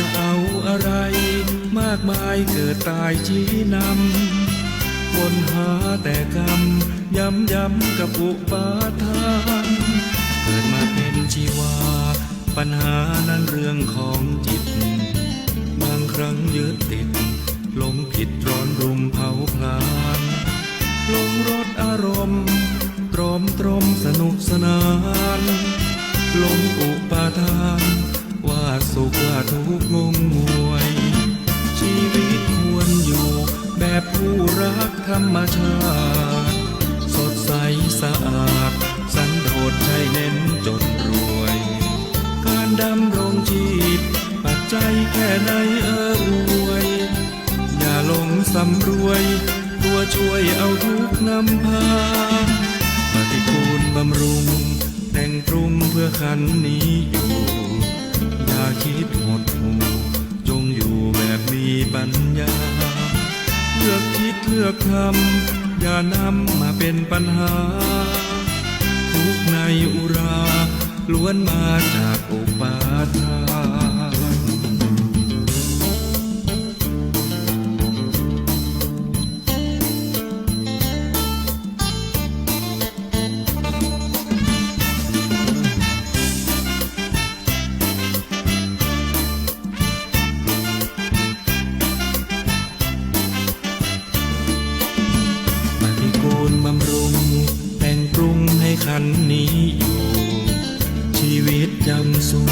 จะเอาอะไรมากมายเกิดตายชี้นำวนหาแต่กรรมย้ำกับอุปาทานเกิดมาเป็นชีวาปัญหานั้นเรื่องของจิตบางครั้งยึดติดหลงผิดร้อนรุมเผาพลานหลงรสอารมณ์ตรอมตรมสนุกสนานหลงอุปาทานว่าสุขว่าทุกข์งงงวยชีวิตควรอยู่แบบผู้รักธรรมชาติสดใสสะอาดสันโดษใช่เน้นจนรวยการดำรงชีพปัจจัยแค่ไหนอวยอย่าหลงสำรวยตัวช่วยเอาทุกนำพาปฏิกูลบำรุงแต่งปรุงเพื่อขันนี้อยู่อย่าคิดหดหู่จงอยู่แบบมีปัญญาเลือกคิดเลือกทำอย่านำมาเป็นปัญหาทุกในอุราล้วนมาจากอุปาทานบำรุงแต่งปรุงให้ขันนี้อยู่ชีวิตยังสู้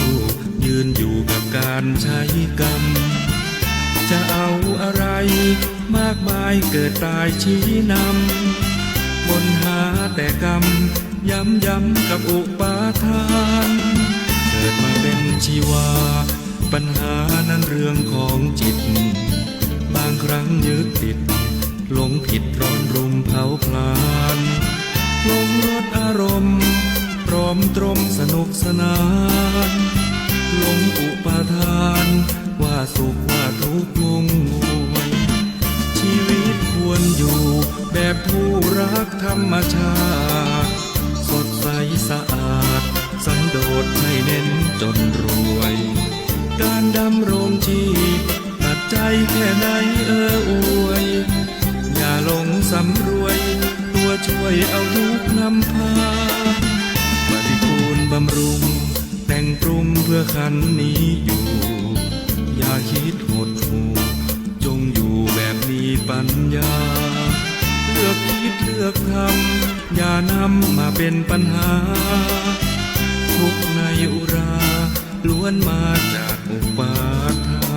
ยืนอยู่กับการใช้กรรมจะเอาอะไรมากมายเกิดตายชี้นำบนหาแต่กรรมย้ำกับอุปาทานเกิดมาเป็นชีวาปัญหานั้นเรื่องของจิตบางครั้งยึดติดหลงผิดร้อนรุมเผาพลานหลงรสอารมณ์ตรอมตรมสนุกสนานหลงอุปาทานว่าสุขว่าทุกข์งงงวยชีวิตควรอยู่แบบผู้รักธรรมชาติสดใสสะอาดสันโดษไม่เน้นจนรวยการดำรงชีพตัดใจแค่ไหนอวยอย่าหลงสำรวยตัวช่วยเอาทุกนำพาปฏิกูลบำรุงแต่งปรุงเพื่อขันนี้อยู่อย่าคิดหดหู่จงอยู่แบบมีปัญญาเลือกคิดเลือกทำอย่านำมาเป็นปัญหาทุกในอุราล้วนมาจากอุปาทาน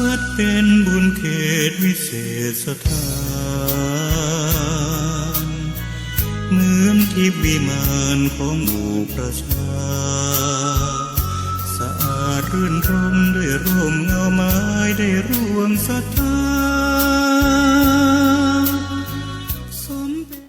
วัดเป็นบุญเขตวิเศษสถาน เหมือนทิพย์วิมานของหมู่ประชาสะอาดรื่นรมด้วยร่มเงาไม้ได้ร่วมศรัทธาสมเป็น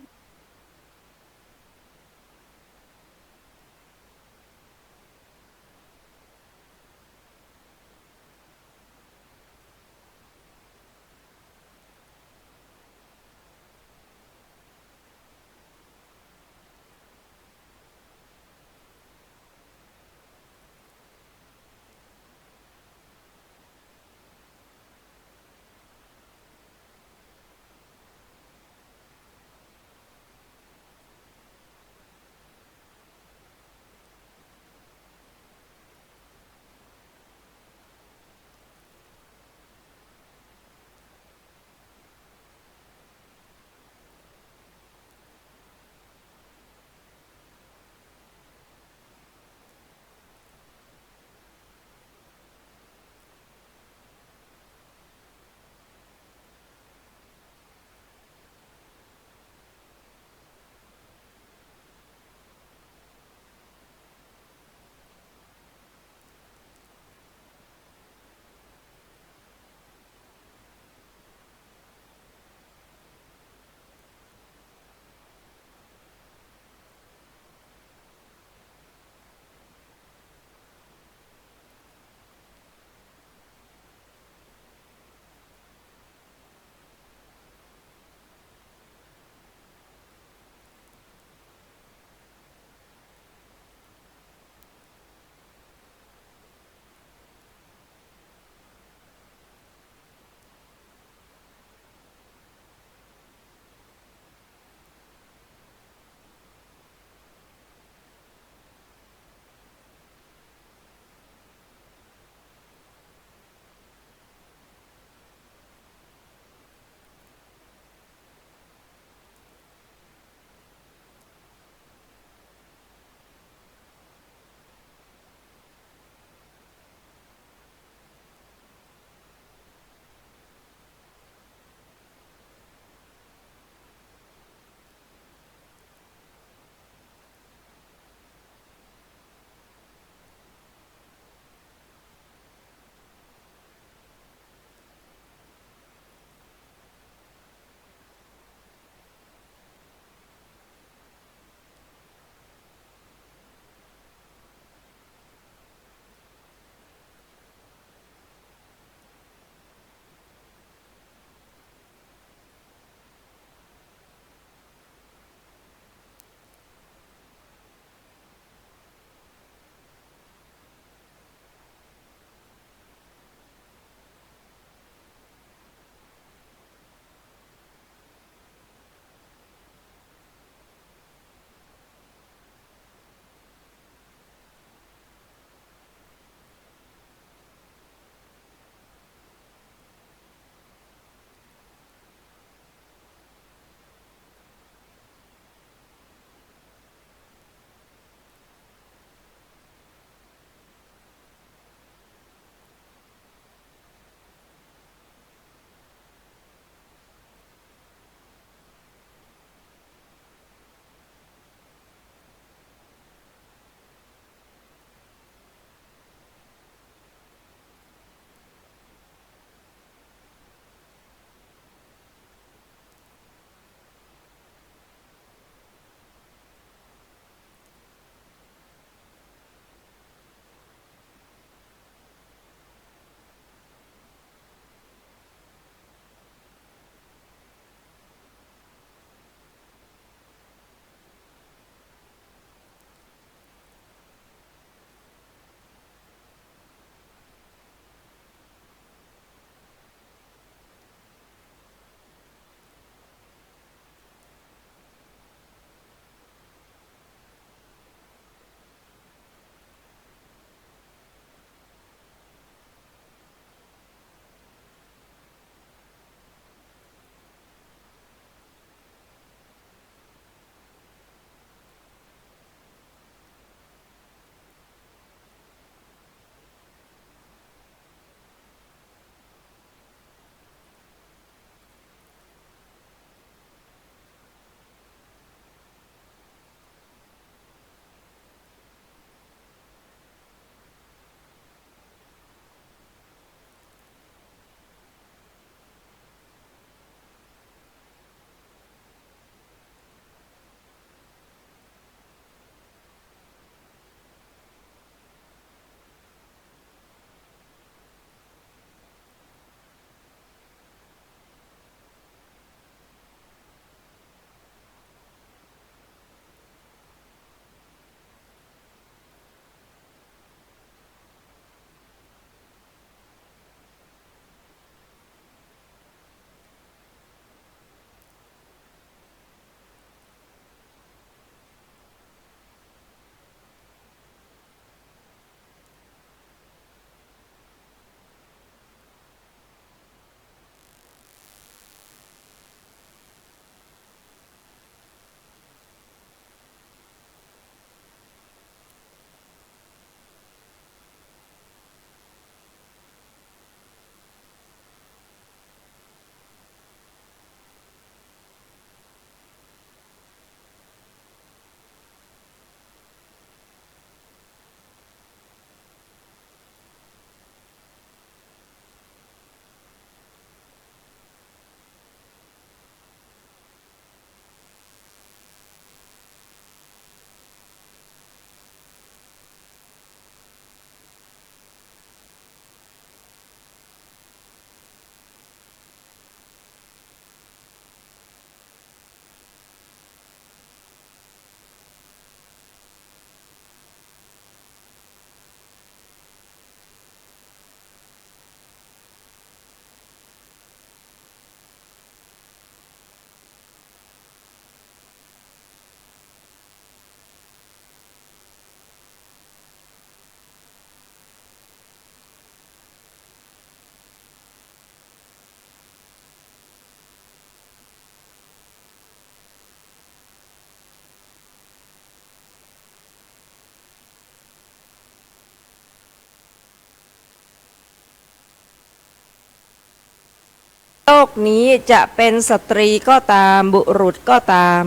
กนี้จะเป็นสตรีก็ตามบุรุษก็ตาม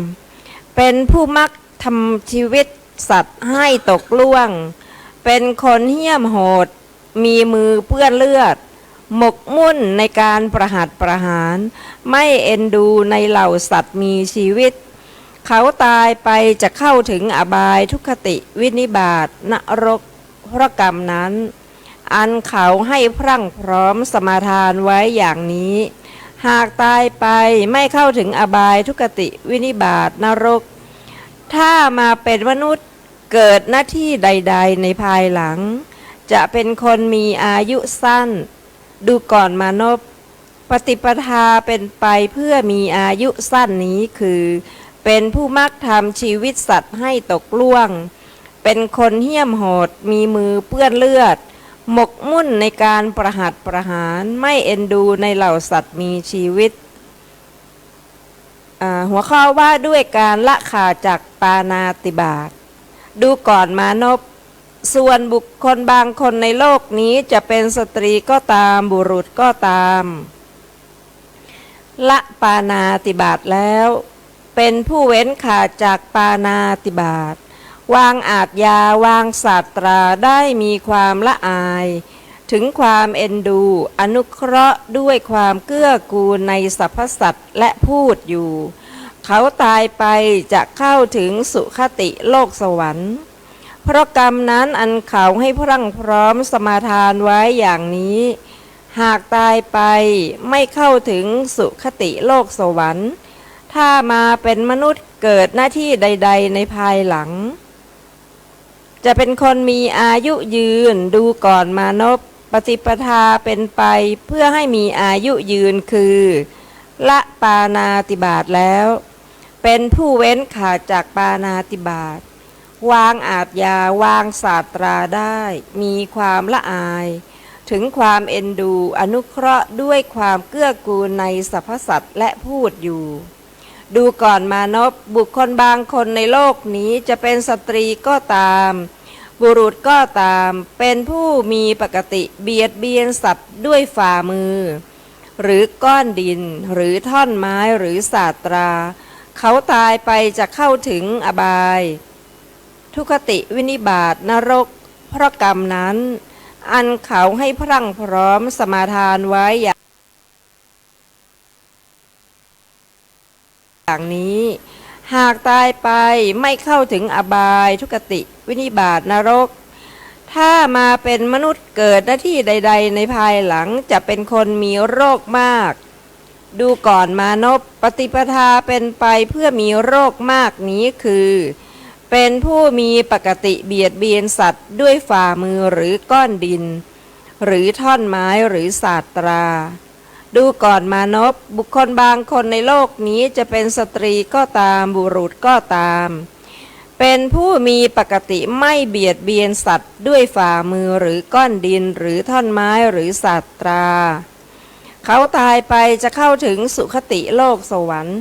เป็นผู้มักทำชีวิตสัตว์ให้ตกล่วงเป็นคนเหี้ยมโหดมีมือเปื้อนเลือดหมกมุ่นในการประหัตประหารไม่เอ็นดูในเหล่าสัตว์มีชีวิตเขาตายไปจะเข้าถึงอบายทุกขติวินิบาตนรกเพราะกรรมนั้นอันเขาให้พรั่งพร้อมสมาทานไว้อย่างนี้หากตายไปไม่เข้าถึงอบายทุกขติวินิบาตนรกถ้ามาเป็นมนุษย์เกิดหน้าที่ใดๆในภายหลังจะเป็นคนมีอายุสั้นดูก่อนมานพปฏิปทาเป็นไปเพื่อมีอายุสั้นนี้คือเป็นผู้มักทำชีวิตสัตว์ให้ตกล่วงเป็นคนเหี้ยมโหดมีมือเปื้อนเลือดหมกมุ่นในการประหัตประหารไม่เอ็นดูในเหล่าสัตว์มีชีวิตหัวข้อว่าด้วยการละขาดจากปาณาติบาตดูก่อนมานพส่วนบุคคลบางคนในโลกนี้จะเป็นสตรีก็ตามบุรุษก็ตามละปาณาติบาตแล้วเป็นผู้เว้นขาดจากปาณาติบาตวางอาทยาวางศาสตราได้มีความละอายถึงความเอ็นดูอนุเคราะห์ด้วยความเกื้อกูลในสรรพสัตว์และพูดอยู่เขาตายไปจะเข้าถึงสุคติโลกสวรรค์เพราะกรรมนั้นอันเขาให้พรั่งพร้อมสมาทานไว้อย่างนี้หากตายไปไม่เข้าถึงสุคติโลกสวรรค์ถ้ามาเป็นมนุษย์เกิดหน้าที่ใดๆในภายหลังจะเป็นคนมีอายุยืนดูก่อนมานพปฏิปทาเป็นไปเพื่อให้มีอายุยืนคือละปาณาติบาตแล้วเป็นผู้เว้นขาดจากปาณาติบาตวางอาทยาวางศาสตราได้มีความละอายถึงความเอ็นดูอนุเคราะห์ด้วยความเกื้อกูลในสรรพสัตว์และพูดอยู่ดูก่อนมานพบุคคลบางคนในโลกนี้จะเป็นสตรีก็ตามบุรุษก็ตามเป็นผู้มีปกติเบียดเบียนสัตว์ด้วยฝ่ามือหรือก้อนดินหรือท่อนไม้หรือศาสตราเขาตายไปจะเข้าถึงอบายทุกขติวินิบาตนรกเพราะกรรมนั้นอันเขาให้พรั่งพร้อมสมาทานไว้อย่างนี้หากตายไปไม่เข้าถึงอบายทุกติวินิบาตนรกถ้ามาเป็นมนุษย์เกิดหน้าที่ใดๆในภายหลังจะเป็นคนมีโรคมากดูก่อนมานพปฏิปทาเป็นไปเพื่อมีโรคมากนี้คือเป็นผู้มีปกติเบียดเบียนสัตว์ด้วยฝ่ามือหรือก้อนดินหรือท่อนไม้หรือศาสตราดูก่อนมานพบุคคลบางคนในโลกนี้จะเป็นสตรีก็ตามบุรุษก็ตามเป็นผู้มีปกติไม่เบียดเบียนสัตว์ด้วยฝ่ามือหรือก้อนดินหรือท่อนไม้หรือศาสตราเขาตายไปจะเข้าถึงสุคติโลกสวรรค์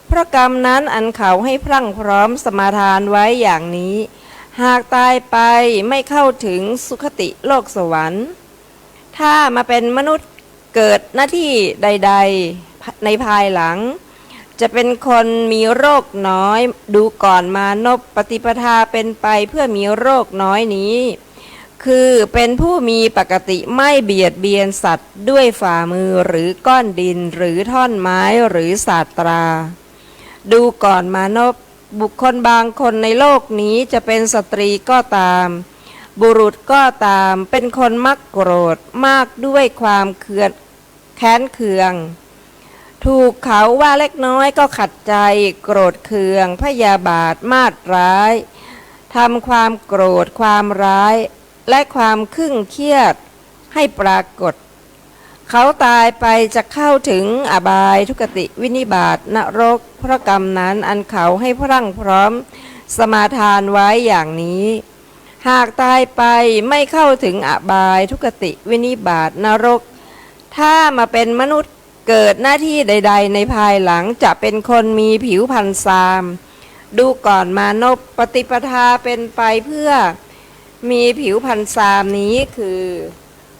เพราะกรรมนั้นอันเขาให้พรั่งพร้อมสมาทานไว้อย่างนี้หากตายไปไม่เข้าถึงสุคติโลกสวรรค์ถ้ามาเป็นมนุษย์เกิดหน้าที่ใดๆในภายหลังจะเป็นคนมีโรคน้อยดูก่อนมานพปฏิปทาเป็นไปเพื่อมีโรคน้อยนี้คือเป็นผู้มีปกติไม่เบียดเบียนสัตว์ด้วยฝ่ามือหรือก้อนดินหรือท่อนไม้หรือศาสตราดูก่อนมานพบุคคลบางคนในโลกนี้จะเป็นสตรีก็ตามบุรุษก็ตามเป็นคนมักโกรธมากด้วยความแค้นเคืองถูกเขาว่าเล็กน้อยก็ขัดใจโกรธเคืองพยาบาทมาตร้ายทำความโกรธความร้ายและความครึ่งเครียดให้ปรากฏเขาตายไปจะเข้าถึงอบายทุกติวินิบาตนรกเพราะกรรมนั้นอันเขาให้พรั่งพร้อมสมาทานไว้อย่างนี้หากตายไปไม่เข้าถึงอบายทุกติวินิบาตนรกถ้ามาเป็นมนุษย์เกิดหน้าที่ใดๆในภายหลังจะเป็นคนมีผิวพรรณทรามดูก่อนมานพปฏิปทาเป็นไปเพื่อมีผิวพรรณทรามนี้คือ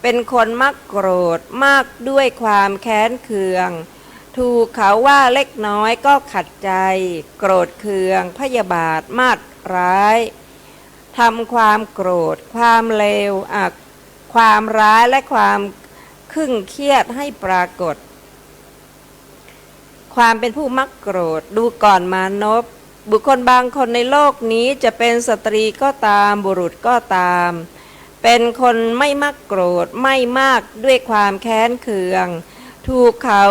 เป็นคนมักโกรธมากด้วยความแค้นเคือง ถูกเขาว่าเล็กน้อยก็ขัดใจโกรธเคืองพยาบาทมาดร้ายทำความโกรธความเลวความร้ายและความขึ่งเครียดให้ปรากฏความเป็นผู้มักโกรธดูก่อนมานพบุคคลบางคนในโลกนี้จะเป็นสตรีก็ตามบุรุษก็ตามเป็นคนไม่มักโกรธไม่มากด้วยความแค้นเคืองถูกเขา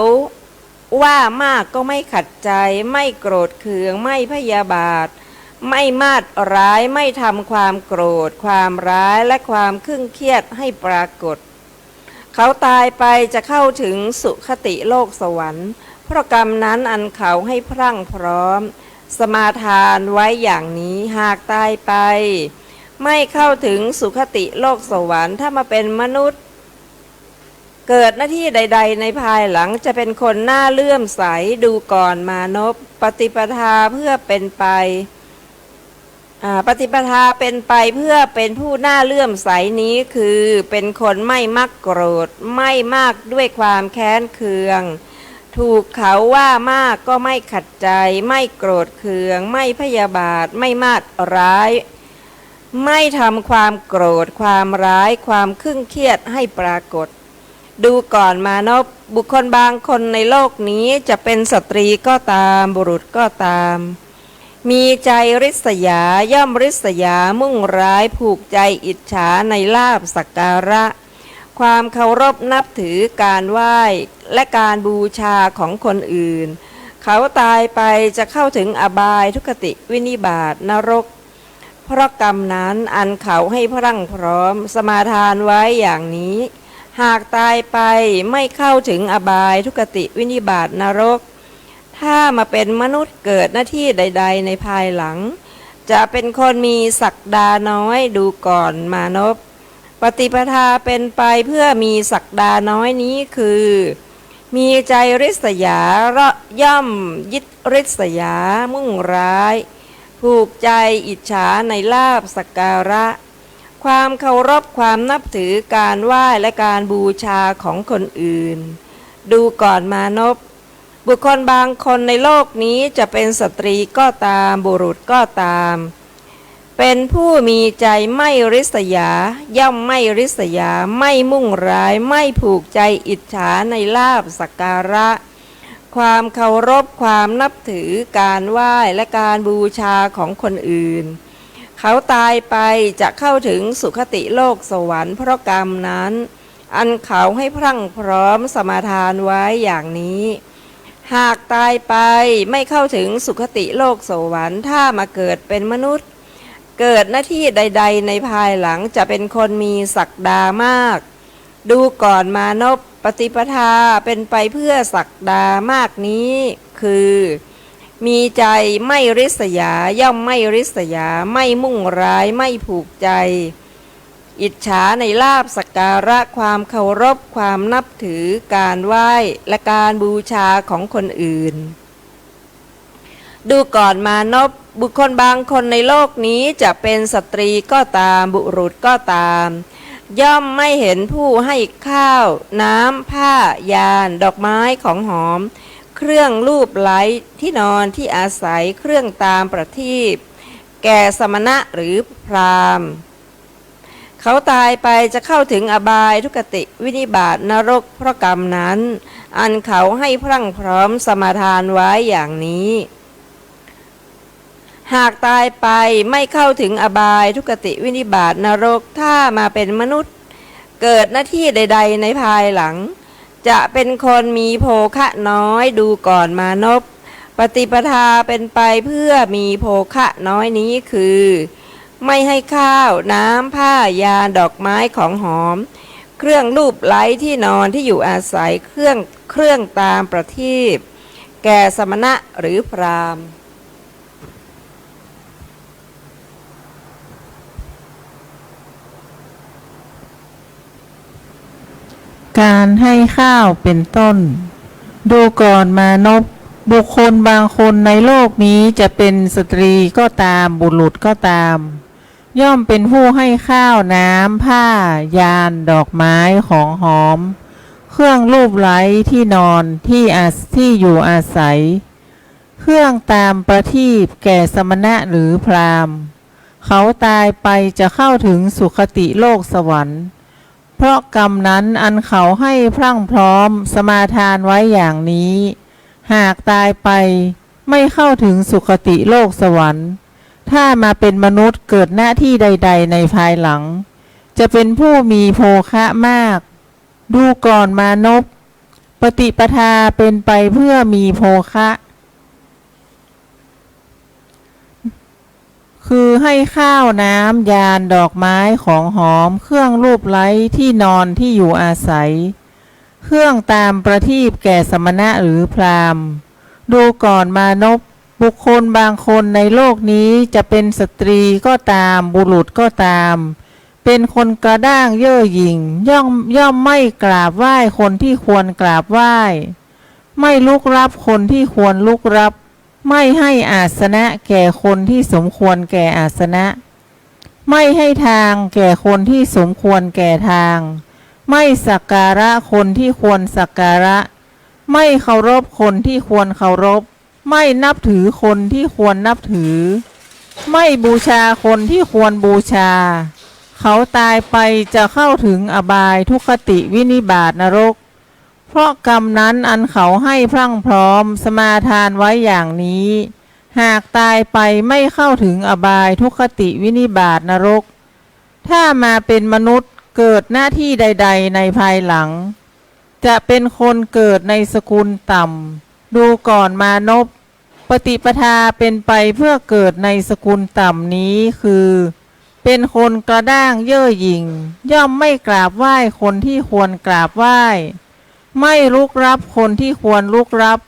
ว่ามากก็ไม่ขัดใจไม่โกรธเคืองไม่พยาบาทไม่มาดร้ายไม่ทำความโกรธความร้ายและความขึ่งเครียดให้ปรากฏเขาตายไปจะเข้าถึงสุคติโลกสวรรค์เพราะกรรมนั้นอันเขาให้พรั่งพร้อมสมาทานไว้อย่างนี้หากตายไปไม่เข้าถึงสุคติโลกสวรรค์ถ้ามาเป็นมนุษย์เกิดหน้าที่ใดๆในภายหลังจะเป็นคนหน้าเลื่อมใสดูก่อนมานพปฏิปทาเพื่อเป็นไปปฏิปทาเป็นไปเพื่อเป็นผู้หน้าเลื่อมใสนี้คือเป็นคนไม่มักโกรธไม่มากด้วยความแค้นเคืองถูกเขาว่ามากก็ไม่ขัดใจไม่โกรธเคืองไม่พยาบาทไม่มาดร้ายไม่ทำความโกรธความร้ายความขึ่งเครียดให้ปรากฏดูก่อนมานพบุคคลบางคนในโลกนี้จะเป็นสตรีก็ตามบุรุษก็ตามมีใจริษยาย่อมริษยามุ่งร้ายผูกใจอิจฉาในลาภสักการะความเคารพนับถือการไหว้และการบูชาของคนอื่นเขาตายไปจะเข้าถึงอบายทุกติวินิบาตนรกเพราะกรรมนั้นอันเขาให้พรั่งพร้อมสมาทานไว้อย่างนี้หากตายไปไม่เข้าถึงอบายทุกติวินิบาตนรกถ้ามาเป็นมนุษย์เกิดหน้าที่ใดๆในภายหลังจะเป็นคนมีศักดาน้อยดูก่อนมานพปฏิปทาเป็นไปเพื่อมีศักดาน้อยนี้คือมีใจริษยาย่อมยึดริษยามุ่งร้ายผูกใจอิจฉาในลาภสักการะความเคารพความนับถือการไหว้และการบูชาของคนอื่นดูก่อนมานพบุคคลบางคนในโลกนี้จะเป็นสตรีก็ตามบุรุษก็ตามเป็นผู้มีใจไม่ริษยาย่อมไม่ริษยาไม่มุ่งร้ายไม่ผูกใจอิจฉาในลาภสักการะความเคารพความนับถือการไหว้และการบูชาของคนอื่นเขาตายไปจะเข้าถึงสุคติโลกสวรรค์เพราะกรรมนั้นอันเขาให้พรั่งพร้อมสมาทานไว้อย่างนี้หากตายไปไม่เข้าถึงสุคติโลกสวรรค์ถ้ามาเกิดเป็นมนุษย์เกิดหน้าที่ใดๆในภายหลังจะเป็นคนมีศักดามากดูก่อนมานพปฏิปทาเป็นไปเพื่อศักดามากนี้คือมีใจไม่ริษยาย่อมไม่ริษยาไม่มุ่งร้ายไม่ผูกใจอิจฉาในลาภสักการะความเคารพความนับถือการไหว้และการบูชาของคนอื่นดูก่อนมานพบุคคลบางคนในโลกนี้จะเป็นสตรีก็ตามบุรุษก็ตามย่อมไม่เห็นผู้ให้ข้าวน้ำผ้ายานดอกไม้ของหอมเครื่องลูบไล้ที่นอนที่อาศัยเครื่องตามประทีปแก่สมณะหรือพราหมณ์เขาตายไปจะเข้าถึงอบายทุกติวินิบาตนรกเพราะกรรมนั้นอันเขาให้พรั่งพร้อมสมาทานไว้อย่างนี้หากตายไปไม่เข้าถึงอบายทุกติวินิบาตนรกถ้ามาเป็นมนุษย์เกิดหน้าที่ใดๆในภายหลังจะเป็นคนมีโภคะน้อยดูก่อนมานพปฏิปทาเป็นไปเพื่อมีโภคะน้อยนี้คือไม่ให้ข้าวน้ำผ้ายาดอกไม้ของหอมเครื่องลูบไล้ที่นอนที่อยู่อาศัยเครื่องตามประทีปแก่สมณะหรือพราหมณ์ การให้ข้าวเป็นต้นดูก่อนมานพบุคคลบางคนในโลกนี้จะเป็นสตรีก็ตามบุรุษก็ตามย่อมเป็นผู้ให้ข้าวน้ำผ้ายานดอกไม้ของหอม เครื่องรูปไล้ที่นอนที่อยู่อาศัย เครื่องตามประทีปแก่สมณะหรือพราหมณ์เขาตายไปจะเข้าถึงสุคติโลกสวรรค์เพราะกรรมนั้นอันเขาให้พรั่งพร้อมสมาทานไว้อย่างนี้ หากตายไปไม่เข้าถึงสุคติโลกสวรรค์ถ้ามาเป็นมนุษย์เกิดหน้าที่ใดๆในภายหลังจะเป็นผู้มีโภคะมากดูก่อนมานพปฏิปทาเป็นไปเพื่อมีโภคะคือให้ข้าวน้ำยานดอกไม้ของหอมเครื่องรูปไล้ที่นอนที่อยู่อาศัยเครื่องตามประทีปแก่สมณะหรือพราหมณ์ดูก่อนมานพบุคคลบางคนในโลกนี้จะเป็นสตรีก็ตามบุรุษก็ตามเป็นคนกระด้างเย่อหยิ่งย่อมไม่กราบไหว้คนที่ควรกราบไหว้ไม่ลุกรับคนที่ควรลุกรับไม่ให้อาสนะแก่คนที่สมควรแก่อาสนะไม่ให้ทางแก่คนที่สมควรแก่ทางไม่สักการะคนที่ควรสักการะไม่เคารพคนที่ควรเคารพไม่นับถือคนที่ควรนับถือไม่บูชาคนที่ควรบูชาเขาตายไปจะเข้าถึงอบายทุกขติวินิบาตนรกเพราะกรรมนั้นอันเขาให้พรั่งพร้อมสมาทานไว้อย่างนี้หากตายไปไม่เข้าถึงอบายทุกขติวินิบาตนรกถ้ามาเป็นมนุษย์เกิดหน้าที่ใดๆในภายหลังจะเป็นคนเกิดในสกุลต่ำดูก่อนมานพปฏิปทาเป็นไปเพื่อเกิดในสกุลต่ำนี้คือเป็นคนกระด้างเย่อหยิ่งย่อมไม่กราบไหว้คนที่ควรกราบไหว้ไม่ลุกรับคนที่ควรลุกรับ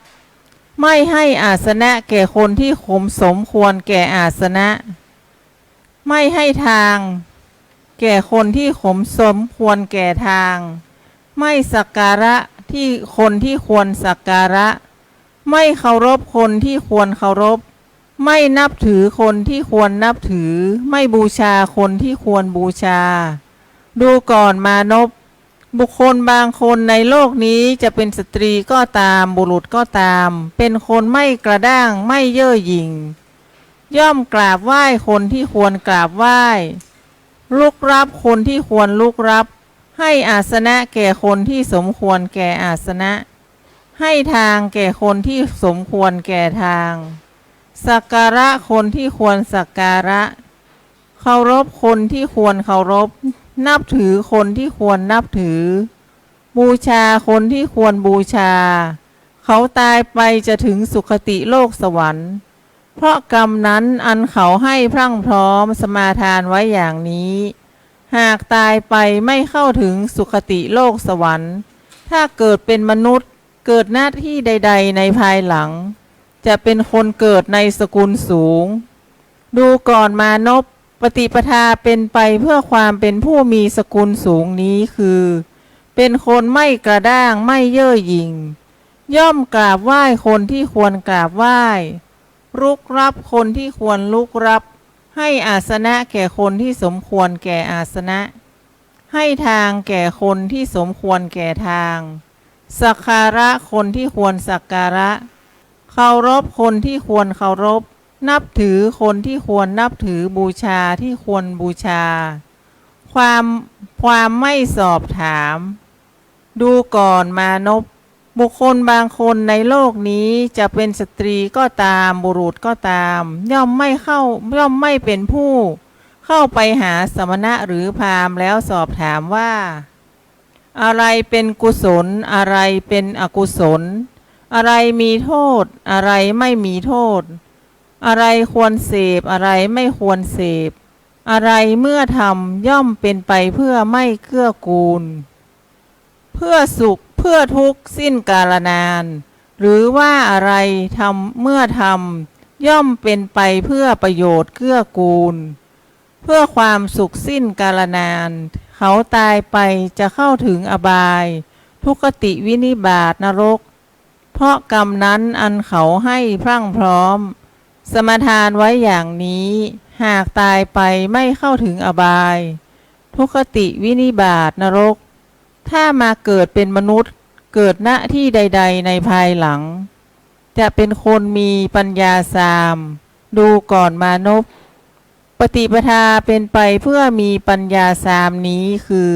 ไม่ให้อาสนะแก่คนที่สมควรแก่อาสนะไม่ให้ทางแก่คนที่สมควรแก่ทางไม่สักการะที่คนที่ควรสักการะไม่เคารพคนที่ควรเคารพไม่นับถือคนที่ควรนับถือไม่บูชาคนที่ควรบูชาดูก่อนมานพบุคคลบางคนในโลกนี้จะเป็นสตรีก็ตามบุรุษก็ตามเป็นคนไม่กระด้างไม่เย่อหยิ่งย่อมกราบไหว้คนที่ควรกราบไหว้ลุกรับคนที่ควรลุกรับให้อาสนะแก่คนที่สมควรแก่อาสนะให้ทางแก่คนที่สมควรแก่ทางสักการะคนที่ควรสักการะเคารพคนที่ควรเคารพนับถือคนที่ควรนับถือบูชาคนที่ควรบูชาเขาตายไปจะถึงสุคติโลกสวรรค์เพราะกรรมนั้นอันเขาให้พรั่งพร้อมสมาทานไว้อย่างนี้หากตายไปไม่เข้าถึงสุคติโลกสวรรค์ถ้าเกิดเป็นมนุษย์เกิดหน้าที่ใดๆในภายหลังจะเป็นคนเกิดในสกุลสูงดูก่อนมานพปฏิปทาเป็นไปเพื่อความเป็นผู้มีสกุลสูงนี้คือเป็นคนไม่กระด้างไม่เย่อหยิ่งย่อมกราบไหว้คนที่ควรกราบไหว้ลุกรับคนที่ควรลุกรับให้อาสนะแก่คนที่สมควรแก่อาสนะให้ทางแก่คนที่สมควรแก่ทางสักการะคนที่ควรสักการะเคารพคนที่ควรเคารพนับถือคนที่ควรนับถือบูชาที่ควรบูชาความไม่สอบถามดูก่อนมานพบุคคลบางคนในโลกนี้จะเป็นสตรีก็ตามบุรุษก็ตามย่อมไม่เป็นผู้เข้าไปหาสมณะหรือพราหมณ์แล้วสอบถามว่าอะไรเป็นกุศลอะไรเป็นอกุศลอะไรมีโทษอะไรไม่มีโทษอะไรควรเสพอะไรไม่ควรเสพอะไรเมื่อทำย่อมเป็นไปเพื่อไม่เกื้อกูลเพื่อสุขเพื่อทุกข์สิ้นกาลนานหรือว่าอะไรทำเมื่อทำย่อมเป็นไปเพื่อประโยชน์เกื้อกูลเพื่อความสุขสิ้นกาลนานเขาตายไปจะเข้าถึงอบายทุกขติวินิบาตนรกเพราะกรรมนั้นอันเขาให้พรั่งพร้อมสมทานไว้อย่างนี้หากตายไปไม่เข้าถึงอบายทุกขติวินิบาตนรกถ้ามาเกิดเป็นมนุษย์ เกิดณที่ใดๆในภายหลังจะเป็นคนมีปัญญาสามดูก่อนมานพปฏิปทาเป็นไปเพื่อมีปัญญาสามนี้คือ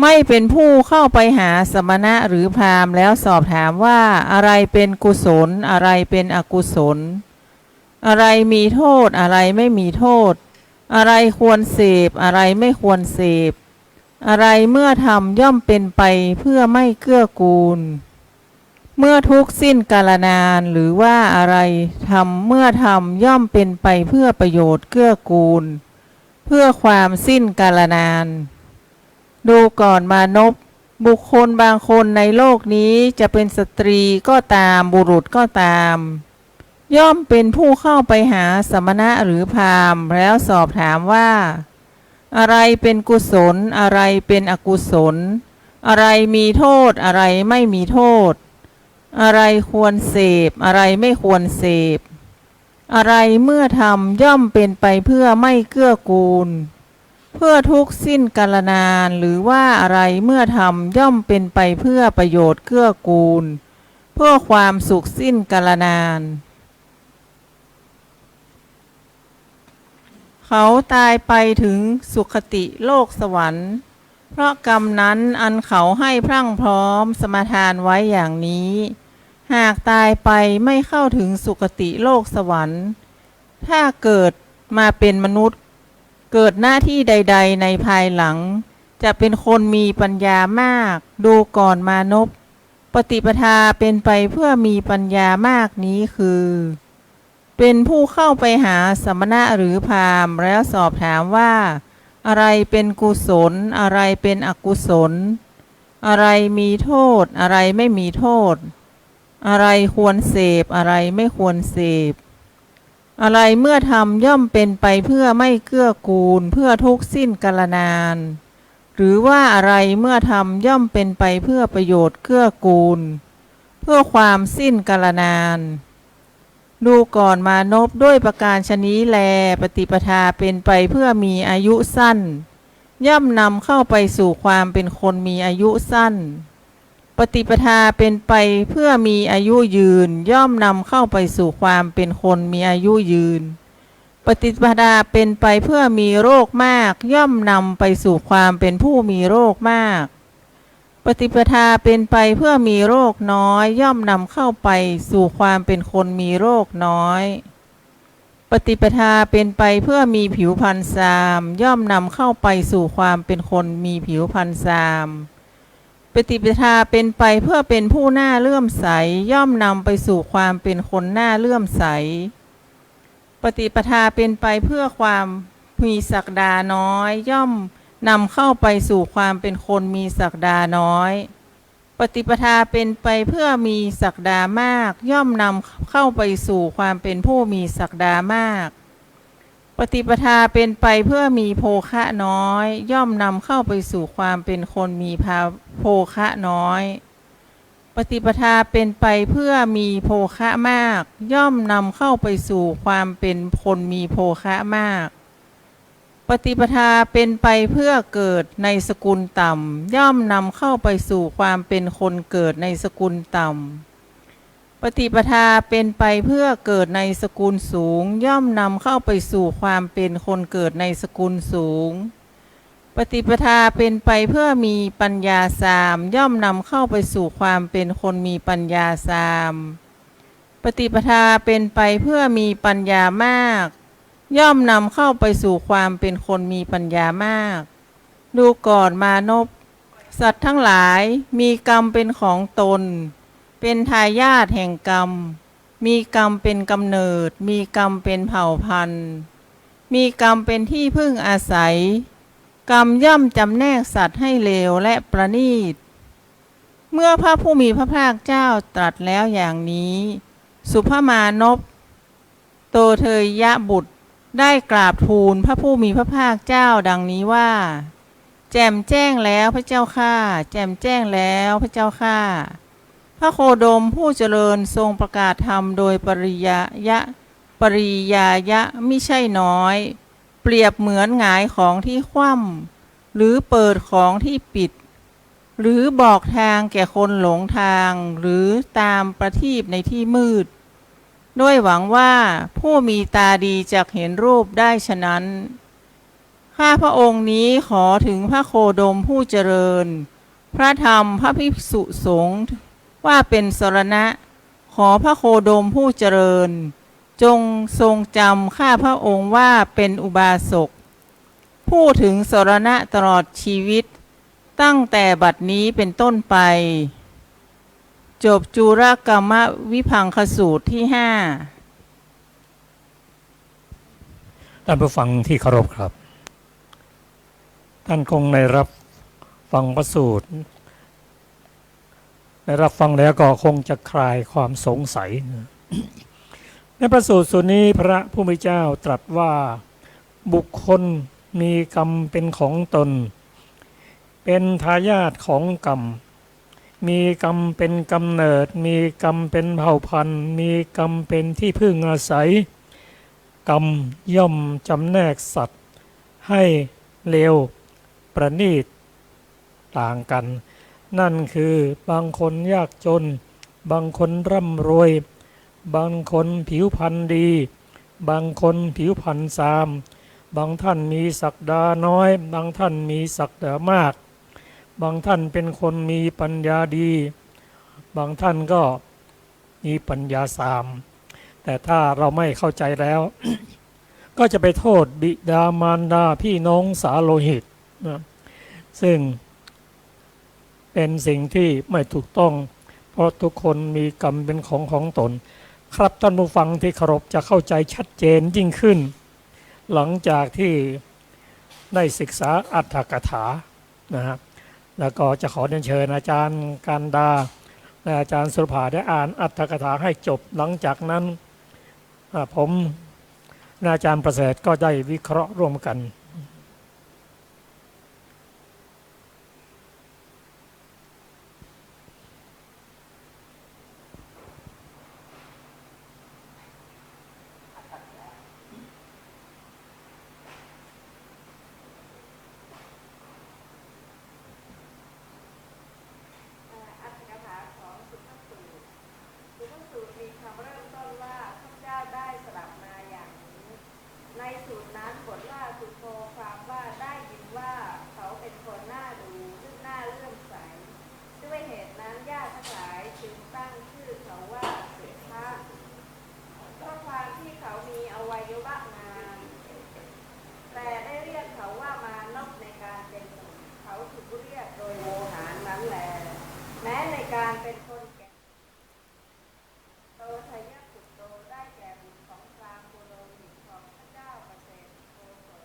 ไม่เป็นผู้เข้าไปหาสมณะหรือพราหมณ์แล้วสอบถามว่าอะไรเป็นกุศลอะไรเป็นอกุศลอะไรมีโทษอะไรไม่มีโทษอะไรควรเสพอะไรไม่ควรเสพอะไรเมื่อทำย่อมเป็นไปเพื่อไม่เกื้อกูลเมื่อทุกข์สิ้นกาลนานหรือว่าอะไรทำเมื่อทำย่อมเป็นไปเพื่อประโยชน์เกื้อกูลเพื่อความสิ้นกาลนานดูก่อนมานพบุคคลบางคนในโลกนี้จะเป็นสตรีก็ตามบุรุษก็ตามย่อมเป็นผู้เข้าไปหาสมณะหรือพราหมณ์แล้วสอบถามว่าอะไรเป็นกุศลอะไรเป็นอกุศลอะไรมีโทษอะไรไม่มีโทษอะไรควรเสพอะไรไม่ควรเสพอะไรเมื่อทำย่อมเป็นไปเพื่อไม่เกื้อกูลเพื่อทุกข์สิ้นกาลนานหรือว่าอะไรเมื่อทำย่อมเป็นไปเพื่อประโยชน์เกื้อกูลเพื่อความสุขสิ้นกาลนานเขาตายไปถึงสุคติโลกสวรรค์เพราะกรรมนั้นอันเขาให้พรั่งพร้อมสมาทานไว้อย่างนี้หากตายไปไม่เข้าถึงสุคติโลกสวรรค์ถ้าเกิดมาเป็นมนุษย์เกิดหน้าที่ใดๆในภายหลังจะเป็นคนมีปัญญามากดูก่อนมานพปฏิปทาเป็นไปเพื่อมีปัญญามากนี้คือเป็นผู้เข้าไปหาสมณะหรือพราหมณ์แล้วสอบถามว่าอะไรเป็นกุศลอะไรเป็นอกุศลอะไรมีโทษอะไรไม่มีโทษอะไรควรเสพอะไรไม่ควรเสพอะไรเมื่อทำย่อมเป็นไปเพื่อไม่เกื้อกูลเพื่อทุกข์สิ้นกาลนานหรือว่าอะไรเมื่อทำย่อมเป็นไปเพื่อประโยชน์เกื้อกูลเพื่อความสิ้นกาลนานดูก่อนมานพด้วยประการชนี้แลปฏิปทาเป็นไปเพื่อมีอายุสั้นย่อมนำเข้าไปสู่ความเป็นคนมีอายุสั้นปฏิปทาเป็นไปเพื่อมีอายุยืนย่อมนำเข้าไปสู่ความเป็นคนมีอายุยืนปฏิปทาเป็นไปเพื่อมีโรคมากย่อมนำไปสู่ความเป็นผู้มีโรคมากปฏิปทาเป็นไปเพื่อมีโรคน้อยย่อมนำเข้าไปสู่ความเป็นคนมีโรคน้อยปฏิปทาเป็นไปเพื่อมีผิวพรรณทรามย่อมนำเข้าไปสู่ความเป็นคนมีผิวพรรณทรามปฏิปทาเป็นไปเพื่อเป็นผู้น่าเลื่อมใสย่อมนำไปสู่ความเป็นคนน่าเลื่อมใสปฏิปทาเป็นไปเพื่อความมีศักดาน้อยย่อมนำเข้าไปสู่ความเป็นคนมีศักดาน้อยปฏิปทาเป็นไปเพื่อมีศักดามากย่อมนำเข้าไปสู่ความเป็นผู้มีศักดามากปฏิปทาเป็นไปเพื่อมีโภคะน้อยย่อมนำเข้าไปสู่ความเป็นคนมีโภคะน้อยปฏิปทาเป็นไปเพื่อมีโภคะมากย่อมนำเข้าไปสู่ความเป็นคนมีโภคะมากปฏิปทาเป็นไปเพื่อเกิดในสกุลต่ำย่อมนำเข้าไปสู่ความเป็นคนเกิดในสกุลต่ำปฏิปทาเป็นไปเพื่อเกิดในสกุลสูงย่อมนำเข้าไปสู่ความเป็นคนเกิดในสกุลสูงปฏิปทาเป็นไปเพื่อมีปัญญาสามย่อมนำเข้าไปสู่ความเป็นคนมีปัญญาสามปฏิปทาเป็นไปเพื่อมีปัญญามากย่อมนำเข้าไปสู่ความเป็นคนมีปัญญามากดูก่อนมานพสัตว์ทั้งหลายมีกรรมเป็นของตนเป็นทายาทแห่งกรรมมีกรรมเป็นกำเนิดมีกรรมเป็นเผ่าพันธุ์มีกรรมเป็นที่พึ่งอาศัยกรรมย่อมจำแนกสัตว์ให้เลวและประณีตเมื่อพระผู้มีพระภาคเจ้าตรัสแล้วอย่างนี้สุภมานพโตเทยะบุตรได้กราบทูลพระผู้มีพระภาคเจ้าดังนี้ว่าแจ่มแจ้งแล้วพระเจ้าข้าแจ่มแจ้งแล้วพระเจ้าข้าพระโคดมผู้เจริญทรงประกาศธรรมโดยปริยายะมิใช่น้อยเปรียบเหมือนหงายของที่คว่ำหรือเปิดของที่ปิด หรือบอกทางแก่คนหลงทางหรือตามประทีปในที่มืด ด้วยหวังว่าผู้มีตาดีจะเห็นรูปได้ฉะนั้น ข้าพระองค์นี้ขอถึงพระโคดมผู้เจริญ พระธรรมพระภิกษุสงฆ์ว่าเป็นสรณะ ขอพระโคดมผู้เจริญ จงทรงจำข้าพระองค์ว่าเป็นอุบาสกผู้ถึงสรณะตลอดชีวิตตั้งแต่บัดนี้เป็นต้นไป จบจุรกรรมวิพังคสูตรที่ 5 ท่านผู้ฟังที่เคารพครับ ท่านคงได้รับฟังพระสูตรได้รับฟังแล้วก็คงจะคลายความสงสัยในพระสูตรส่วนนี้พระผู้มีเจ้าตรัสว่าบุคคลมีกรรมเป็นของตนเป็นทายาทของกรรมมีกรรมเป็นกำเนิดมีกรรมเป็นเผ่าพันธุ์มีกรรมเป็นที่พึ่งอาศัยกรรมย่อมจำแนกสัตว์ให้เลวประณีตต่างกันนั่นคือบางคนยากจนบางคนร่ำรวยบางคนผิวพรรณดีบางคนผิวพรรณซามบางท่านมีศักดาน้อยบางท่านมีศักดามากบางท่านเป็นคนมีปัญญาดีบางท่านก็มีปัญญาซามแต่ถ้าเราไม่เข้าใจแล้ว ก็จะไปโทษบิดามารดาพี่น้องสาโลหิตนะซึ่งเป็นสิ่งที่ไม่ถูกต้องเพราะทุกคนมีกรรมเป็นของตนครับท่านผู้ฟังที่เคารพจะเข้าใจชัดเจนยิ่งขึ้นหลังจากที่ได้ศึกษาอัตถกถานะฮะแล้วก็จะขอเรียนเชิญอาจารย์การดาและอาจารย์สุรภาได้อ่านอัตถกถาให้จบหลังจากนั้นผมและอาจารย์ประเสริฐก็ได้วิเคราะห์ร่วมกันในสูตรนั้นบทว่าสุโธความว่าได้ยินว่าเขาเป็นคนน่าดูซึ่งน่าเลื่อมใสด้วยเหตุนั้นญาติทั้งหลายจึงตั้งชื่อเขาว่าสุภะเพราะความที่เขามีอวัยวะงามแต่ได้เรียกเขาว่ามานพในการเป็นหนุ่มเขาถูกเรียกโดยโมหารนั้นแลแม้ในการเป็นคนแก่โตทยสุโตได้แก่บุตรของพราหมณ์โคโลหิตของพระเจ้าประเสริฐโกศล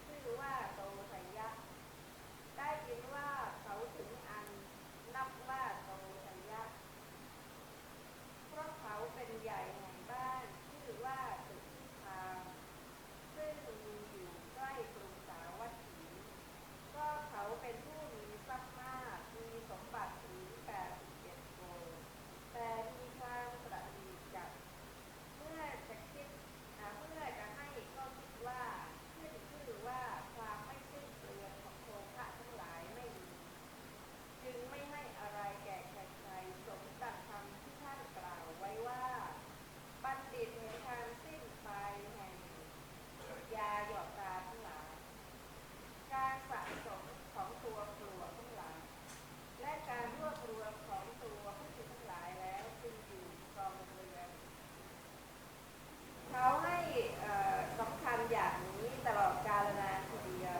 ชื่อว่าโตทยะได้ยินว่าเขาถึงอันนับว่าโตทยะเพราะเขาเป็นใหญ่แห่งบ้านชื่อว่าสุทธิพามซึ่งมีอยู่ใกล้กรุงสาวัตถีก็เขาเป็นผู้มีทรัพย์มากมีสมบัติถึง87 โกลแต่มีความประณีตจัดเมื่อจะให้ก็คิดว่าขึ้นชื่อว่าความไม่สิ้นเปลืองของโภคะทั้งหลายไม่มีจึงไม่ให้อะไรแก่ใครๆสมดังคำที่ท่านกล่าวไว้ว่าบัณฑิตเห็นทางสิ้นไปแห่งยาหยอดตาทั้งหลายการสะสมของตัวปลวกทั้งหลายและการรวบรวมของตัวผู้ที่ทั้งหลายแล้วจึงอยู่กองเรือนเขาให้สำคัญอย่างนี้ตลอดกาลนานทีเดียว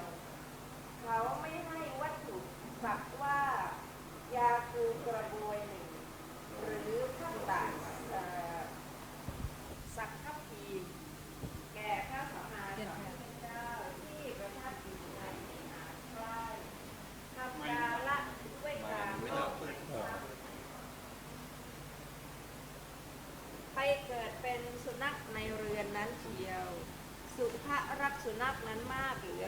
เขาไม่ให้วัตถุสักว่ายาคูกระบวยหนึ่งหรือพัตตะสักขับพีแก่พระสัมมาสัมพุทธเจ้าที่ประทับอยู่ในวิหารใกล้ทำกาละด้วยการโลภไปเกิดเป็นสุนัขในเรือนนั้นเทียวสุภะรักสุนัขนั้นมากเหลือ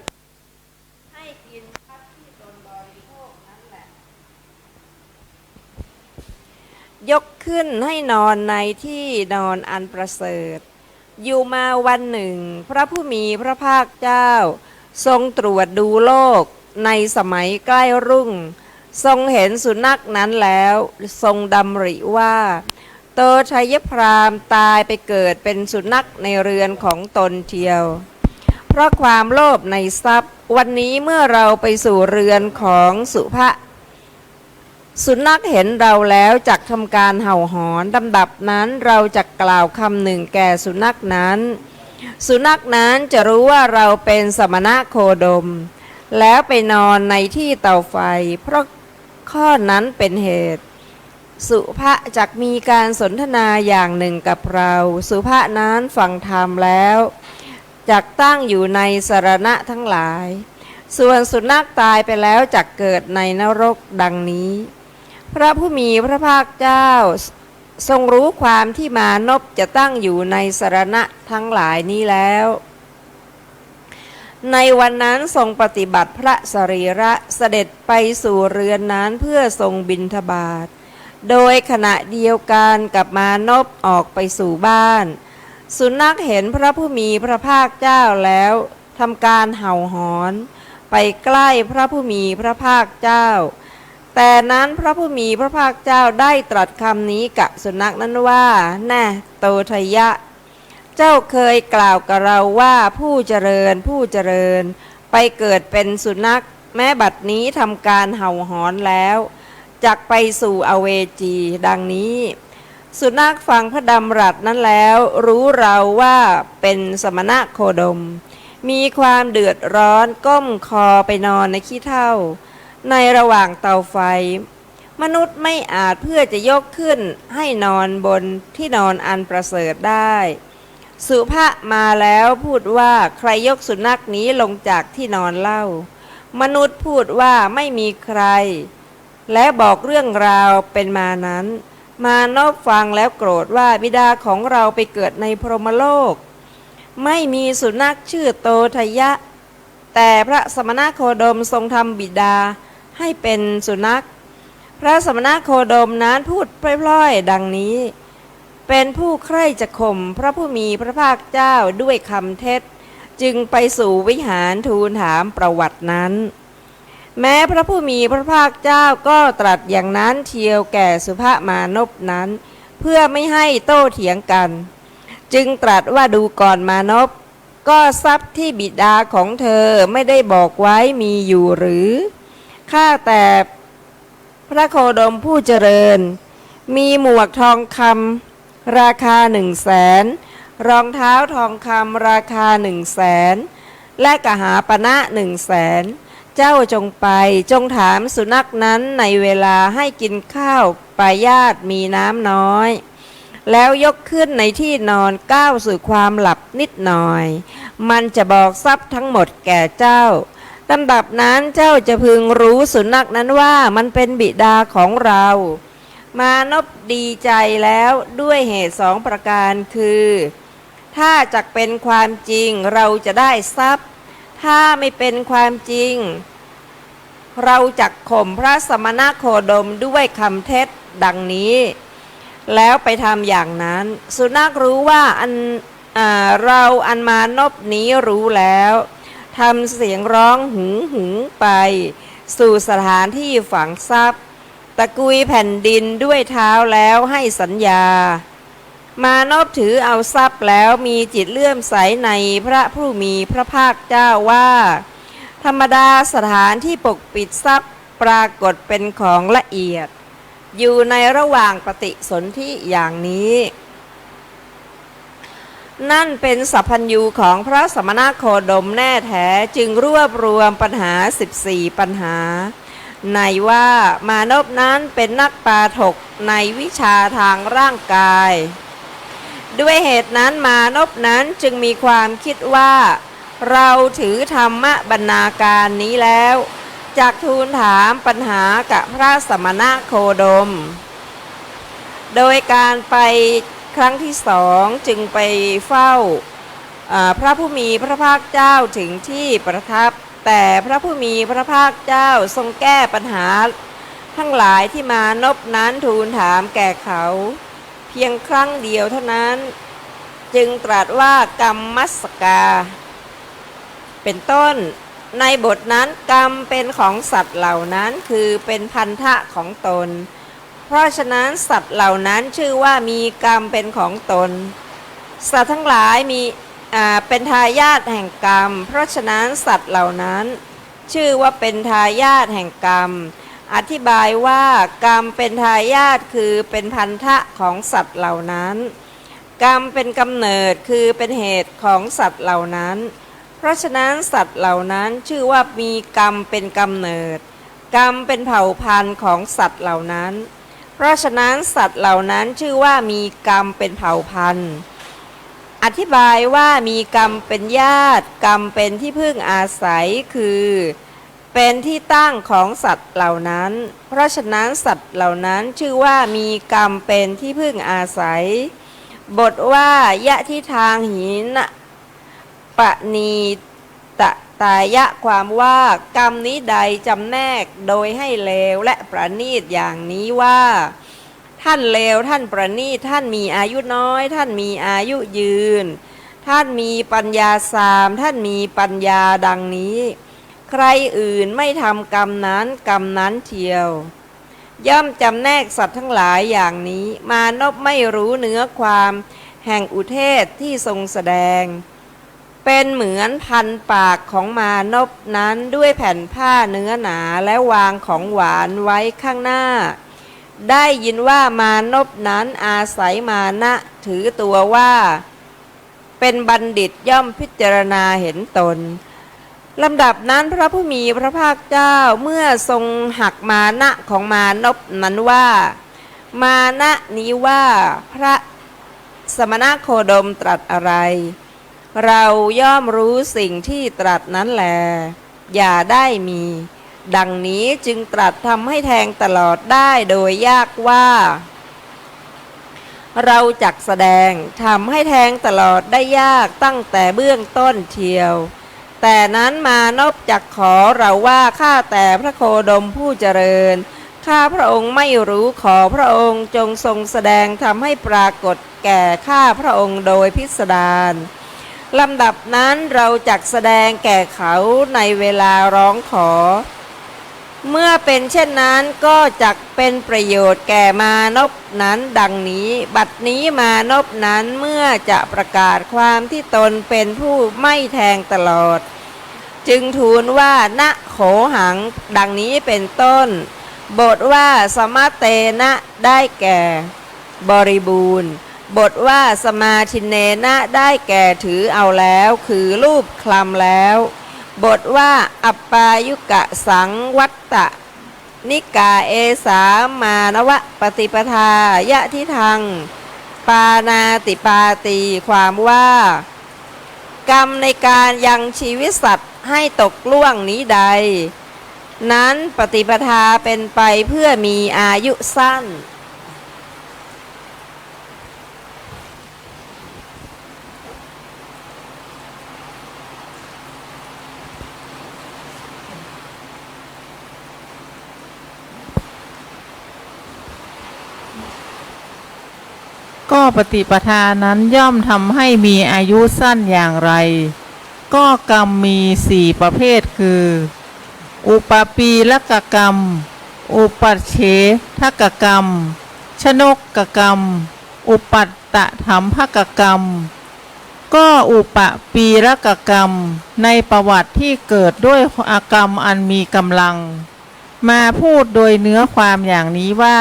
ให้กินพัดที่ตนบริโภคนั้นแหละยกขึ้นให้นอนในที่นอนอันประเสริฐอยู่มาวันหนึ่งพระผู้มีพระภาคเจ้าทรงตรวจดูโลกในสมัยใกล้รุ่ง ทรงเห็นสุนัขนั้นแล้วทรงดำริว่าโตชัยพราหมณ์ตายไปเกิดเป็นสุนัขในเรือนของตนเทียวเพราะความโลภในทรัพย์วันนี้เมื่อเราไปสู่เรือนของสุภะสุนัขเห็นเราแล้วจักทำการเห่าหอนลำดับนั้นเราจะกล่าวคำหนึ่งแก่สุนัขนั้นสุนัขนั้นจะรู้ว่าเราเป็นสมณะโคดมแล้วไปนอนในที่เตาไฟเพราะข้อนั้นเป็นเหตุสุภะจักมีการสนทนาอย่างหนึ่งกับเราสุภะนั้นฟังธรรมแล้วจักตั้งอยู่ในสรณะทั้งหลายส่วนสุนัขตายไปแล้วจักเกิดในนรกดังนี้พระผู้มีพระภาคเจ้าทรงรู้ความที่มานพจะตั้งอยู่ในสรณะทั้งหลายนี้แล้วในวันนั้นทรงปฏิบัติพระสรีระเสด็จไปสู่เรือนนั้นเพื่อทรงบิณฑบาตโดยขณะเดียวกันกับมานพออกไปสู่บ้านสุนัขเห็นพระผู้มีพระภาคเจ้าแล้วทำการเห่าหอนไปใกล้พระผู้มีพระภาคเจ้าแต่นั้นพระผู้มีพระภาคเจ้าได้ตรัสคำนี้กับสุนัขนั้นว่าแน่โตทัยยะเจ้าเคยกล่าวกับเราว่าผู้เจริญผู้เจริญไปเกิดเป็นสุนัขแม้บัดนี้ทำการเห่าหอนแล้วจักไปสู่อเวจีดังนี้สุนัขฟังพระดำรัสนั้นแล้วรู้เราว่าเป็นสมณะโคดมมีความเดือดร้อนก้มคอไปนอนในขี้เถ้าในระหว่างเตาไฟมนุษย์ไม่อาจเพื่อจะยกขึ้นให้นอนบนที่นอนอันประเสริฐได้สุภะมาแล้วพูดว่าใครยกสุนัขนี้ลงจากที่นอนเล่ามนุษย์พูดว่าไม่มีใครและบอกเรื่องราวเป็นมานั้นมานพฟังแล้วโกรธว่าบิดาของเราไปเกิดในพรหมโลกไม่มีสุนัขชื่อโตทัยยะแต่พระสมณโคดมทรงทำบิดาให้เป็นสุนัขพระสมณโคดมนั้นพูดพล่อยๆดังนี้เป็นผู้ใคร่จะข่มพระผู้มีพระภาคเจ้าด้วยคำเท็จจึงไปสู่วิหารทูลถามประวัตินั้นแม้พระผู้มีพระภาคเจ้าก็ตรัสอย่างนั้นเทียวแก่สุภมานพนั้นเพื่อไม่ให้โต้เถียงกันจึงตรัสว่าดูก่อนมานพก็ทรัพย์ที่บิดาของเธอไม่ได้บอกไว้มีอยู่หรือข้าแต่พระโคดมผู้เจริญมีหมวกทองคำราคา100,000รองเท้าทองคำราคา100,000และกหาปณะ100,000เจ้าจงไปจงถามสุนัขนั้นในเวลาให้กินข้าวปายาตมีน้ำน้อยแล้วยกขึ้นในที่นอนก้าวสู่ความหลับนิดหน่อยมันจะบอกทรัพย์ทั้งหมดแก่เจ้าลำดับนั้นเจ้าจะพึงรู้สุนัขนั้นว่ามันเป็นบิดาของเรามานพดีใจแล้วด้วยเหตุ2 ประการคือถ้าจักเป็นความจริงเราจะได้ทรัพย์ถ้าไม่เป็นความจริงเราจักข่มพระสมณโคดมด้วยคำเท็จดังนี้แล้วไปทำอย่างนั้นสุนัขรู้ว่าเราอันมานพนี้รู้แล้วทำเสียงร้องหูไปสู่สถานที่ฝังทรัพย์ตะกุยแผ่นดินด้วยเท้าแล้วให้สัญญามานพถือเอาทรัพย์แล้วมีจิตเลื่อมใสในพระผู้มีพระภาคเจ้าว่าธรรมดาสถานที่ปกปิดทรัพย์ปรากฏเป็นของละเอียดอยู่ในระหว่างปฏิสนธิอย่างนี้นั่นเป็นสัพพัญญูของพระสมณโคดมแน่แท้จึงรวบรวมปัญหา14 ปัญหาในว่ามานพนั้นเป็นนักปาฐกในวิชาทางร่างกายด้วยเหตุนั้นมานพนั้นจึงมีความคิดว่าเราถือธรรมบรรณาการนี้แล้วจักทูลถามปัญหากับพระสมณโคดมโดยการไปครั้งที่2จึงไปเฝ้าพระผู้มีพระภาคเจ้าถึงที่ประทับแต่พระผู้มีพระภาคเจ้าทรงแก้ปัญหาทั้งหลายที่มานพนั้นทูลถามแก่เขาเพียงครั้งเดียวเท่านั้นจึงตรัสว่ากรรมมัสกาเป็นต้น ในบทนั้นกรรมเป็นของสัตว์เหล่านั้นคือเป็นพันธะของตน เพราะฉะนั้นสัตว์เหล่านั้นชื่อว่ามีกรรมเป็นของตน สัตว์ทั้งหลายมีเป็นทายาทแห่งกรรมเพราะฉะนั้นสัตว์เหล่านั้นชื่อว่าเป็นทายาทแห่งกรรมอธิบายว่ากรรมเป็นทายาทคือเป็นพันธะของสัตว์เหล่านั้นกรรมเป็นกำเนิดคือเป็นเหตุของสัตว์เหล่านั้นเพราะฉะนั้นสัตว์เหล่านั้นชื่อว่ามีกรรมเป็นกำเนิดกรรมเป็นเผ่าพันธุ์ของสัตว์เหล่านั้นเพราะฉะนั้นสัตว์เหล่านั้นชื่อว่ามีกรรมเป็นเผ่าพันธุ์อธิบายว่ามีกรรมเป็นญาติกรรมเป็นที่พึ่งอาศัยคือเป็นที่ตั้งของสัตว์เหล่านั้นเพราะฉะนั้นสัตว์เหล่านั้นชื่อว่ามีกรรมเป็นที่พึ่งอาศัยบทว่ายะที่ทางหินปณีตตายะความว่ากรรมนี้ใดจำแนกโดยให้เลวและประณีตอย่างนี้ว่าท่านเลวท่านประณีตท่านมีอายุน้อยท่านมีอายุยืนท่านมีปัญญาสามท่านมีปัญญาดังนี้ใครอื่นไม่ทำกรรมนั้นเทียวย่อมจำแนกสัตว์ทั้งหลายอย่างนี้มานพไม่รู้เนื้อความแห่งอุเทศที่ทรงแสดงเป็นเหมือนพันปากของมานพนั้นด้วยแผ่นผ้าเนื้อหนาและวางของหวานไว้ข้างหน้าได้ยินว่ามานพนั้นอาศัยมานะถือตัวว่าเป็นบัณฑิตย่อมพิจารณาเห็นตนลำดับนั้นพระผู้มีพระภาคเจ้าเมื่อทรงหักมานะของมานพนั้นว่ามานะนี้ว่าพระสมณโคดมตรัสอะไรเราย่อมรู้สิ่งที่ตรัสนั้นแลอย่าได้มีดังนี้จึงตรัสทำให้แทงตลอดได้โดยยากว่าเราจักแสดงทำให้แทงตลอดได้ยากตั้งแต่เบื้องต้นเทียวแต่นั้นมานพจักขอเราว่าข้าแต่พระโคดมผู้เจริญข้าพระองค์ไม่รู้ขอพระองค์จงทรงแสดงทำให้ปรากฏแก่ข้าพระองค์โดยพิสดารลำดับนั้นเราจักแสดงแก่เขาในเวลาร้องขอเมื่อเป็นเช่นนั้นก็จักเป็นประโยชน์แก่มานพนั้นดังนี้บัดนี้มานพนั้นเมื่อจะประกาศความที่ตนเป็นผู้ไม่แทงตลอดจึงทูลว่านะโขหังดังนี้เป็นต้นบทว่าสมเตนะได้แก่บริบูรณ์บทว่าสมาทินเนนะได้แก่ถือเอาแล้วคือรูปคลำแล้วบทว่าอัปปายุกะสังวัตตะนิกาเอสามานวะปฏิปทายะทิทังปานาติปาตีความว่ากรรมในการยังชีวิตสัตว์ให้ตกล่วงนี้ใดนั้นปฏิปทาเป็นไปเพื่อมีอายุสั้นก็ปฏิปทานั้นย่อมทำให้มีอายุสั้นอย่างไรก็กรรมมี4ประเภทคืออุปปีลกกรรมอุปัชเฉทกกรรมชนกกรรมอุปัตตถัมภกกรรมก็อุปปีลกกรรมในประวัติที่เกิดด้วยอากรรมอันมีกำลังมาพูดโดยเนื้อความอย่างนี้ว่า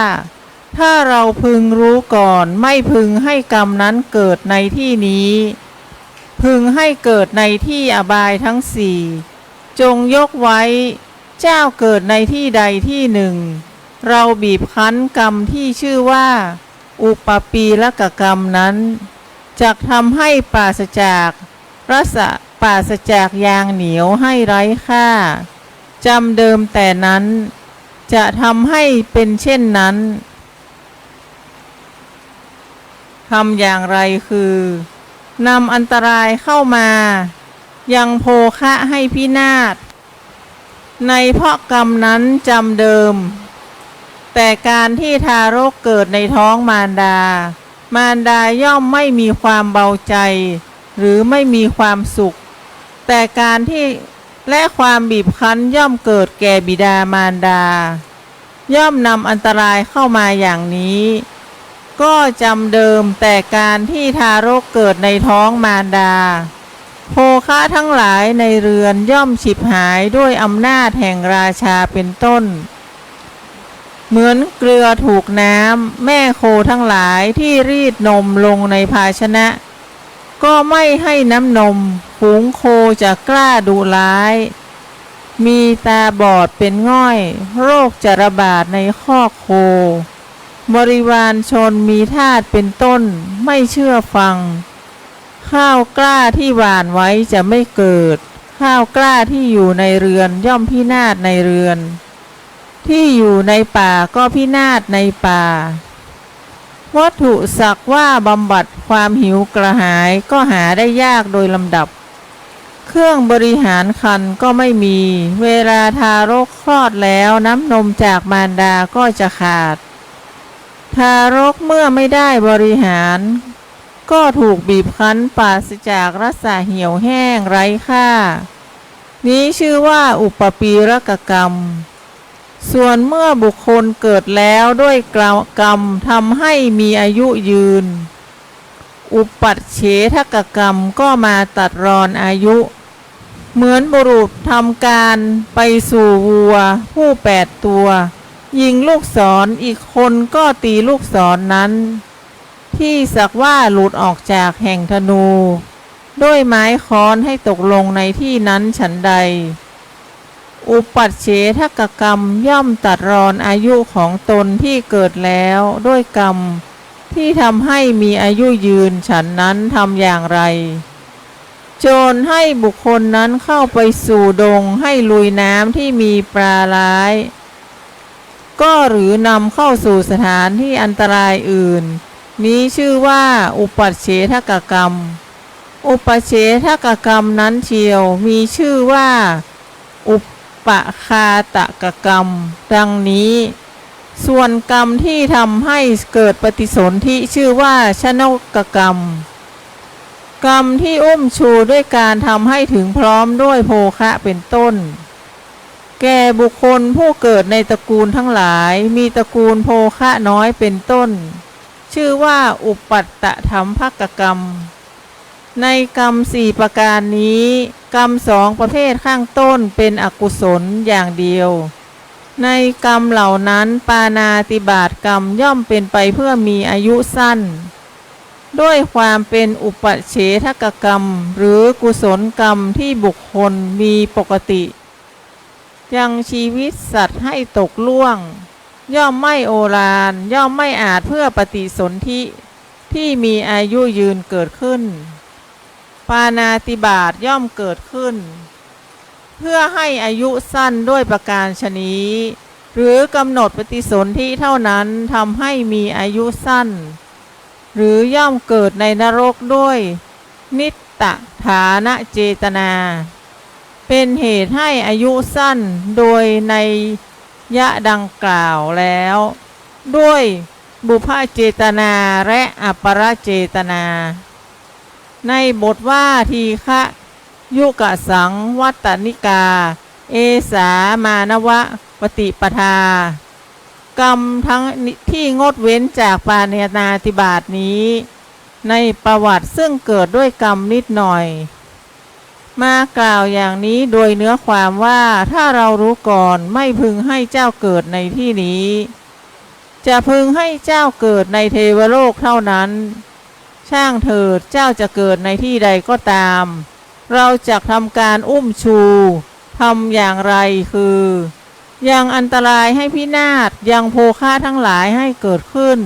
ถ้าเราพึงรู้ก่อนไม่พึงให้กรรมนั้นเกิดในที่นี้พึงให้เกิดในที่อบายทั้งสี่จงยกไว้เจ้าเกิดในที่ใดที่หนึ่งเราบีบคั้นกรรมที่ชื่อว่าอุปปีลกกรรมนั้นจักทำให้ปราศจากรสปราศจากยางเหนียวให้ไร้ค่าจำเดิมแต่นั้นจะทำให้เป็นเช่นนั้นทำอย่างไรคือนำอันตรายเข้ามายังโภคะให้พินาศในเพราะกรรมนั้นจำเดิมแต่การที่ทารกเกิดในท้องมารดามารดาย่อมไม่มีความเบาใจหรือไม่มีความสุขแต่การที่ และความบีบคั้นย่อมเกิดแก่บิดามารดา ย่อมนำอันตรายเข้ามาอย่างนี้ ก็จำเดิมแต่การที่ทารกเกิดในท้องมารดาโภคะทั้งหลายในเรือนย่อมฉิบหายด้วยอำนาจแห่งราชาเป็นต้น เหมือนเกลือถูกน้ำแม่โคทั้งหลายที่รีดนมลงในภาชนะ ก็ไม่ให้น้ำนมฝูงโคจะกล้าดุร้าย มีตาบอดเป็นง่อยโรคจะระบาดในคอกโค บริวารชนมีทาสเป็นต้นไม่เชื่อฟัง ข้าวกล้าที่หว่านไว้จะไม่เกิด ข้าวกล้าที่อยู่ในเรือนย่อมพินาศในเรือน ที่อยู่ในป่าก็พินาศในป่า วัตถุสักว่าบำบัดความหิวกระหายก็หาได้ยากโดยลำดับ เครื่องบริหารครรภ์ก็ไม่มี เวลาทารกคลอดแล้วน้ำนมจากมารดาก็จะขาด ทารกเมื่อไม่ได้บริหารก็ถูกบีบคั้นปราศจากรสเหี่ยวแห้งไร้ค่า นี้ชื่อว่าอุปปีรกกรรม ส่วนเมื่อบุคคลเกิดแล้วด้วยกรรมทำให้มีอายุยืน อุปัชเฉทกกรรมก็มาตัดรอนอายุ เหมือนบุรุษทำการไปสู่วัวผู้8 ตัว ยิงลูกศรอีกคนก็ตีลูกศรนั้น ที่สักว่าหลุดออกจากแห่งธนู ด้วยไม้ค้อนให้ตกลงในที่นั้นฉันใด อุปัชเฉทกกรรมย่อมตัดรอนอายุของตนที่เกิดแล้วด้วยกรรมที่ทำให้มีอายุยืนฉันนั้นทำอย่างไร โจรให้บุคคลนั้นเข้าไปสู่ดงให้ลุยน้ำที่มีปลาร้าย ก็หรือนำเข้าสู่สถานที่อันตรายอื่น นี้ชื่อว่าอุปัชเฉทกกรรม อุปัชเฉทกกรรมนั้นเชียวมีชื่อว่าอุปคาตกกรรมดังนี้ ส่วนกรรมที่ทำให้เกิดปฏิสนธิชื่อว่าชนกกรรม กรรมที่อุ้มชูด้วยการทำให้ถึงพร้อมด้วยโภคะเป็นต้น แก่บุคคลผู้เกิดในตระกูลทั้งหลายมีตระกูลโภคะน้อยเป็นต้น ชื่อว่าอุปัตตถัมภกกรรม ในกรรม4 ประการนี้กรรม2 ประเภทข้างต้นเป็นอกุศลอย่างเดียว ในกรรมเหล่านั้นปาณาติบาตกรรมย่อมเป็นไปเพื่อมีอายุสั้น ด้วยความเป็นอุปัชเฉทกกรรมหรือกุศลกรรมที่บุคคลมีปกติ ยังชีวิตสัตว์ให้ตกล่วง ย่อมไม่โอฬารย่อมไม่อาจเพื่อปฏิสนธิที่มีอายุยืนเกิดขึ้น ปาณาติบาตย่อมเกิดขึ้น เพื่อให้อายุสั้นด้วยประการฉนี้หรือกำหนดปฏิสนธิเท่านั้นทำให้มีอายุสั้น หรือย่อมเกิดในนรกด้วยนิตตฐานะเจตนา เป็นเหตุให้อายุสั้นโดยในยะดังกล่าวแล้ว ด้วยบุพเจตนาและอัปปรเจตนา ในบทว่าทีฆะยุกสังวัตตนิกาเอสามานวะปฏิปทากรรมทั้งที่งดเว้นจากปาณาติบาตนี้ ในประวัติซึ่งเกิดด้วยกรรมนิดหน่อย มากล่าวอย่างนี้โดยเนื้อความว่าถ้าเรารู้ก่อนไม่พึงให้เจ้าเกิดในที่นี้ จะพึงให้เจ้าเกิดในเทวโลกเท่านั้น ช่างเถิดเจ้าจะเกิดในที่ใดก็ตาม เราจะทำการอุ้มชูทำอย่างไรคือยังอันตรายให้พินาศยังโภคะทั้งหลายให้เกิดขึ้น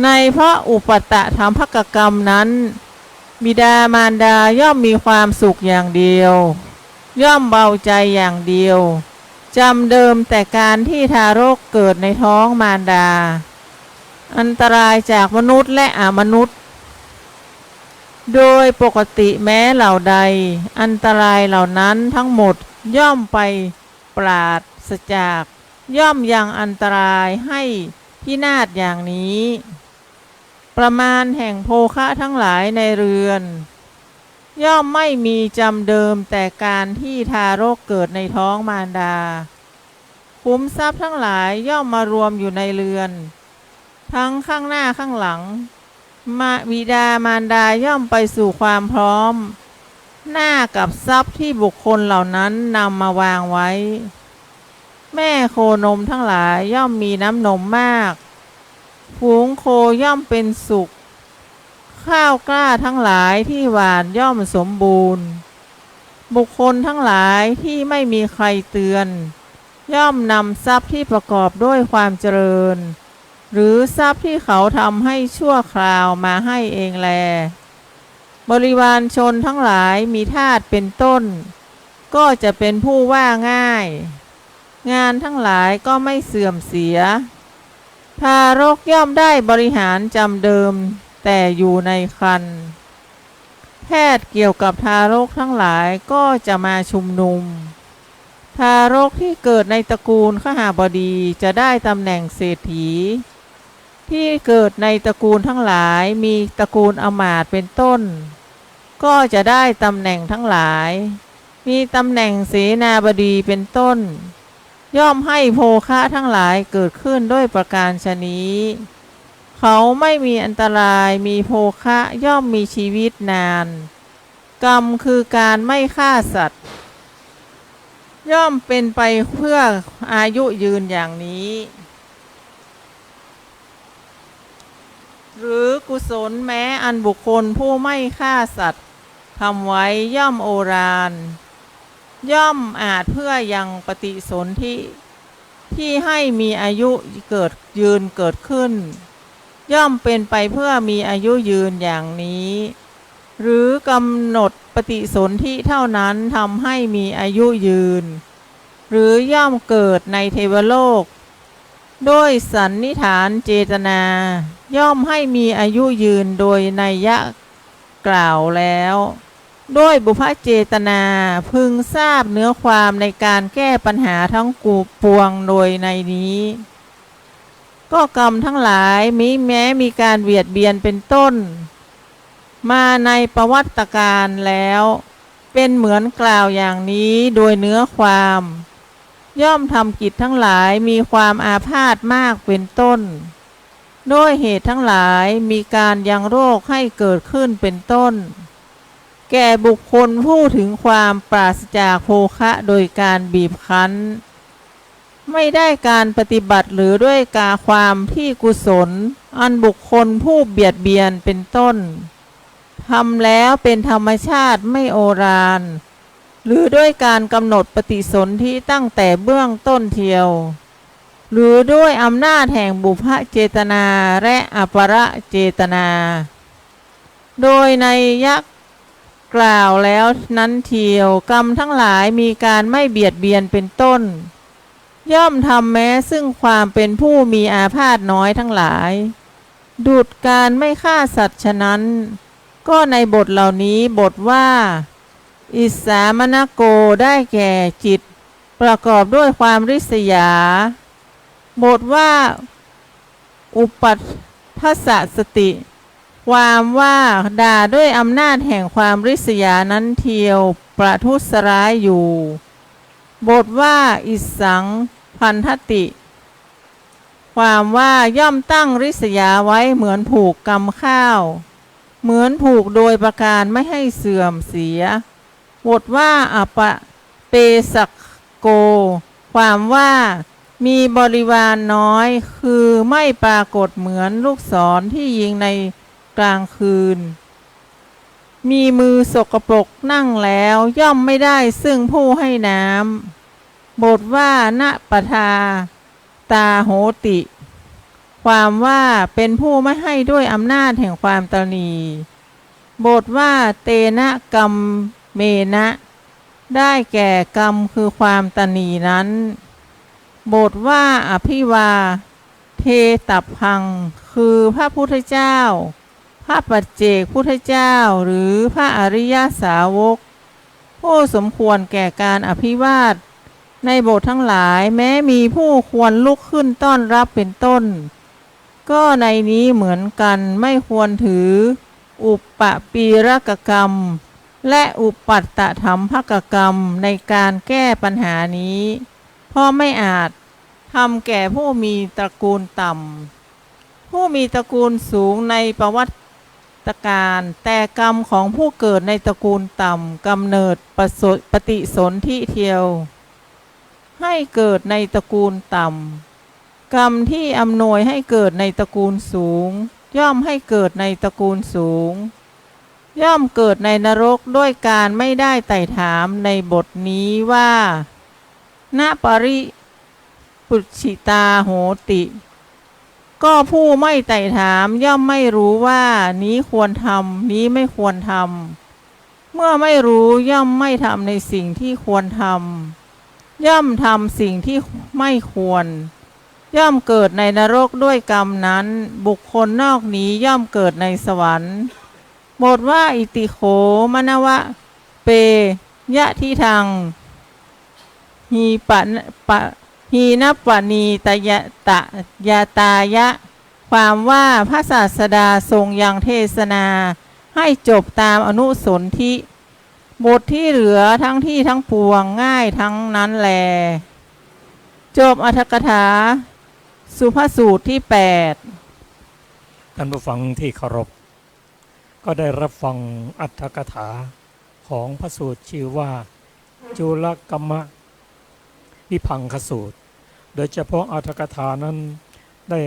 ในเพราะอุปัตตถัมภกกรรมนั้นบิดามารดาย่อมมีความสุขอย่างเดียว ย่อมเบาใจอย่างเดียวจำเดิมแต่การที่ทารกเกิดในท้องมารดา อันตรายจากมนุษย์และอมนุษย์ โดยปกติแม้เหล่าใดอันตรายเหล่านั้นทั้งหมดย่อมไปปราศจากย่อมยังอันตรายให้พินาศอย่างนี้ ประมาณแห่งโภคะทั้งหลายในเรือน ย่อมไม่มีจำเดิมแต่การที่ทารกเกิดในท้องมารดาคุ้มทรัพย์ทั้งหลายย่อมมารวมอยู่ในเรือน ทั้งข้างหน้าข้างหลังบิดามารดาย่อมไปสู่ความพร้อมหน้ากับทรัพย์ที่บุคคลเหล่านั้นนำมาวางไว้ แม่โคนมทั้งหลายย่อมมีน้ำนมมากฝูงโคย่อมเป็นสุขข้าวกล้าทั้งหลายที่หวานย่อมสมบูรณ์บุคคลทั้งหลายที่ไม่มีใครเตือนย่อมนำทรัพย์ที่ประกอบด้วยความเจริญหรือทรัพย์ที่เขาทำให้ชั่วคราวมาให้เองแลบริวารชนทั้งหลายมีทาสเป็นต้นก็จะเป็นผู้ว่าง่ายงานทั้งหลายก็ไม่เสื่อมเสียทารกย่อมได้บริหารจำเดิมแต่อยู่ในครรภ์แพทย์เกี่ยวกับทารกทั้งหลายก็จะมาชุมนุมทารกที่เกิดในตระกูลขหบดีจะได้ตำแหน่งเศรษฐีที่เกิดในตระกูลทั้งหลายมีตระกูลอมาตย์เป็นต้นก็จะได้ตำแหน่งทั้งหลายมีตำแหน่งเสนาบดีเป็นต้นย่อมให้โภคะทั้งหลายเกิดขึ้นด้วยประการฉนี้เขาไม่มีอันตรายมีโภคะย่อมมีชีวิตนานกรรมคือการไม่ฆ่าสัตว์ย่อมเป็นไปเพื่ออายุยืนอย่างนี้หรือกุศลแม้อันบุคคลผู้ไม่ฆ่าสัตว์ทำไว้ย่อมโอฬารย่อมอาจเพื่อยังปฏิสนธิที่ให้มีอายุเกิดยืนเกิดขึ้นย่อมเป็นไปเพื่อมีอายุยืนอย่างนี้หรือกำหนดปฏิสนธิเท่านั้นทำให้มีอายุยืนหรือย่อมเกิดในเทวโลกโดยสันนิฐานเจตนาย่อมให้มีอายุยืนโดยนัยยะกล่าวแล้วด้วยบุพเจตนาพึงทราบเนื้อความในการแก้ปัญหาทั้งปวงโดยในนี้ก็กรรมทั้งหลายแม้มีการเบียดเบียนเป็นต้นมาในประวัติการแล้วเป็นเหมือนกล่าวอย่างนี้โดยเนื้อความย่อมทำกิจทั้งหลายมีความอาพาธมากเป็นต้นด้วยเหตุทั้งหลายมีการยังโรคให้เกิดขึ้นเป็นต้นแก่บุคคลผู้ถึงความปราศจากโภคะโดยการบีบคั้นไม่ได้การปฏิบัติหรือด้วยกาความที่กุศลอันบุคคลผู้เบียดเบียนเป็นต้นทำแล้วเป็นธรรมชาติไม่โอฬารหรือด้วยการกำหนดปฏิสนธิตั้งแต่เบื้องต้นเทียวหรือด้วยอำนาจแห่งบุพเจตนาและอปรเจตนาโดยในยักษ์กล่าวแล้วนั้นเทียวกรรมทั้งหลายมีการไม่เบียดเบียนเป็นต้นย่อมทำแม้ซึ่งความเป็นผู้มีอาพาธน้อยทั้งหลายดุจการไม่ฆ่าสัตว์ฉะนั้นก็ในบทเหล่านี้บทว่าอิสามนโกได้แก่จิตประกอบด้วยความริษยาบทว่าอุปัฏฐสสติความว่าด่าด้วยอำนาจแห่งความริษยานั้นเทียวประทุษร้ายอยู่บทว่าอิสังพันธติความว่าย่อมตั้งริษยาไว้เหมือนผูกกำข้าวเหมือนผูกโดยประการไม่ให้เสื่อมเสียบทว่าอปะเปสักโกความว่ามีบริวารน้อยคือไม่ปรากฏเหมือนลูกศรที่ยิงในกลางคืนมีมือสกปรกนั่งแล้วย่อมไม่ได้ซึ่งผู้ให้น้ำบทว่าณปทาตาโหติความว่าเป็นผู้ไม่ให้ด้วยอำนาจแห่งความตณีบทว่าเตนะกรรมเมนะได้แก่กรรมคือความตณีนั้นบทว่าอภิวาเทตัพพังคือพระพุทธเจ้าพระปัจเจกพุทธเจ้าหรือพระอริยสาวกผู้สมควรแก่การอภิวาทในบททั้งหลายแม้มีผู้ควรลุกขึ้นต้อนรับเป็นต้นก็ในนี้เหมือนกันไม่ควรถืออุปปีรกกรรม และอุปัตตถัมภกกรรมในการแก้ปัญหานี้เพราะไม่อาจทำแก่ผู้มีตระกูลต่ำผู้มีตระกูลสูงในประวัติการแต่กรรมของผู้เกิดในตระกูลต่ำกำเนิดปฏิสนธิเทียวให้เกิดในตระกูลต่ำกรรมที่อำนวยให้เกิดในตระกูลสูงย่อมให้เกิดในตระกูลสูงย่อมเกิดในนรกด้วยการไม่ได้ไต่ถามในบทนี้ว่าณปริปุชิตาโหติก็ผู้ไม่ไต่ถามย่อมไม่รู้ว่านี้ควรทำนี้ไม่ควรทำเมื่อไม่รู้ย่อมไม่ทำในสิ่งที่ควรทำย่อมทำสิ่งที่ไม่ควรย่อมเกิดในนรกด้วยกรรมนั้นบุคคลนอกนี้ย่อมเกิดในสวรรค์บทว่าอิติโขมนวะเปยะทิทังหีนัปวนีตยะตะยาตายะความว่าพระศาสดาทรงยังเทศนาให้จบตามอนุสนธิบทที่เหลือทั้งที่ทั้งปวงง่ายทั้งนั้นแลจบอรรถกถาสุภสูตรที่ 8ท่านผู้ฟังที่เคารพก็ได้รับฟังอรรถกถาของพระสูตรชื่อว่าจุลกัมมวิภังคสูตรโดยเฉพาะอรรถกถานั้นได้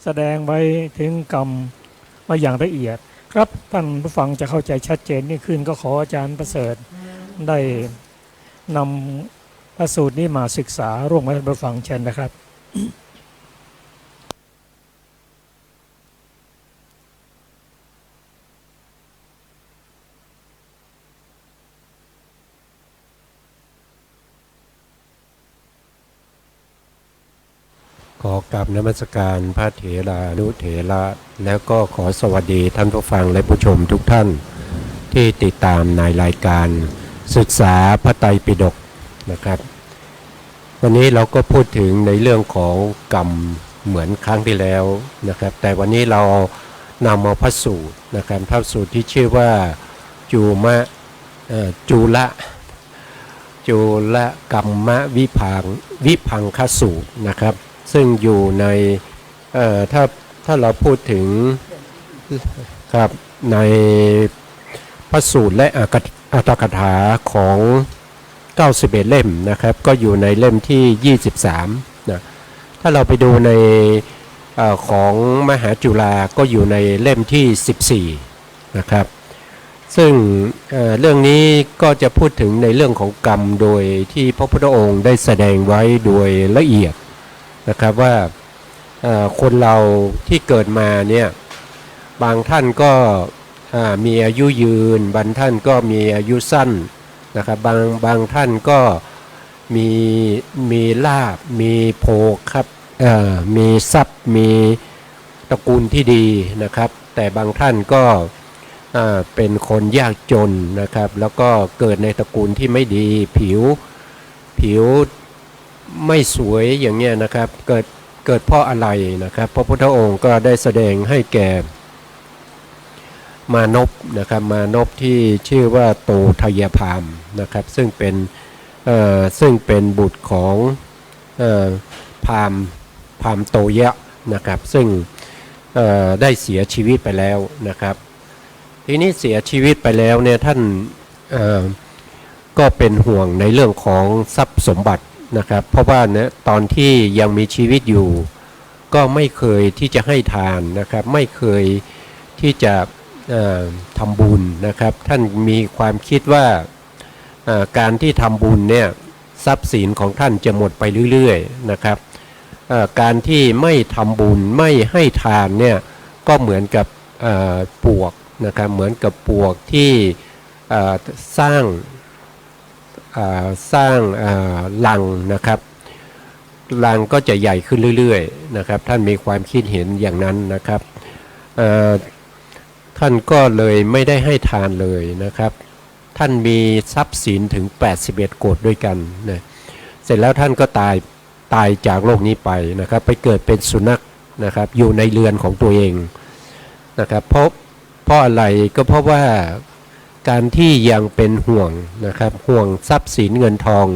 แสดงไว้ถึงกรรมมาอย่างละเอียดครับท่านผู้ฟังจะเข้าใจชัดเจนยิ่งขึ้นก็ขออาจารย์ประเสริฐได้นำพระสูตรนี้มาศึกษาร่วมกับท่านผู้ฟังเช่นนะครับขอกราบนมัสการพระเถรานุเถระแล้วก็ขอสวัสดีท่านผู้ฟังและผู้ชมทุกท่านที่ติดตามในรายการศึกษาพระไตรปิฎกนะครับวันนี้เราก็พูดถึงในเรื่องของกรรมเหมือนครั้งที่แล้วนะครับแต่วันนี้เรานำเอาพระสูตรนะครับพระสูตรที่ชื่อว่าจุลกัมมวิภังคสูตรนะครับซึ่งอยู่ในถ้าเราพูดถึงครับในพระสูตรและอรรถกถาของ91เล่มนะครับก็อยู่ในเล่มที่23นะถ้าเราไปดูในของมหาจุฬาก็อยู่ในเล่มที่14นะครับซึ่งเรื่องนี้ก็จะพูดถึงในเรื่องของกรรมโดยที่พระพุทธองค์ได้แสดงไว้โดยละเอียดนะครับว่าคนเราที่เกิดมาเนี่ยบางท่านก็มีอายุยืนบางท่านก็มีอายุสั้นนะครับบางท่านก็มีลาภมีโภคครับมีทรัพย์มีตระกูลที่ดีนะครับแต่บางท่านก็เป็นคนยากจนนะครับแล้วก็เกิดในตระกูลที่ไม่ดีผิวไม่สวยอย่างเงี้ยนะครับเกิดเพราะอะไรนะครับพระพุทธองค์ก็ได้แสดงให้แก่มานพนะครับมานพที่ชื่อว่าโตทยพามนะครับซึ่งเป็นบุตรของพามโตยะนะครับซึ่งได้เสียชีวิตไปแล้วนะครับทีนี้เสียชีวิตไปแล้วเนี่ยท่านก็เป็นห่วงในเรื่องของทรัพย์สมบัตินะครับเพราะว่าเนี่ยตอนที่ยังมีชีวิตอยู่ก็ไม่เคยที่จะให้ทานนะครับไม่เคยที่จะทำบุญนะครับท่านมีความคิดว่าการที่ทำบุญเนี่ยทรัพย์สินของท่านจะหมดไปเรื่อยๆนะครับการที่ไม่ทำบุญไม่ให้ทานเนี่ยก็เหมือนกับปวกนะครับเหมือนกับปวกที่สร้างรังนะครับรังก็จะใหญ่ขึ้นเรื่อยๆนะครับท่านมีความคิดเห็นอย่างนั้นนะครับท่านก็เลยไม่ได้ให้ทานเลยนะครับท่านมีทรัพย์สินถึง81โกฏด้วยกันนะเสร็จแล้วท่านก็ตายจากโลกนี้ไปนะครับไปเกิดเป็นสุนัขนะครับอยู่ในเรือนของตัวเองนะครับเพราะอะไรก็เพราะว่า การที่ยังเป็นห่วงนะครับห่วงทรัพย์สินเงินทอง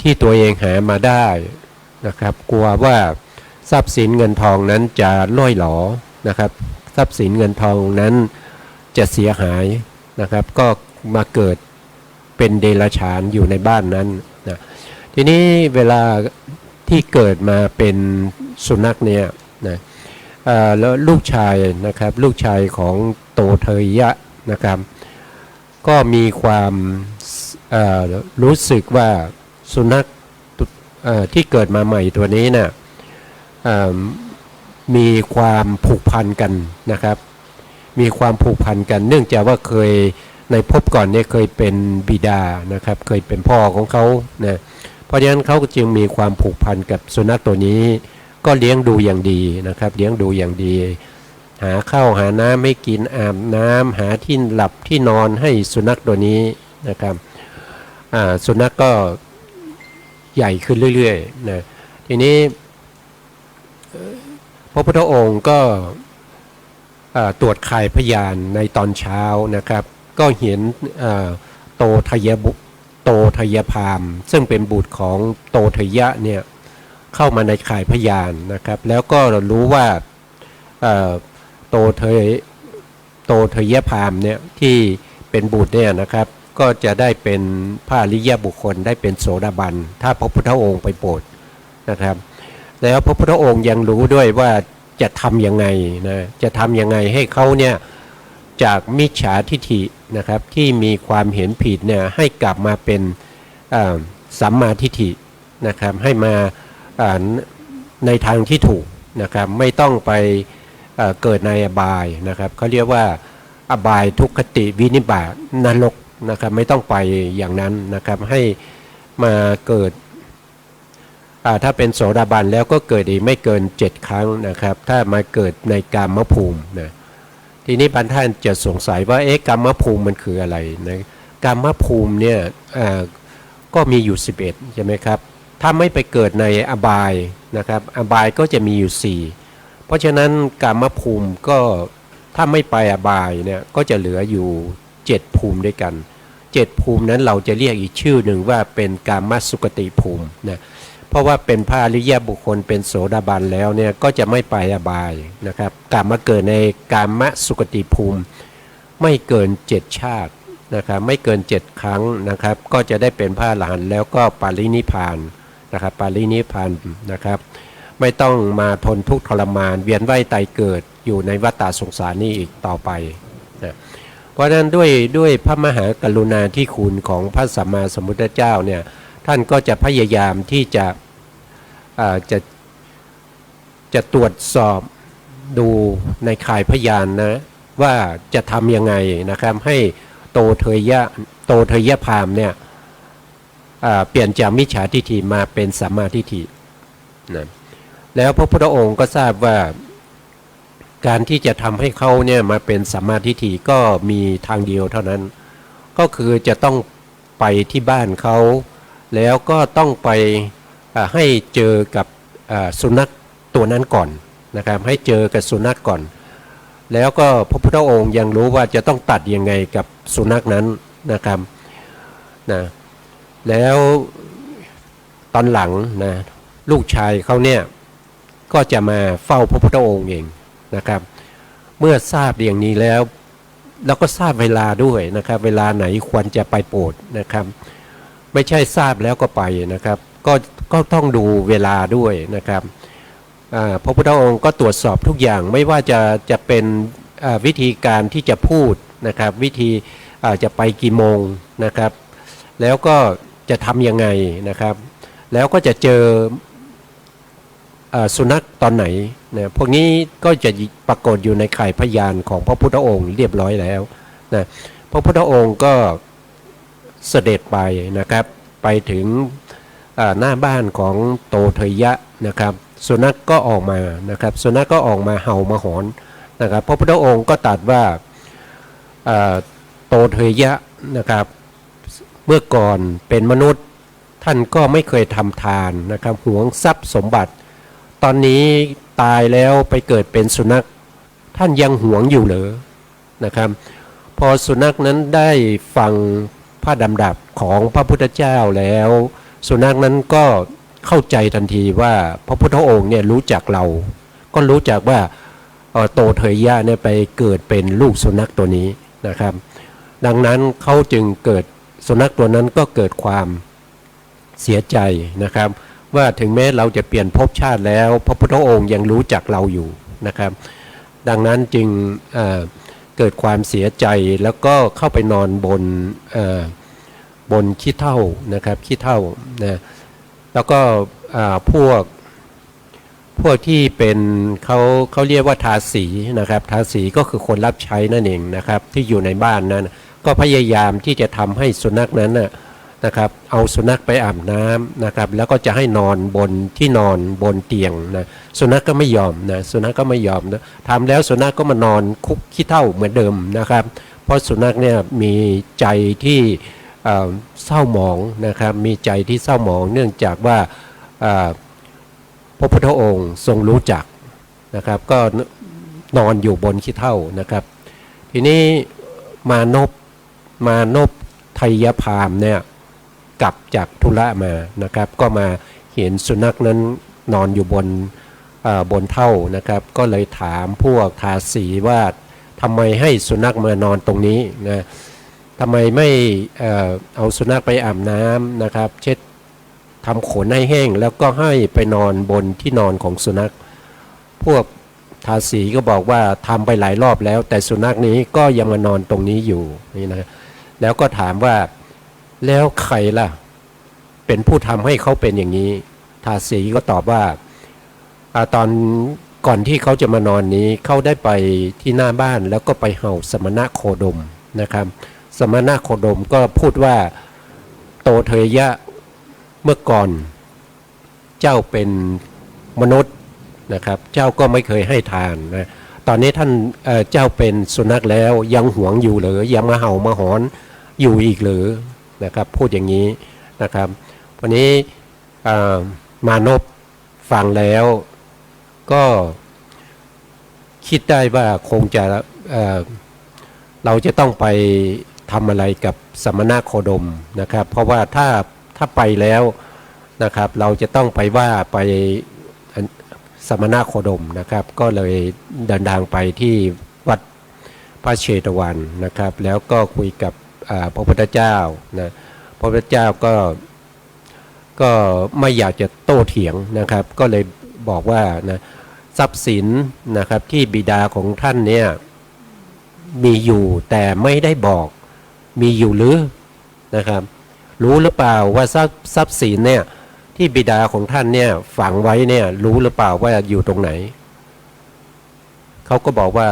ที่ตัวเองหามาได้นะครับกลัวว่าทรัพย์สินเงินทองนั้นจะล่อยหลอนะครับทรัพย์สินเงินทองนั้นจะเสียหายนะครับก็มาเกิดเป็นเดรัจฉานอยู่ในบ้านนั้นนะทีนี้เวลาที่เกิดมาเป็นสุนัขเนี่ยนะแล้วลูกชายนะครับลูกชายของโตเทยะนะครับก็มีความรู้สึกว่าสุนัขที่เกิดมาใหม่ตัวนี้นะมีความผูกพันกันนะครับมีความผูกพันกันเนื่องจากว่าเคยในภพก่อนเนี่ยเคยเป็นบิดานะครับเคยเป็นพ่อของเขานะเพราะฉะนั้นเขาจึงมีความผูกพันกับสุนัขตัวนี้ก็เลี้ยงดูอย่างดีนะครับเลี้ยงดูอย่างดีหาข้าวหาน้ำให้กินอาบน้ำหาที่หลับที่นอนให้สุนัขตัวนี้นะครับสุนัขก็ใหญ่ขึ้นเรื่อยๆนะทีนี้พระพุทธองค์ก็ตรวจคายพยานในตอนเช้านะครับก็เห็นโตทยพามซึ่งเป็นบุตรของโตทยะเนี่ยเข้ามาในข่ายพยานนะครับแล้วก็รู้ว่าโตทยพามเนี่ยที่เป็นบุตรเนี่ยนะครับก็จะได้เป็นพระอริยบุคคลได้เป็นโสดาบันถ้าพระพุทธองค์ไปโปรดนะครับแล้วพระพุทธองค์ยังรู้ด้วยว่าจะทำยังไงนะจะทำยังไงให้เขาเนี่ยจากมิจฉาทิฏฐินะครับที่มีความเห็นผิดเนี่ยให้กลับมาเป็นสัมมาทิฏฐินะครับให้มาในทางที่ถูกนะครับไม่ต้องไปเกิดในอบายนะครับเขาเรียกว่าอบายทุกขติวินิบาตนรกนะครับไม่ต้องไปอย่างนั้นนะครับให้มาเกิดถ้าเป็นโสดาบันแล้วก็เกิดอีกไม่เกิน7 ครั้งนะครับถ้ามาเกิดในกามภูมินะทีนี้บรรท่านจะสงสัยว่ากามภูมิมันคืออะไรนะกามภูมิเนี่ยก็มีอยู่11ใช่ไหมครับถ้าไม่ไปเกิดในอบายนะครับอบายก็จะมีอยู่4เพราะฉะนั้นกามภูมิก็ถ้าไม่ไปอบายเนี่ยก็จะเหลืออยู่7ภูมิด้วยกัน7ภูมินั้นเราจะเรียกอีกชื่อหนึ่งว่าเป็นกามสุกติภูมินะเพราะว่าเป็นพระอริยบุคคลเป็นโสดาบันแล้วเนี่ยก็จะไม่ไปอบายนะครับกลับมาเกิดในกามสุกติภูมิไม่เกิน7 ชาตินะครับไม่เกิน7 ครั้งนะครับก็จะได้เป็นพระอรหันต์แล้วก็ปรินิพพานนะครับปรินิพพานนะครับไม่ต้องมาทนทุกข์ทรมานเวียนว่ายตายเกิดอยู่ในวัฏสงสารนี้อีกต่อไปนะเพราะฉะนั้นด้วยพระมหากรุณาธิคุณของพระสัมมาสัมพุทธเจ้าเนี่ยท่านก็จะพยายามที่จะตรวจสอบดูในข่ายพยานนะว่าจะทำยังไงนะครับให้โตเทยพามเนี่ยเปลี่ยนจากมิจฉาทิฏฐิมาเป็นสัมมาทิฏฐินะแล้วพระพุทธองค์ก็ทราบว่าการที่จะทำให้เขาเนี่ยมาเป็นสัมมาทิฏฐิก็มีทางเดียวเท่านั้นก็คือจะต้องไปที่บ้านเขาแล้วก็ต้องไปให้เจอกับสุนัขตัวนั้นก่อนนะครับให้เจอกับสุนัขก่อนแล้วก็พระพุทธองค์ยังรู้ว่าจะต้องตัดยังไงกับสุนัขนั้นนะครับนะแล้วตอนหลังนะลูกชายเขาเนี่ยก็จะมาเฝ้าพระพุทธองค์เองนะครับเมื่อทราบอย่างนี้แล้วก็ทราบเวลาด้วยนะครับเวลาไหนควรจะไปโปรดนะครับไม่ใช่ทราบแล้วก็ไปนะครับก็ต้องดูเวลาด้วยนะครับพระพุทธองค์ก็ตรวจสอบทุกอย่างไม่ว่าจะเป็นวิธีการที่จะพูดนะครับวิธีจะไปกี่โมงนะครับแล้วก็จะทำยังไงนะครับแล้วก็จะเจอสุนัขตอนไหนนะพวกนี้ก็จะปรากฏอยู่ในข่ายพยานของพระพุทธองค์เรียบร้อยแล้วนะพระพุทธองค์ก็เสด็จไปนะครับไปถึงหน้าบ้านของโตเทยะนะครับสุนัขก็ออกมานะครับสุนัขก็ออกมาเห่ามาหอนนะครับพระพุทธองค์ก็ตรัสว่าโตเทยะนะครับเมื่อก่อนเป็นมนุษย์ท่านก็ไม่เคยทำทานนะครับหวงทรัพย์สมบัติตอนนี้ตายแล้วไปเกิดเป็นสุนัขท่านยังหวงอยู่เหรอนะครับ พอสุนัขนั้นได้ฟังพระดำรัสของพระพุทธเจ้าแล้ว สุนัขนั้นก็เข้าใจทันทีว่าพระพุทธองค์เนี่ยรู้จักเรา ก็รู้จักว่าโตเทยะเนี่ยไปเกิดเป็นลูกสุนัขตัวนี้นะครับดังนั้นเขาจึงเกิดสุนัขตัวนั้นก็เกิดความเสียใจนะครับว่าถึงแม้เราจะเปลี่ยนภพชาติแล้วพระพุทธองค์ยังรู้จักเราอยู่นะครับดังนั้นจึงเกิดความเสียใจแล้วก็เข้าไปนอนบนขี้เถ้านะครับขี้เถ้านะแล้วก็พวกที่เป็นเขาเรียกว่าทาสีนะครับทาสีก็คือคนรับใช้นั่นเองนะครับที่อยู่ในบ้านนั้นก็พยายามที่จะทำให้สุนัขนั้นนะครับเอาสุนัขไปอาบน้ำนะครับแล้วก็จะให้นอนบนที่นอนบนเตียงนะสุนัขก็ไม่ยอมนะสุนัขก็ไม่ยอมนะทำแล้วสุนัขก็มานอนคุกขี้เถ้าเหมือนเดิมนะครับเพราะสุนัขเนี่ยมีใจที่เศร้าหมองนะครับมีใจที่เศร้าหมองเนื่องจากว่าพระพุทธองค์ทรงรู้จักนะครับก็นอนอยู่บนขี้เถ้านะครับทีนี้มานพไทยพามเนี่ยกลับจากธุระมานะครับก็มาเห็นสุนัขนั้นนอนอยู่บนเถ้านะครับก็เลยถามพวกทาสีว่าทำไมให้สุนัขมานอนตรงนี้นะทำไมไม่เอาสุนัขไปอาบน้ำนะครับเช็ดทำขนให้แห้งแล้วก็ให้ไปนอนบนที่นอนของสุนัขพวกทาสีก็บอกว่าทำไปหลายรอบแล้วแต่สุนัขนี้ก็ยังมานอนตรงนี้อยู่นี่นะแล้วก็ถามว่าแล้วใครล่ะเป็นผู้ทำให้เขาเป็นอย่างนี้ทาสีก็ตอบว่าตอนก่อนที่เขาจะมานอนนี้เขาได้ไปที่หน้าบ้านแล้วก็ไปเห่าสมณะโคดมนะครับสมณะโคดมก็พูดว่าโตเทยะเมื่อก่อนเจ้าเป็นมนุษย์นะครับเจ้าก็ไม่เคยให้ทานนะตอนนี้ท่านเจ้าเป็นสุนัขแล้วยังหวงอยู่หรือยังมาเห่ามาหอนอยู่อีกหรือนะครับพูดอย่างนี้นะครับวันนี้มานพฟังแล้วก็คิดได้ว่าคงจะเราจะต้องไปทำอะไรกับสมณะโคดมนะครับเพราะว่าถ้าไปแล้วนะครับเราจะต้องไปว่าไปสมณะโคดมนะครับก็เลยเดินทางไปที่วัดพระเชตวันนะครับแล้วก็คุยกับพระพุทธเจ้านะพระพุทธเจ้าก็ไม่อยากจะโต้เถียงนะครับก็เลยบอกว่านะทรัพย์สินนะครับที่บิดาของท่านเนี่ยมีอยู่แต่ไม่ได้บอกมีอยู่หรือนะครับรู้หรือเปล่าว่าทรัพย์สินเนี่ยที่บิดาของท่านเนี่ยฝังไว้เนี่ยรู้หรือเปล่าว่าอยู่ตรงไหนเขาก็บอกว่า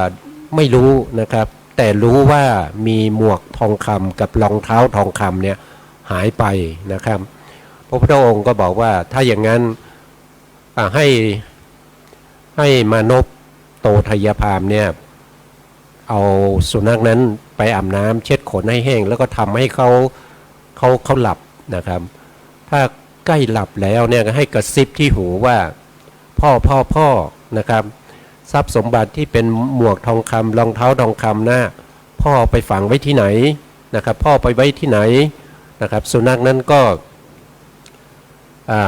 ไม่รู้นะครับแต่รู้ว่ามีหมวกทองคำกับรองเท้าทองคำเนี่ยหายไปนะครับพระพุทธองค์ก็บอกว่าถ้าอย่างนั้นให้มานพโตทยพามเนี่ยเอาสุนัขนั้นไปอาบน้ำเช็ดขนให้แห้งแล้วก็ทำให้เขาหลับนะครับถ้าใกล้หลับแล้วเนี่ยก็ให้กระซิบที่หูว่าพ่อนะครับทรัพย์สมบัติที่เป็นหมวกทองคำรองเท้าทองคำนะพ่อไปฝังไว้ที่ไหนนะครับพ่อไปไว้ที่ไหนนะครับสุนัขนั้นก็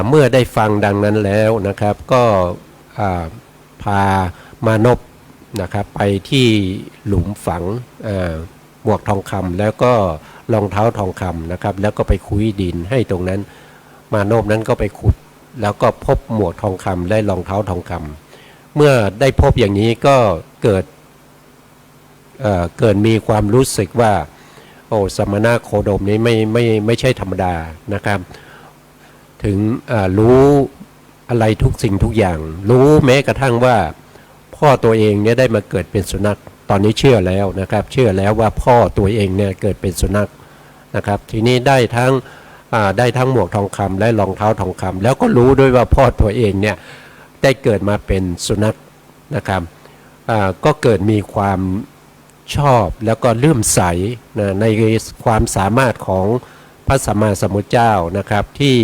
เมื่อได้ฟังดังนั้นแล้วนะครับก็พามานพนะครับไปที่หลุมฝังหมวกทองคำแล้วก็รองเท้าทองคำนะครับแล้วก็ไปคุยดินให้ตรงนั้นมานพนั้นก็ไปขุดแล้วก็พบหมวกทองคำและรองเท้าทองคำเมื่อได้พบอย่างนี้ก็เกิดมีความรู้สึกว่าโอ้สมณะโคดมนี้ไม่ใช่ธรรมดานะครับถึงรู้อะไรทุกสิ่งทุกอย่างรู้แม้กระทั่งว่าพ่อตัวเองเนี่ยได้มาเกิดเป็นสุนัขตอนนี้เชื่อแล้วนะครับเชื่อแล้วว่าพ่อตัวเองเนี่ยเกิดเป็นสุนัขนะครับทีนี้ได้ทั้งหมวกทองคำและรองเท้าทองคำแล้วก็รู้ด้วยว่าพ่อตัวเองเนี่ยได้เกิดมาเป็นสุนัขนะครับก็เกิดมีความชอบแล้วก็เลื่อมใสในความสามารถของพระสัมมาสัมพุทธเจ้านะครับที่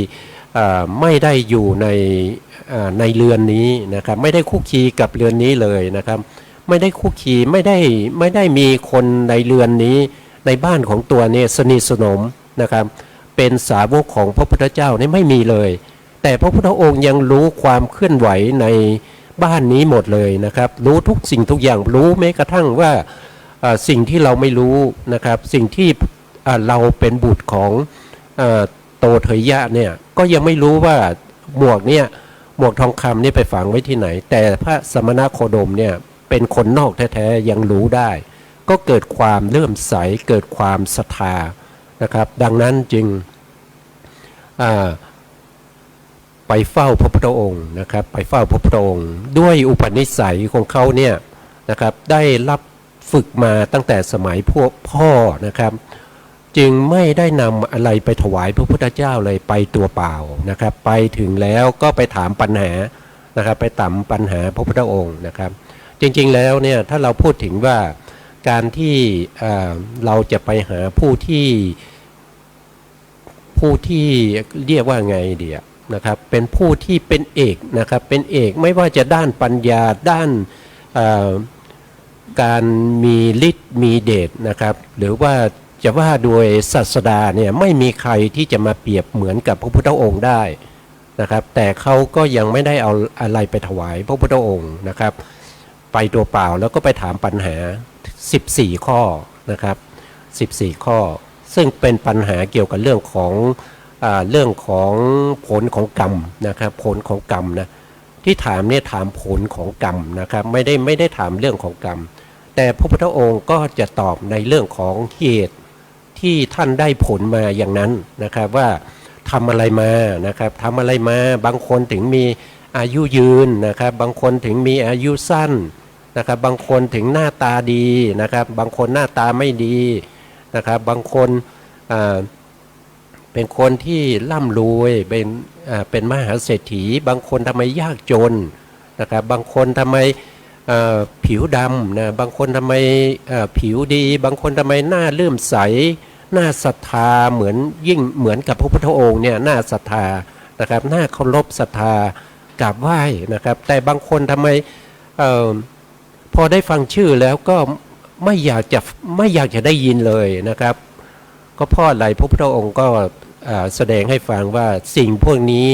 ไม่ได้อยู่ในเรือนนี้นะครับไม่ได้คุกคีกับเรือนนี้เลยนะครับ ไม่ได้คุกคีไม่ได้มีคนในเรือนนี้ในบ้านของตัวเนี่ยสนิทสนมนะครับเป็นสาวกของพระพุทธเจ้านี่ไม่มีเลย แต่พระพุทธองค์ยังรู้ความเคลื่อนไหวในบ้านนี้หมดเลยนะครับรู้ทุกสิ่งทุกอย่างรู้แม้กระทั่งว่าสิ่งที่เราไม่รู้นะครับสิ่งที่เราเป็นบุตรของโตเถยยะเนี่ยก็ยังไม่รู้ว่าหมวกทองคำนี่ไปฝังไว้ที่ไหนแต่พระสมณโคดมเนี่ยเป็นคนนอกแท้ๆยังรู้ได้ก็เกิดความเลื่อมใสเกิดความศรัทธานะครับดังนั้นจึงไปเฝ้าพระพุทธองค์นะครับไปเฝ้าพระพุทธองค์ด้วยอุปนิสัยของเขาเนี่ยนะครับได้รับฝึกมาตั้งแต่สมัยพวกพ่อนะครับจึงไม่ได้นำอะไรไปถวายพระพุทธเจ้าเลยไปตัวเปล่านะครับไปถึงแล้วก็ไปถามปัญหานะครับไปถามปัญหาพระพุทธองค์นะครับจริงๆแล้วเนี่ยถ้าเราพูดถึงว่าการที่เราจะไปหาผู้ที่เรียกว่าไงเดียนะครับเป็นผู้ที่เป็นเอกนะครับเป็นเอกไม่ว่าจะด้านปัญญาด้านการมีฤทธิ์มีเดชนะครับหรือว่าจะว่าโดยศาสดาเนี่ยไม่มีใครที่จะมาเปรียบเหมือนกับพระพุทธองค์ได้นะครับแต่เขาก็ยังไม่ได้เอาอะไรไปถวายพระพุทธองค์นะครับไปตัวเปล่าแล้วก็ไปถามปัญหา14ข้อนะครับ14ข้อซึ่งเป็นปัญหาเกี่ยวกับเรื่องของผลของกรรมนะครับผลของกรรมนะที่ถามเนี่ยถามผลของกรรมนะครับไม่ได้ถามเรื่องของกรรมแต่พระพุทธองค์ก็จะตอบในเรื่องของเหตุที่ท่านได้ผลมาอย่างนั้นนะครับว่าทำอะไรมานะครับทำอะไรมาบางคนถึงมีอายุยืนนะครับบางคนถึงมีอายุสั้นนะครับบางคนถึงหน้าตาดีนะครับบางคนหน้าตาไม่ดีนะครับบางคนเป็นคนที่ร่ำรวยเป็นมหาเศรษฐีบางคนทำไมยากจนนะครับบางคนทำไมผิวดำนะบางคนทำไมผิวดีบางคนทำไมหน้าเลื่อมใสหน้าศรัทธาเหมือนกับพระพุทธองค์เนี่ยหน้าศรัทธานะครับหน้าเคารพศรัทธากราบไหว้นะครับแต่บางคนทำไมพอได้ฟังชื่อแล้วก็ไม่อยากจะได้ยินเลยนะครับก็เพราะอะไรพระพุทธองค์ก็แสดงให้ฟังว่าสิ่งพวกนี้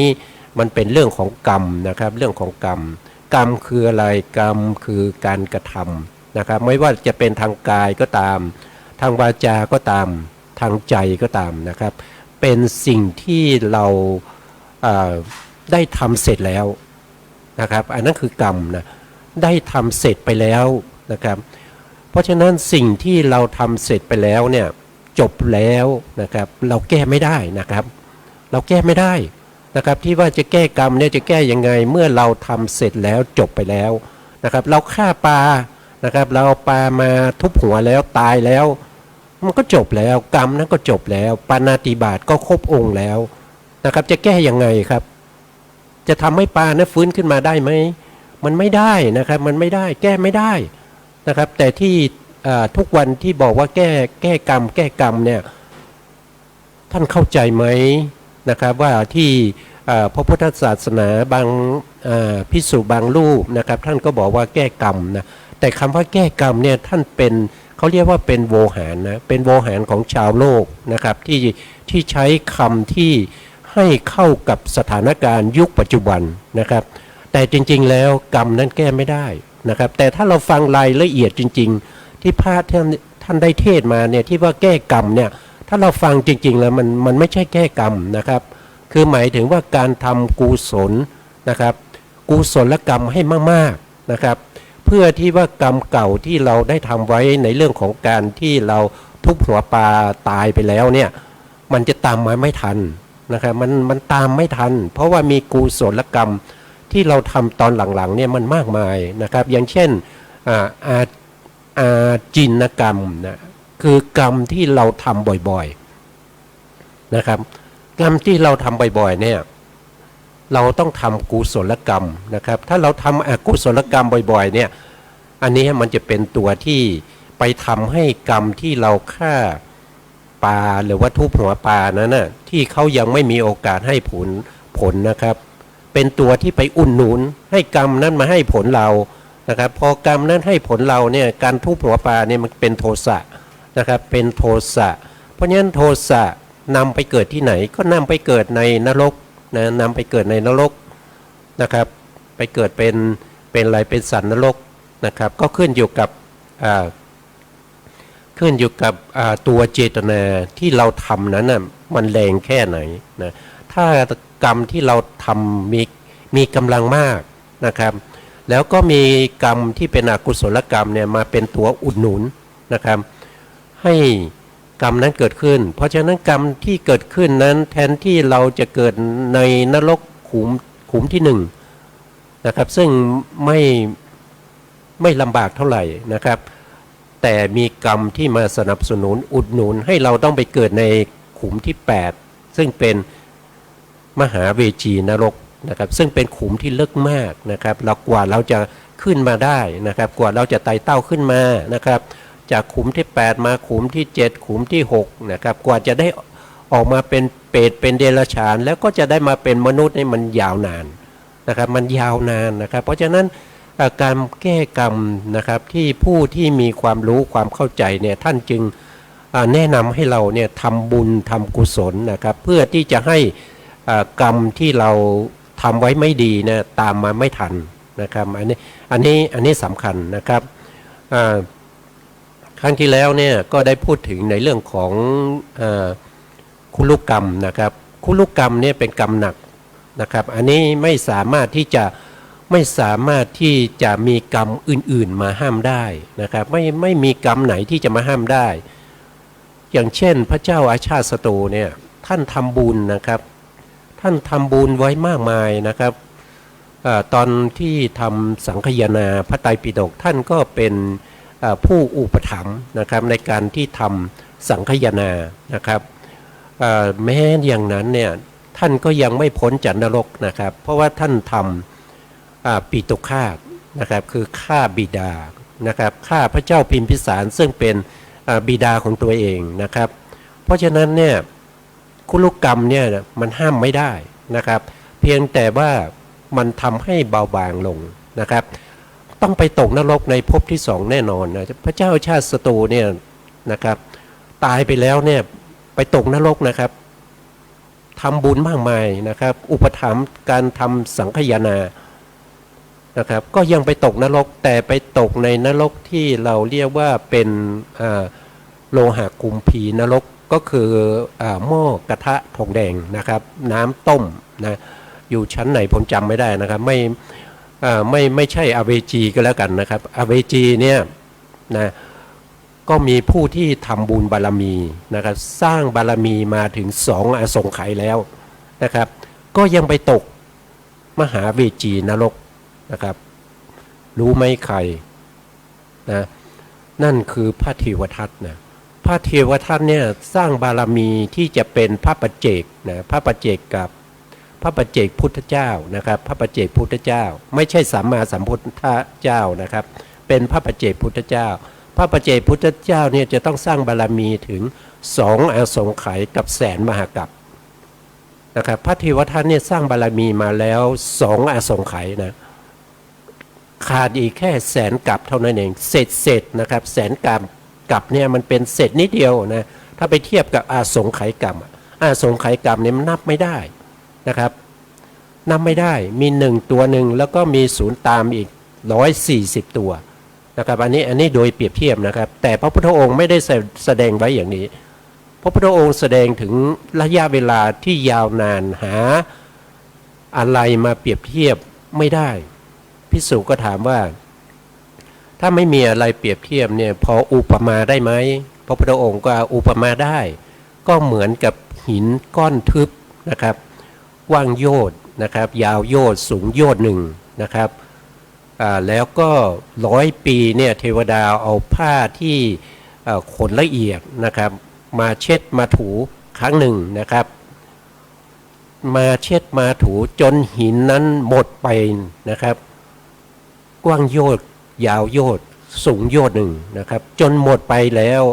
มันเป็นเรื่องของกรรมนะครับเรื่องของกรรมคืออะไรกรรมคือการกระทำนะครับไม่ว่าจะเป็นทางกายก็ตามทางวาจาก็ตามทางใจก็ตามนะครับเป็นสิ่งที่เราได้ทำเสร็จแล้วนะครับอันนั้นคือกรรมนะได้ทำเสร็จไปแล้วนะครับเพราะฉะนั้นสิ่งที่เราทำเสร็จไปแล้วเนี่ยจบแล้วนะครับเราแก้ไม่ได้นะครับเราแก้ไม่ได้นะครับที่ว่าจะแก้กรรมเนี่ยจะแก้ยังไงเมื่อเราทำเสร็จแล้วจบไปแล้วนะครับเราฆ่าปลานะครับเราเอาปลามาทุบหัวแล้วตายแล้วมันก็จบแล้วกรรมนั้นก็จบแล้วปาณาติบาตก็ครบองค์แล้วนะครับจะแก้ยังไงครับจะทำให้ปลานั้นฟื้นขึ้นมาได้ไหมมันไม่ได้นะครับมันไม่ได้แก้ไม่ได้นะครับแต่ที่ทุกวันที่บอกว่าแก้กรรมเนี่ยท่านเข้าใจไหมนะครับว่าที่พระพุทธศาสนาบางภิกษุบางรูปนะครับท่านก็บอกว่าแก้กรรมนะแต่คำว่าแก้กรรมเนี่ยท่านเป็นเขาเรียกว่าเป็นโวหารนะเป็นโวหารของชาวโลกนะครับที่ใช้คำที่ให้เข้ากับสถานการณ์ยุคปัจจุบันนะครับแต่จริงๆแล้วกรรมนั้นแก้ไม่ได้นะครับแต่ถ้าเราฟังรายละเอียดจริงๆที่พระท่านได้เทศมาเนี่ยที่ว่าแก้กรรมเนี่ยถ้าเราฟังจริงๆแล้วมันไม่ใช่แก้กรรมนะครับคือหมายถึงว่าการทำกุศลนะครับกุศลกรรมให้มากๆนะครับเพื่อที่ว่ากรรมเก่าที่เราได้ทำไว้ในเรื่องของการที่เราทุบหัวปลาตายไปแล้วเนี่ยมันจะตามมาไม่ทันนะครับมันตามไม่ทันเพราะว่ามีกุศลกรรมที่เราทำตอนหลังๆเนี่ยมันมากมายนะครับอย่างเช่นอาจินกรรมนะคือกรรมที่เราทำบ่อยๆนะครับกรรมที่เราทำบ่อยๆเนี่ยเราต้องทำกุศลกรรมนะครับถ้าเราทำอกุศลกรรมบ่อยๆเนี่ยอันนี้มันจะเป็นตัวที่ไปทำให้กรรมที่เราฆ่าปลาหรือว่าทุบหัวปลานั้นน่ะที่เขายังไม่มีโอกาสให้ผลนะครับเป็นตัวที่ไปอุ่นหนุนให้กรรมนั้นมาให้ผลเรา นะครับพอกรรมนั้นให้ผลเราเนี่ยการทุบหัวปลาเนี่ยมันเป็นโทสะนะครับเป็นโทสะเพราะฉะนั้นโทสะนำไปเกิดที่ไหนก็นำไปเกิดในนรกนะนำไปเกิดในนรกนะครับไปเกิดเป็นอะไรเป็นสัตว์นรกนะครับก็ขึ้นอยู่กับตัวเจตนาที่เราทำนั้นน่ะมันแรงแค่ไหนนะถ้ากรรมที่เราทำมีกำลังมากนะครับแล้วก็มีกรรมที่เป็นอกุศลกรรมเนี่ยมาเป็นตัวอุดหนุนนะครับให้กรรมนั้นเกิดขึ้นเพราะฉะนั้นกรรมที่เกิดขึ้นนั้นแทนที่เราจะเกิดในนรกขุมที่หนึ่งนะครับซึ่งไม่ลำบากเท่าไหร่นะครับแต่มีกรรมที่มาสนับสนุนอุดหนุนให้เราต้องไปเกิดในขุมที่8ซึ่งเป็นมหาเวจีนรกนะครับซึ่งเป็นขุมที่ลึกมากนะครับเรากว่าเราจะขึ้นมาได้นะครับกว่าเราจะไต่เต้าขึ้นมานะครับจากขุมที่8มาขุมที่7ขุมที่6นะครับกว่าจะได้ออกมาเป็นเปรตเป็นเดรัจฉานแล้วก็จะได้มาเป็นมนุษย์นี่มันยาวนานนะครับมันยาวนานนะครับเพราะฉะนั้นการแก้กรรมนะครับที่ผู้ที่มีความรู้ความเข้าใจเนี่ยท่านจึงแนะนำให้เราเนี่ยทำบุญทำกุศลนะครับเพื่อที่จะให้กรรมที่เราทำไว้ไม่ดีเนี่ยตามมาไม่ทันนะครับอันนี้สำคัญนะครับครั้งที่แล้วเนี่ยก็ได้พูดถึงในเรื่องของคุลุกรรมนะครับคุลุกรรมเนี่ยเป็นกรรมหนักนะครับอันนี้ไม่สามารถที่จะมีกรรมอื่นๆมาห้ามได้นะครับไม่มีกรรมไหนที่จะมาห้ามได้อย่างเช่นพระเจ้าอาชาติศัตรูเนี่ยท่านทำบุญนะครับท่านทำบุญไว้มากมายนะครับตอนที่ทำสังคายนาพระไตรปิฎกท่านก็เป็นผู้อุปถัมภ์นะครับในการที่ทำสังคายนานะครับแม้อย่างนั้นเนี่ยท่านก็ยังไม่พ้นจากนรกนะครับเพราะว่าท่านทำปิตุฆาตนะครับคือฆ่าบิดานะครับฆ่าพระเจ้าพิมพิสารซึ่งเป็นบิดาของตัวเองนะครับเพราะฉะนั้นเนี่ยคุลุกรรมเนี่ยมันห้ามไม่ได้นะครับเพียงแต่ว่ามันทำให้เบาบางลงนะครับต้องไปตกนรกในภพที่2แน่นอนนะพระเจ้าชาติศัตรูเนี่ยนะครับตายไปแล้วเนี่ยไปตกนรกนะครับทำบุญมากมายนะครับอุปถัมภ์การทำสังฆยนานะครับก็ยังไปตกนรกแต่ไปตกในนรกที่เราเรียกว่าเป็นโลหะกุมพีนรกก็คือหม้อกระทะทองแดงนะครับน้ำต้มนะอยู่ชั้นไหนผมจำไม่ได้นะครับไม่ใช่อเวจีก็แล้วกันนะครับอเวจีเนี่ยนะก็มีผู้ที่ทำบุญบารมีนะครับสร้างบารมีมาถึง2อสงไขยแล้วนะครับก็ยังไปตกมหาเวจีนรกนะครับรู้ไหมใครนะนั่นคือพระเทวทัตนะพระเทวทัตเนี่ยสร้างบารมีที่จะเป็นพระปัจเจกนะพระปัจเจกกับพระปัจเจกพุทธเจ้านะครับพระปัจเจกพุทธเจ้าไม่ใช่สัมมาสัมพุทธเจ้านะครับเป็นพระปัจเจกพุทธเจ้าพระปัจเจกพุทธเจ้าเนี่ยจะต้องสร้างบารมีถึง2อสงไขยกับแสนมหากัปนะครับพระเทวทัตเนี่ยสร้างบารมีมาแล้ว2อสงไขยนะขาดอีกแค่แสนกัปเท่านั้นเองเศษนะครับแสนกัปเนี่ยมันเป็นเศษนิดเดียวนะถ้าไปเทียบกับอาสงไขยกัปอาสงไขยกัปเนี่ยมันนับไม่ได้นะครับนับไม่ได้มี1ตัวหนึ่งแล้วก็มี0ตามอีก140ตัวนะครับอันนี้โดยเปรียบเทียบนะครับแต่พระพุทธองค์ไม่ได้แสดงไว้อย่างนี้พระพุทธองค์แสดงถึงระยะเวลาที่ยาวนานหาอะไรมาเปรียบเทียบไม่ได้ภิกษุก็ถามว่าถ้าไม่มีอะไรเปรียบเทียบเนี่ยพออุปมาได้ไหมพระพุทธองค์ก็อุปมาได้ก็เหมือนกับหินก้อนทึบนะครับกว้างโยชน์นะครับยาวโยชน์สูงโยชน์หนึ่งนะครับแล้วก็100 ปีเนี่ยเทวดาเอาผ้าที่ขนละเอียดนะครับมาเช็ดมาถูครั้งหนึ่งนะครับมาเช็ดมาถูจนหินนั้นหมดไปนะครับกว้างโยชน์ยาวโยชน์สูงโยชน์หนึ่งนะครับจนหมดไปแล้ว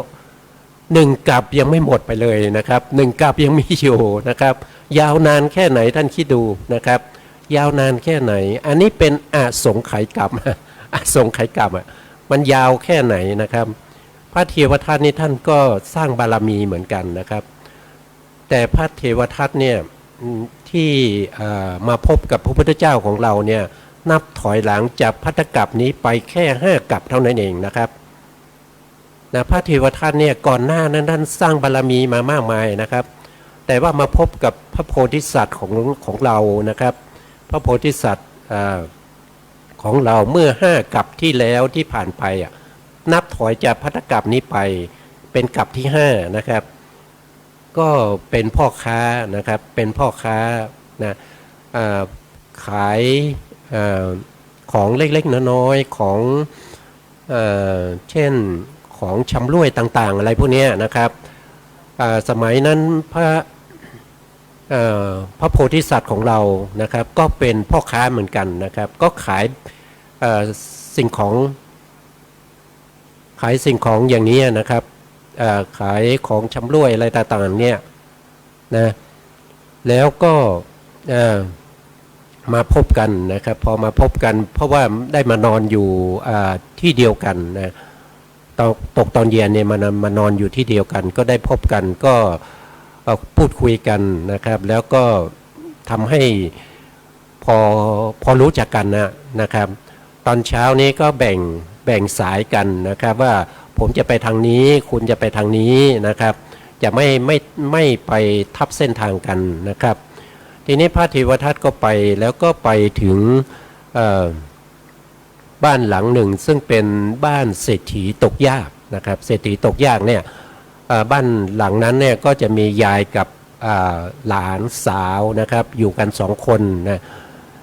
1กัปยังไม่หมดไปเลยนะครับ1กัปยังมีอยู่นะครับยาวนานแค่ไหนท่านคิดดูนะครับยาวนานแค่ไหนอันนี้เป็นอสงไขยกัปอ อสงไขยกรรมมันยาวแค่ไหนนะครับ พระเทวทัตนี่ท่านก็สร้างบารมีเหมือนกันนะครับ แต่พระเทวทัตเนี่ยที่มาพบกับพระพุทธเจ้าของเราเนี่ยนับถอยหลังจากพัทธกัปนี้ไปแค่5 กัปเท่านั้นเองนะครับนะพระเทวทัตเนี่ยก่อนหน้านั้นท่านสร้างบารมีมามากมายนะครับ แต่ว่ามาพบกับพระโพธิสัตว์ของเรานะครับ พระโพธิสัตว์ของเราเมื่อ5 กัปที่แล้วที่ผ่านไปนับถอยจากพัทธกัปนี้ไปเป็นกัปที่5นะครับก็เป็นพ่อค้านะครับเป็นพ่อค้านะขายของเล็กๆน้อยๆของเช่นของชำร่วยต่างๆอะไรพวกนี้นะครับสมัยนั้นพระโพธิสัตว์ของเรานะครับก็เป็นพ่อค้าเหมือนกันนะครับก็ขายสิ่งของอย่างนี้นะครับขายของชำร่วยอะไรต่างๆเนี่ยนะแล้วก็มาพบกันนะครับพอมาพบกันเพราะว่าได้มานอนอยู่ที่เดียวกันนะตกตอนเย็นเนี่ยมานอนอยู่ที่เดียวกันก็ได้พบกันก็พูดคุยกันนะครับแล้วก็ทำให้พอรู้จักกันนะครับตอนเช้านี้ก็แบ่งสายกันนะครับว่าผมจะไปทางนี้คุณจะไปทางนี้นะครับจะไม่ไปทับเส้นทางกันนะครับทีนี้พระเทวทัตก็ไปแล้วก็ไปถึงบ้านหลังหนึ่งซึ่งเป็นบ้านเศรษฐีตกยากนะครับเศรษฐีตกยากเนี่ยบ้านหลังนั้นเนี่ยก็จะมียายกับหลานสาวนะครับอยู่กัน2 คนนะ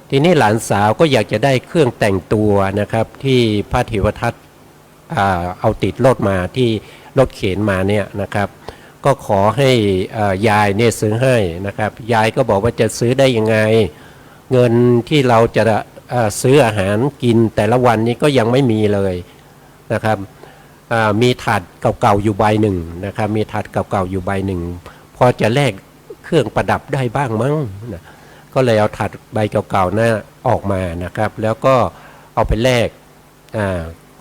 ทีนี้หลานสาวก็อยากจะได้เครื่องแต่งตัวนะครับที่พระเทวทัตเอาติดรถมาที่รถเข็นมาเนี่ยนะครับก็ขอให้ยายเนี่ยซื้อให้นะครับยายก็บอกว่าจะซื้อได้ยังไงเงินที่เราจะซื้ออาหารกินแต่ละวันนี้ก็ยังไม่มีเลยนะครับมีถาดเก่าๆอยู่ใบหนึ่งนะครับมีถาดเก่าๆอยู่ใบหนึ่งพอจะแลกเครื่องประดับได้บ้างมั้งนะก็เลยเอาถาดใบเก่าๆนั้นออกมานะครับแล้วก็เอาไปแลก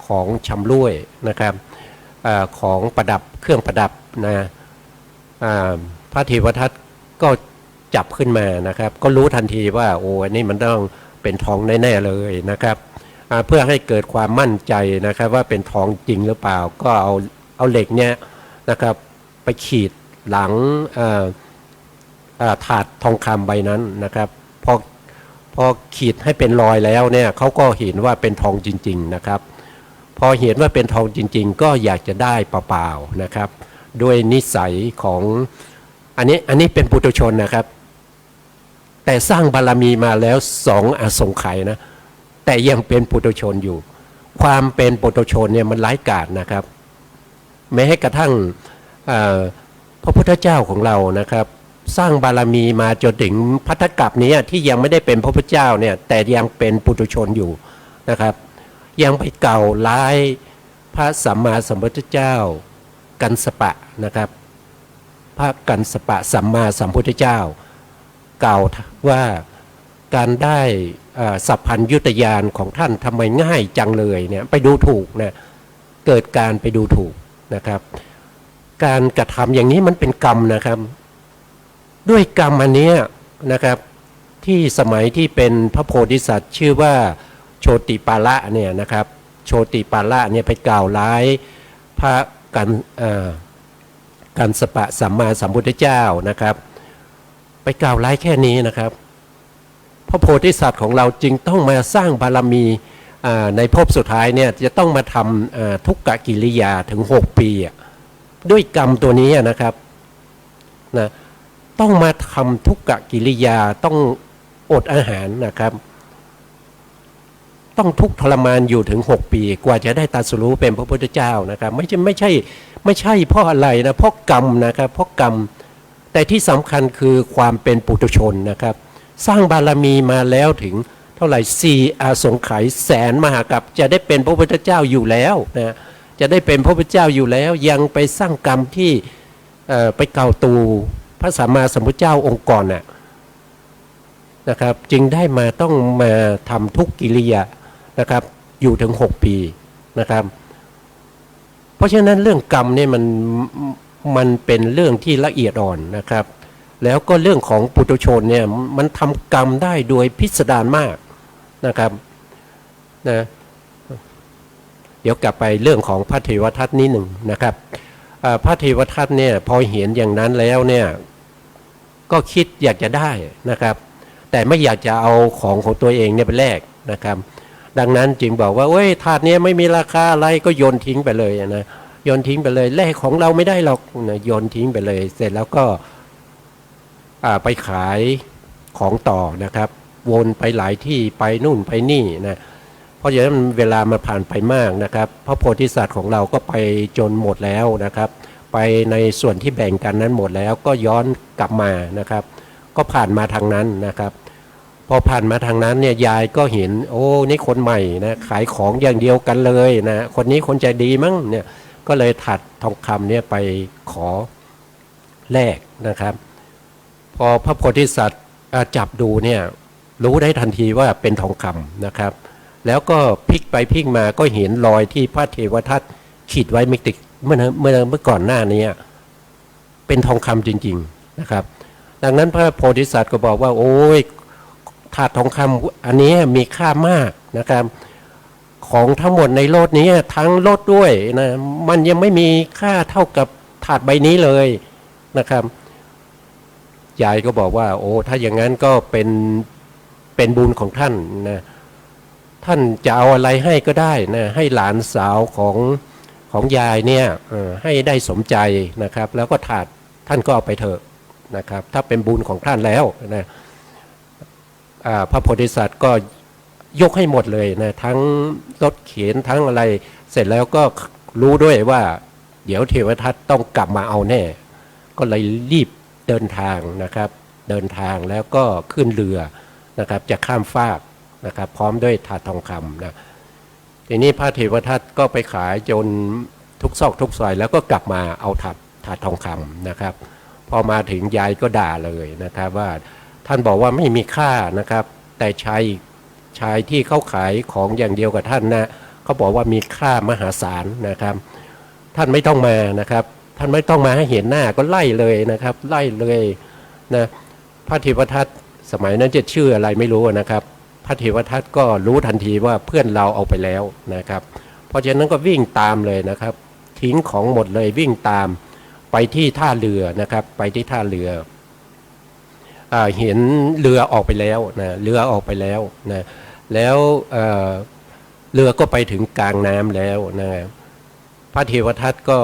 ของชำร่วยนะครับของประดับเครื่องประดับนะพระเทวทัตก็จับขึ้นมานะครับก็รู้ทันทีว่าโอ้อันนี้มันต้องเป็นทองแน่ๆเลยนะครับเพื่อให้เกิดความมั่นใจนะครับว่าเป็นทองจริงหรือเปล่าก็เอาเหล็กเนี้ยนะครับไปขีดหลังถาดทองคำใบนั้นนะครับพอขีดให้เป็นรอยแล้วเนี่ยเขาก็เห็นว่าเป็นทองจริงๆนะครับพอเห็นว่าเป็นทองจริงๆก็อยากจะได้เปล่าๆนะครับด้วยนิสัยของอันนี้เป็นปุถุชนนะครับแต่สร้างบารมีมาแล้ว2 อสงไขยนะแต่ยังเป็นปุถุชนอยู่ความเป็นปุถุชนเนี่ยมันร้ายกาจนะครับแม้กระทั่งพระพุทธเจ้าของเรานะครับสร้างบารมีมาจนถึงพัทธกัปนี้ที่ยังไม่ได้เป็นพระพุทธเจ้าเนี่ยแต่ยังเป็นปุถุชนอยู่นะครับยังไปกล่าวร้ายพระสัมมาสัมพุทธเจ้ากัสสปะนะครับพระกัสสปะสัมมาสัมพุทธเจ้ากล่าวว่าการได้สัพพัญญุตญาณของท่านทำไมง่ายจังเลยเนี่ยไปดูถูกนะเกิดการไปดูถูกนะครับการกระทำอย่างนี้มันเป็นกรรมนะครับด้วยกรรมอันนี้นะครับที่สมัยที่เป็นพระโพธิสัตว์ชื่อว่าโชติปาละเนี่ยนะครับโชติปาละเนี่ยไปกล่าวร้ายพระกัสสปะสัมมาสัมพุทธเจ้านะครับไปกล่าวร้ายแค่นี้นะครับพระโพธิสัตว์ของเราจึงต้องมาสร้างบารมีในภพสุดท้ายเนี่ยจะต้องมาทำทุกขกิริยาถึง6 ปีด้วยกรรมตัวนี้นะครับนะต้องมาทำทุกขกิริยาต้องอดอาหารนะครับต้องทุกข์ทรมานอยู่ถึง6 ปีกว่าจะได้ตรัสรู้เป็นพระพุทธเจ้านะครับไม่ใช่เพราะอะไรนะเพราะกรรมนะครับเพราะกรรมแต่ที่สำคัญคือความเป็นปุถุชนนะครับสร้างบารมีมาแล้วถึงเท่าไหร่4 อสงไขยแสนมหากัปจะได้เป็นพระพุทธเจ้าอยู่แล้วนะจะได้เป็นพระพุทธเจ้าอยู่แล้วยังไปสร้างกรรมที่ไปเก่าตูพระสัมมาสัมพุทธเจ้าองค์ก่อนนะครับจึงได้มาต้องมาทำทุกกิริยานะครับ อยู่ถึง6 ปีนะครับเพราะฉะนั้นเรื่องกรรมเนี่ยมันเป็นเรื่องที่ละเอียดอ่อนนะครับแล้วก็เรื่องของปุถุชนเนี่ยมันทำกรรมได้โดยพิสดารมากนะครับนะเดี๋ยวกลับไปเรื่องของพระเทวทัตนิดหนึ่งนะครับพระเทวทัตเนี่ยพอเห็นอย่างนั้นแล้วเนี่ยก็คิดอยากจะได้นะครับแต่ไม่อยากจะเอาของตัวเองเนี่ยไปแลกนะครับดังนั้นจึงบอกว่าเอ้ยถาดนี้ไม่มีราคาอะไรก็โยนทิ้งไปเลยนะโยนทิ้งไปเลยแลกของเราไม่ได้หรอกนะโยนทิ้งไปเลยเสร็จแล้วก็ไปขายของต่อนะครับวนไปหลายที่ไปนู่นไปนี่นะเพราะฉะนั้นเวลามาผ่านไปมากนะครับพระโพธิสัตว์ของเราก็ไปจนหมดแล้วนะครับไปในส่วนที่แบ่งกันนั้นหมดแล้วก็ย้อนกลับมานะครับก็ผ่านมาทางนั้นนะครับพอผ่านมาทางนั้นเนี่ยยายก็เห็นโอ้นี่คนใหม่นะขายของอย่างเดียวกันเลยนะคนนี้คนใจดีมั้งเนี่ยก็เลยถัดทองคำเนี่ยไปขอแลกนะครับพอพระโพธิสัตว์จับดูเนี่ยรู้ได้ทันทีว่าเป็นทองคำนะครับแล้วก็พลิกไปพลิกมาก็เห็นรอยที่พระเทวทัตขีดไว้เมื่อก่อนหน้านี้เป็นทองคำจริงๆนะครับดังนั้นพระโพธิสัตว์ก็บอกว่าโอ้ยถาดทองคำอันนี้มีค่ามากนะครับของทั้งหมดในโลกนี้ทั้งโลกด้วยนะมันยังไม่มีค่าเท่ากับถาดใบนี้เลยนะครับยายก็บอกว่าโอ้ถ้าอย่างนั้นก็เป็นบุญของท่านนะท่านจะเอาอะไรให้ก็ได้นะให้หลานสาวของยายเนี่ยให้ได้สมใจนะครับแล้วก็ถาดท่านก็เอาไปเถอะนะครับถ้าเป็นบุญของท่านแล้วนะพระโพธิสัตว์ก็ยกให้หมดเลยนะทั้งรถเข็นทั้งอะไรเสร็จแล้วก็รู้ด้วยว่าเดี๋ยวเทวทัตต้องกลับมาเอาแน่ก็เลยรีบเดินทางนะครับเดินทางแล้วก็ขึ้นเรือนะครับจะข้ามฟากนะครับพร้อมด้วยถาดทองคำนะทีนี้พระเทวทัตก็ไปขายจนทุกซอกทุกซอยแล้วก็กลับมาเอาถาดทองคำนะครับพอมาถึงยายก็ด่าเลยนะครับว่าท่านบอกว่าไม่มีค่านะครับแต่ชายที่เขาขายของอย่างเดียวกับท่านนะเขาบอกว่ามีค่ามหาศาลนะครับท่านไม่ต้องมานะครับท่านไม่ต้องมาให้เห็นหน้าก็ไล่เลยนะครับไล่เลยนะพระเทวทัตสมัยนั้นจะชื่ออะไรไม่รู้นะครับพระเทวทัตก็รู้ทันทีว่าเพื่อนเราเอาไปแล้วนะครับเพราะฉะนั้นก็วิ่งตามเลยนะครับทิ้งของหมดเลยวิ่งตามไปที่ท่าเรือนะครับไปที่ท่าเรือเห็นเรือออกไปแล้วนะเรือออกไปแล้วนะแล้วเรือก็ไปถึงกลางน้ำแล้วนะพระเทวทัตก็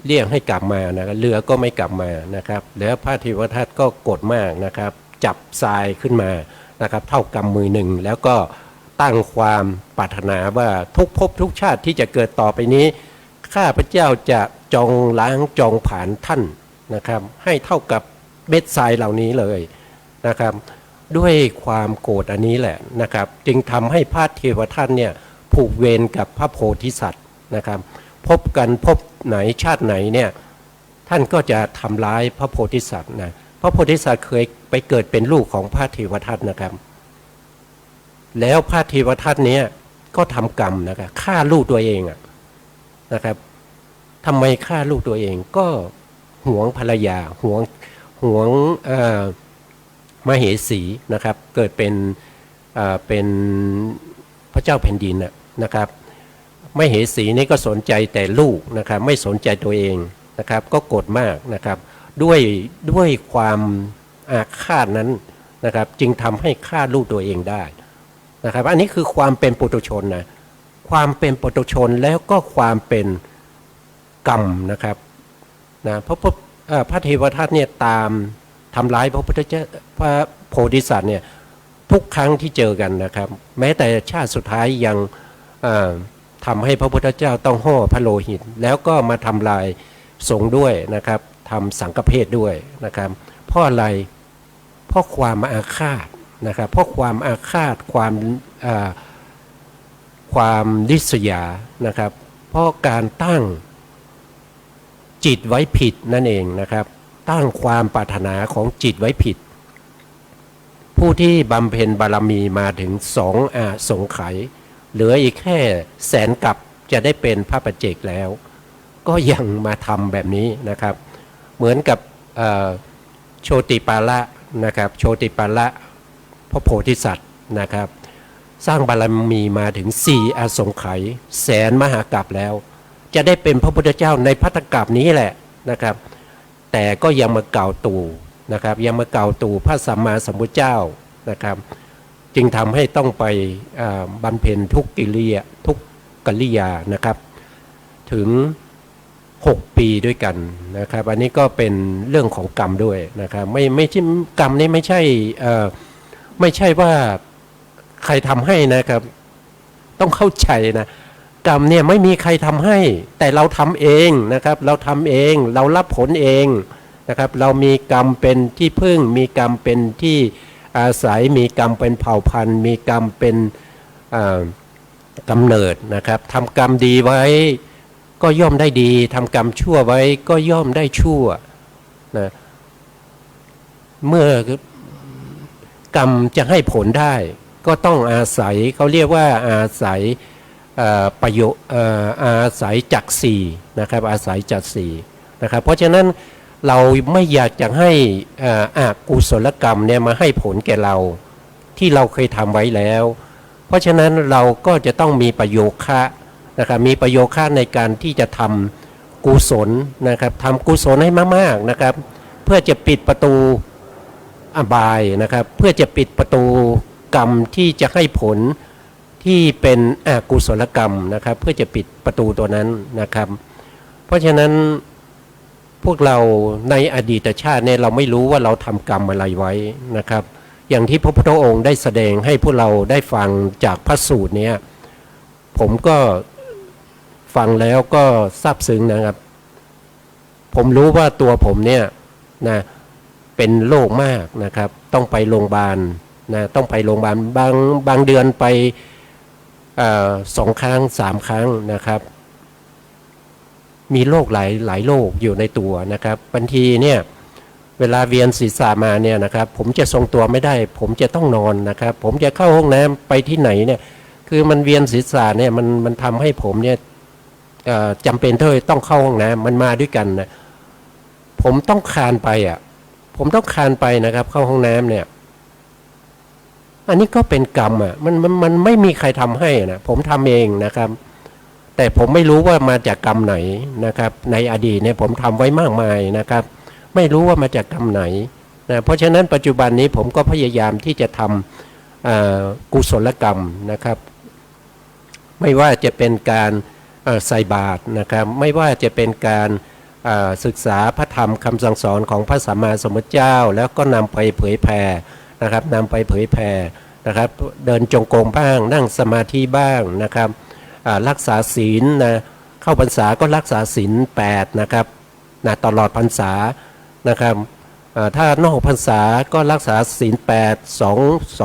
เรียกให้กลับมานะเรือก็ไม่กลับมานะครับแล้วพระเทวทัตก็โกรธมากนะครับจับทรายขึ้นมานะครับเท่ากำมือหนึ่งแล้วก็ตั้งความปรารถนาว่าทุกภพทุกชาติที่จะเกิดต่อไปนี้ข้าพเจ้าจะจองล้างจองผ่านท่านนะครับให้เท่ากับเม็ดทรายเหล่านี้เลยนะครับด้วยความโกรธอันนี้แหละนะครับจึงทำให้พระเทวทัตเนี่ยผูกเวรกับพระโพธิสัตว์นะครับพบกันพบไหนชาติไหนเนี่ยท่านก็จะทำร้ายพระโพธิสัตว์นะพระโพธิสัตว์เคยไปเกิดเป็นลูกของพระเทวทัตนะครับแล้วพระเทวทัตเนี้ยก็ทำกรรมนะครับฆ่าลูกตัวเองนะครับทำไมฆ่าลูกตัวเองก็หวงภรรยาหวงมเหสีนะครับเกิดเป็นพระเจ้าแผ่นดินนะครับมเหสีนี่ก็สนใจแต่ลูกนะครับไม่สนใจตัวเองนะครับก็โกรธมากนะครับด้วยความอาฆาตนั้นนะครับจึงทำให้ฆ่าลูกตัวเองได้นะครับอันนี้คือความเป็นปุถุชนนะความเป็นปุถุชนแล้วก็ความเป็นกรรมนะครับนะเพราะพระเทวทัตเนี่ยตามทำร้ายพระพุทธเจ้าพระโพธิสัตว์เนี่ยทุกครั้งที่เจอกันนะครับแม้แต่ชาติสุดท้ายยังทำให้พระพุทธเจ้าต้องห่อพระโลหิตแล้วก็มาทำลายสงฆ์ด้วยนะครับทำสังฆเพศด้วยนะครับเพราะอะไรเพราะความอาฆาตนะครับเพราะความอาฆาตความริษยานะครับเพราะการตั้งจิตไว้ผิดนั่นเองนะครับตั้งความปรารถนาของจิตไว้ผิดผู้ที่บำเพ็ญบารมีมาถึง2 สงไขย เหลืออีกแค่แสนกับจะได้เป็นพระปัจเจกแล้ว ก็ยังมาทำแบบนี้นะครับ เหมือนกับโชติปาละนะครับโชติปาละพระโพธิสัตว์นะครับสร้างบารมีมาถึง4อสงไขยแสนมหากัปแล้ว จะได้เป็นพระพุทธเจ้าในภัตตกัปนี้แหละนะครับแต่ก็ยังมาเก่าตู่นะครับยังมาเก่าตู่พระสัมมาสัมพุทธเจ้านะครับจึงทำให้ต้องไปบำเพ็ญทุกกิริยานะครับถึง6 ปีด้วยกันนะครับอันนี้ก็เป็นเรื่องของกรรมด้วยนะครับไม่ใช่กรรมนี้ไม่ใช่ว่าใครทำให้นะครับต้องเข้าใจนะกรรมเนี่ยไม่มีใครทำให้แต่เราทำเองนะครับเราทำเองเรารับผลเองนะครับเรามีกรรมเป็นที่พึ่งมีกรรมเป็นที่อาศัยมีกรรมเป็นเผ่าพันธุ์มีกรรมเป็นกำเนิดนะครับทำกรรมดีไว้ก็ย่อมได้ดีทำกรรมชั่วไว้ก็ย่อมได้ชั่วนะเมื่อกรรมจะให้ผลได้ก็ต้องอาศัยเขาเรียกว่าอาศัยประโยชน์อาศัยจักสี่นะครับอาศัยจักสี่นะครับเพราะฉะนั้นเราไม่อยากจะให้อกุศลกรรมเนี่ยมาให้ผลแก่เราที่เราเคยทำไว้แล้วเพราะฉะนั้นเราก็จะต้องมีประโยคะนะครับมีประโยคะในการที่จะทำกุศลนะครับทำกุศลให้มากๆนะครับเพื่อจะปิดประตูอบายนะครับเพื่อจะปิดประตูกรรมที่จะให้ผลที่เป็นอกุศลกรรมนะครับเพื่อจะปิดประตูตัวนั้นนะครับเพราะฉะนั้นพวกเราในอดีตชาติเนี่ยเราไม่รู้ว่าเราทำกรรมอะไรไว้นะครับอย่างที่พระพุทธองค์ได้แสดงให้พวกเราได้ฟังจากพระสูตรนี้ผมก็ฟังแล้วก็ซาบซึ้งนะครับผมรู้ว่าตัวผมเนี่ยนะเป็นโรคมากนะครับต้องไปโรงพยาบาลนะต้องไปโรงพยาบาลบางเดือนไป2 ครั้ง 3 ครั้งนะครับมีโรคหลายโรคอยู่ในตัวนะครับบางทีเนี่ยเวลาเวียนศีรษะมาเนี่ยนะครับผมจะทรงตัวไม่ได้ผมจะต้องนอนนะครับผมจะเข้าห้องน้ำไปที่ไหนเนี่ยคือมันเวียนศีรษะเนี่ยมันทำให้ผมเนี่ยจำเป็นต้องเข้าห้องน้ำมันมาด้วยกันนะผมต้องคลานไปผมต้องคลานไปนะครับเข้าห้องน้ำเนี่ยอันนี้ก็เป็นกรรมมันไม่มีใครทำให้นะผมทำเองนะครับแต่ผมไม่รู้ว่ามาจากกรรมไหนนะครับในอดีตเนี่ยผมทำไว้มากมายนะครับไม่รู้ว่ามาจากกรรมไหนนะเพราะฉะนั้นปัจจุบันนี้ผมก็พยายามที่จะทำกุศลกรรมนะครับไม่ว่าจะเป็นการใส่บาตรนะครับไม่ว่าจะเป็นการศึกษาพระธรรมคำสั่งสอนของพระสัมมาสัมพุทธเจ้าแล้วก็นำไปเผยแผ่นะครับนำไปเผยแผ่นะครับเดินจงกรมบ้างนั่งสมาธิบ้างนะครับรักษาศีลนะเข้าพรรษาก็รักษาศีล8นะครับนะตลอดพรรษานะครับถ้านอกพรรษาก็รักษาศีล8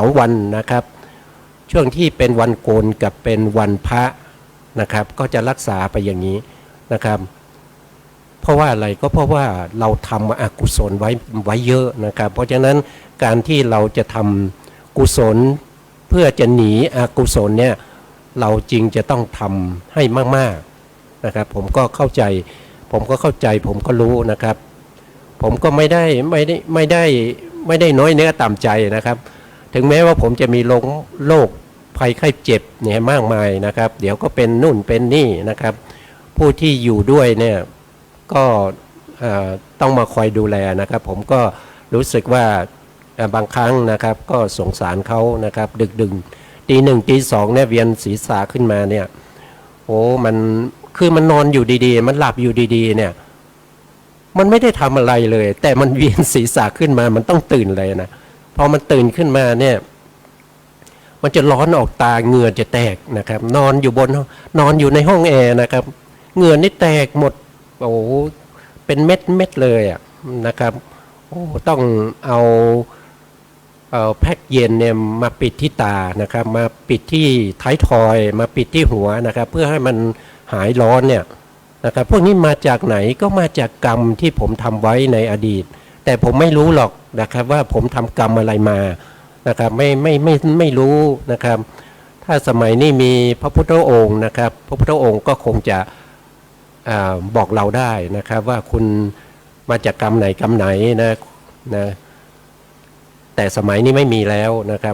2 วันนะครับช่วงที่เป็นวันโกนกับเป็นวันพระนะครับก็จะรักษาไปอย่างนี้นะครับเพราะว่าอะไรก็เพราะว่าเราทำอกุศลไว้เยอะนะครับเพราะฉะนั้นการที่เราจะทำกุศลเพื่อจะหนีอกุศลเนี่ยเราจริงจะต้องทำให้มากๆนะครับผมก็เข้าใจผมก็รู้นะครับผมก็ไม่ได้น้อยเนื้อต่ำใจนะครับถึงแม้ว่าผมจะมีโรคภัยไข้เจ็บเนี่ยมากมายนะครับเดี๋ยวก็เป็นนู่นเป็นนี่นะครับผู้ที่อยู่ด้วยเนี่ยก็ต้องมาคอยดูแลนะครับผมก็รู้สึกว่าบางครั้งนะครับก็สงสารเขานะครับดึกตี 1 ตี 2เนี่ยเวียนศีรษะขึ้นมาเนี่ยโอ้มันคือมันนอนอยู่ดีๆมันหลับอยู่ดีๆเนี่ยมันไม่ได้ทำอะไรเลยแต่มันเวียนศีรษะขึ้นมามันต้องตื่นเลยนะพอมันตื่นขึ้นมาเนี่ยมันจะร้อนออกตาเหงื่อจะแตกนะครับนอนอยู่ในห้องแอร์นะครับเหงื่อนี่แตกหมดโอ้เป็นเม็ดเลยนะครับโอ้ต้องเอาแพ็กเย็นเนี่ยมาปิดที่ตานะครับมาปิดที่ท้ายทอยมาปิดที่หัวนะครับเพื่อให้มันหายร้อนเนี่ยนะครับพวกนี้มาจากไหนก็มาจากกรรมที่ผมทำไว้ในอดีตแต่ผมไม่รู้หรอกนะครับว่าผมทำกรรมอะไรมานะครับไม่รู้นะครับถ ถ้าสมัยนี้มีพระพุทธองค์นะครับพระพุทธองค์ก็คงจะบอกเราได้นะครับว่าคุณมาจากกรรมไหนกรรมไหนนะแต่สมัยนี้ไม่มีแล้วนะครับ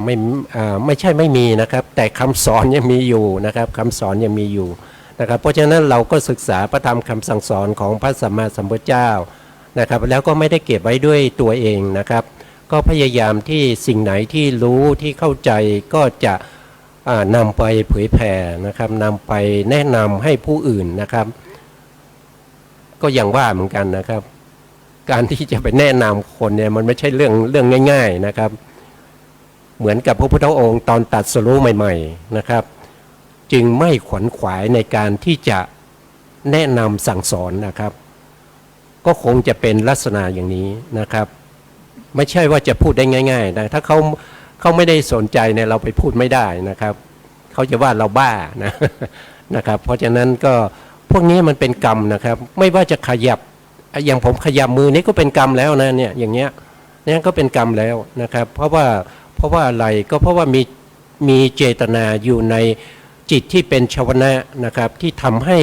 ไม่ใช่ไม่มีนะครับแต่คำสอนยังมีอยู่นะครับคำสอนยังมีอยู่นะครับเพราะฉะนั้นเราก็ศึกษาพระธรรมคำสั่งสอนของพระสัมมาสัมพุทธเจ้านะครับแล้วก็ไม่ได้เก็บไว้ด้วยตัวเองนะครับก็พยายามที่สิ่งไหนที่รู้ที่เข้าใจก็จะนำไปเผยแผ่นะครับนำไปแนะนำให้ผู้อื่นนะครับก็อย่างว่าเหมือนกันนะครับการที่จะไปแนะนำคนเนี่ยมันไม่ใช่เรื่องง่ายๆนะครับเหมือนกับพระพุทธองค์ตอนตรัสรู้ใหม่ๆนะครับจึงไม่ขวนขวายในการที่จะแนะนำสั่งสอนนะครับก็คงจะเป็นลักษณะอย่างนี้นะครับไม่ใช่ว่าจะพูดได้ง่ายๆนะถ้าเขาไม่ได้สนใจเนี่ยเราไปพูดไม่ได้นะครับเขาจะว่าเราบ้านะครับเพราะฉะนั้นก็พวกนี้มันเป็นกรรมนะครับไม่ว่าจะขยับอย่างผมขยับมือนี่ก็เป็นกรรมแล้วนะเนี่ยอย่างเงี้ยนี่ก็เป็นกรรมแล้วนะครับเพราะว่าอะไรก็เพราะว่ามีเจตนาอยู่ในจิตที่เป็นชวนะนะครับที่ทำให้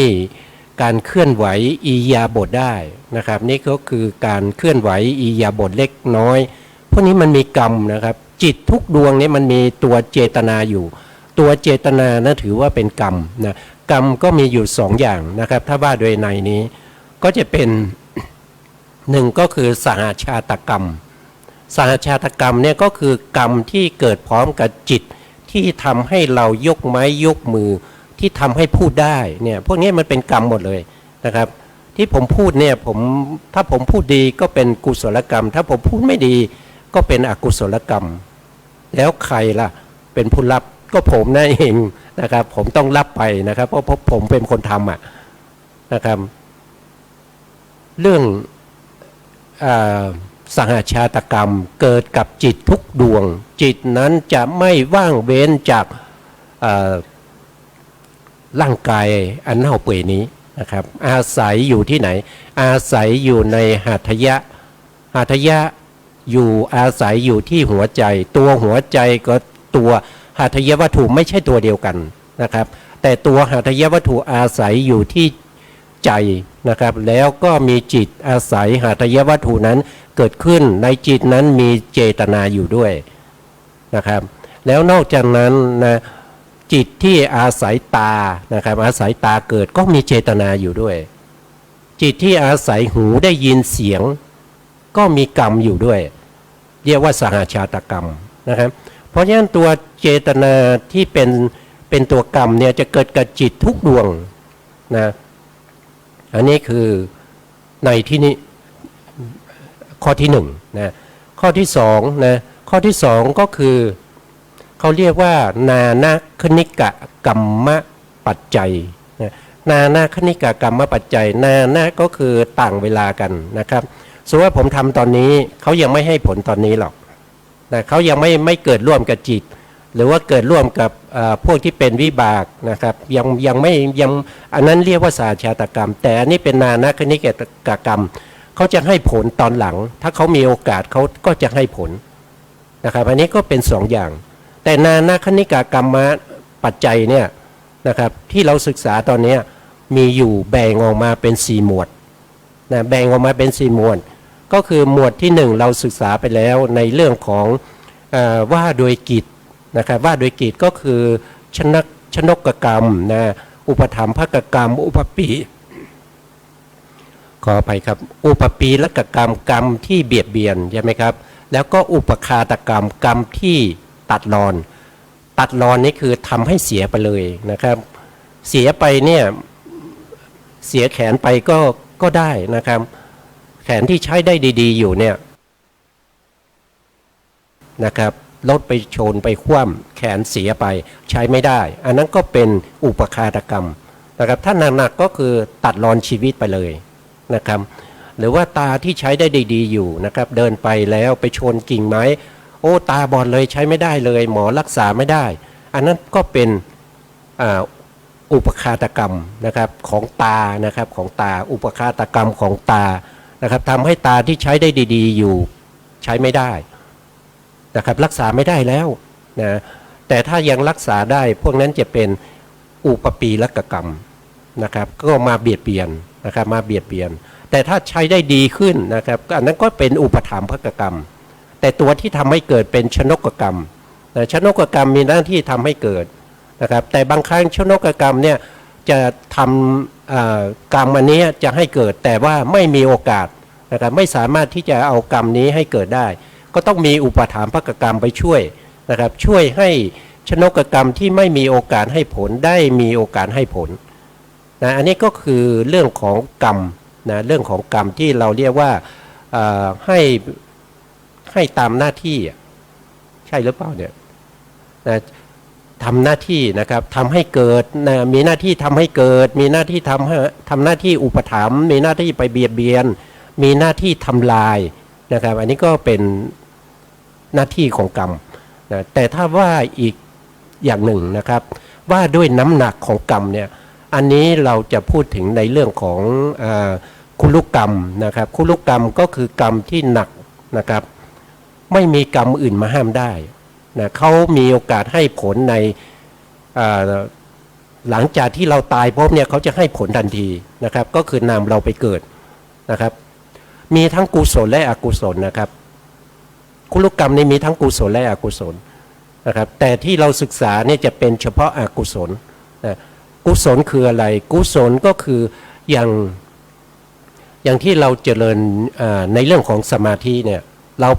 การเคลื่อนไหวอิริยาบถได้นะครับนี่ก็คือการเคลื่อนไหวอิริยาบถเล็กน้อยพวกนี้มันมีกรรมนะครับจิตทุกดวงนี้มันมีตัวเจตนาอยู่ตัวเจตนานะถือว่าเป็นกรรมนะกรรมก็มีอยู่2อย่างนะครับถ้าว่าโดยในนี้ก็จะเป็นหนึ่งก็คือสหชาตกรรมสหชาตกรรมเนี่ยก็คือกรรมที่เกิดพร้อมกับจิตที่ทำให้เรายกไม้ยกมือที่ทำให้พูดได้เนี่ยพวกนี้มันเป็นกรรมหมดเลยนะครับที่ผมพูดเนี่ยถ้าผมพูดดีก็เป็นกุศลกรรมถ้าผมพูดไม่ดีก็เป็นอกุศลกรรมแล้วใครล่ะเป็นผู้รับก็ผมนั่นเองนะครับผมต้องรับไปนะครับเพราะผมเป็นคนทำนะครับเรื่องสหชาตกรรมเกิดกับจิตทุกดวงจิตนั้นจะไม่ว่างเว้นจากร่างกายอันเน่าเปื่อยนี้นะครับอาศัยอยู่ที่ไหนอาศัยอยู่ในหัตถยะอยู่อาศัยอยู่ที่หัวใจตัวหัวใจก็ตัวหัตถยวัตถุไม่ใช่ตัวเดียวกันนะครับแต่ตัวหัตถยวัตถุอาศัยอยู่ที่ใจนะครับแล้วก็มีจิตอาศัยหัตถยวัตถุนั้นเกิดขึ้นในจิตนั้นมีเจตนาอยู่ด้วยนะครับแล้วนอกจากนั้นนะจิตที่อาศัยตานะครับอาศัยตาเกิดก็มีเจตนาอยู่ด้วยจิตที่อาศัยหูได้ยินเสียงก็มีกรรมอยู่ด้วยเรียกว่าสหชาตกรรมนะครับเพราะฉะนั้นตัวเจตนาที่เป็นตัวกรรมเนี่ยจะเกิดกับจิตทุกดวงนะอันนี้คือในที่นี้ข้อที่หนึ่งนะข้อที่สองนะข้อที่สองก็คือเขาเรียกว่านานาคณิกะกรรมปัจจัยนานาคณิกะกรรมปัจจัยนานาก็คือต่างเวลากันนะครับสมมติว่าผมทำตอนนี้เขายังไม่ให้ผลตอนนี้หรอกนะเขายังไม่เกิดร่วมกับจิตหรือว่าเกิดร่วมกับพวกที่เป็นวิบากนะครับยังอันนั้นเรียกว่าสหชาตกรรมแต่อันนี้เป็นนานาคณิกะกรรมเขาจะให้ผลตอนหลังถ้าเขามีโอกาสเขาก็จะให้ผลนะครับอันนี้ก็เป็น2 อย่างแต่นานาคณิกะกรรมปัจจัยเนี่ยนะครับที่เราศึกษาตอนนี้มีอยู่แบ่งออกมาเป็น4 หมวดนะแบ่งออกมาเป็น4 หมวดก็คือหมวดที่1เราศึกษาไปแล้วในเรื่องของว่าโดยกิจนะครับว่าโดยกิจก็คือชนกกรรมนะอุปถัมภกกรรมอุปปีขออภัยครับอุปปีและกรรมกรรมที่เบียดเบียนใช่ไหมครับแล้วก็อุปคาตกรรมกรรมที่ตัดรอนนี่คือทำให้เสียไปเลยนะครับเสียไปเนี่ยเสียแขนไปก็ได้นะครับแขนที่ใช้ได้ดีๆอยู่เนี่ยนะครับรถไปชนไปคว่ำแขนเสียไปใช้ไม่ได้อันนั้นก็เป็นอุปคาตกรรมนะครับถ้าหนักๆก็คือตัดรอนชีวิตไปเลยนะครับหรือว่าตาที่ใช้ได้ดีๆอยู่นะครับเดินไปแล้วไปชนกิ่งไม้โอ้ตาบอดเลยใช้ไม่ได้เลยหมอรักษาไม่ได้อันนั้นก็เป็นอุปคาตกรรมนะครับของตานะครับของตาอุปคาตกรรมของตานะครับทำให้ตาที่ใช้ได้ดีๆอยู่ใช้ไม่ได้นะครับรักษาไม่ได้แล้วนะแ แต่ถ้ายังรักษาได้พวกนั้นจะเป็นอุปปีลกกรรมนะครับก็มาเบียดเบียนนะครับมาเบียดเบียนแต่ถ้าใช้ได้ดีขึ้นนะครับอันนั้นก็เป็นอุปถามภกกรรมแต่ตัวที่ทำให้เกิดเป็นชนกกรรมชนกกรรมมีหน้าที่ทำให้เกิดนะครับแต่บางครั้งชนกกรรมเนี่ยจะทำกรรมอันนี้จะให้เกิดแต่ว่าไม่มีโอกาสนะครับไม่สามารถที่จะเอากรรมนี้ให้เกิดได้ก็ต้องมีอุปถามภกกรรมไปช่วยนะครับช่วยให้ชนกกรรมที่ไม่มีโอกาสให้ผลได้มีโอกาสให้ผลนะอันนี้ก็คือเรื่องของกรรมนะเรื่องของกรรมที่เราเรียกว่าให้ตามหน้าที่ใช่หรือเปล่าเนี่ยนะทำหน้าที่นะครับทำให้เกิดนะมีหน้าที่ทำให้เกิดมีหน้าที่ทำหน้าที่อุปถัมภ์มีหน้าที่ไปเบียดเบียนมีหน้าที่ทำลายนะครับอันนี้ก็เป็นหน้าที่ของกรรมนะแต่ถ้าว่าอีกอย่างหนึ่งนะครับว่าด้วยน้ำหนักของกรรมเนี่ยอันนี้เราจะพูดถึงในเรื่องของคุลุกรรมนะครับคุลุกรรมก็คือกรรมที่หนักนะครับไม่มีกรรมอื่นมาห้ามได้นะเขามีโอกาสให้ผลในหลังจากที่เราตายพบเนี่ยเขาจะให้ผลทันทีนะครับก็คือนำเราไปเกิดนะครับมีทั้งกุศลและอกุศลนะครับคุลุกรรมนี่มีทั้งกุศลและอกุศลนะครับแต่ที่เราศึกษาเนี่ยจะเป็นเฉพาะอกุศลนะกุศลคืออะไรกุศลก็คืออย่างที่เราเจริญในเรื่องของสมาธิเนี่ยเรา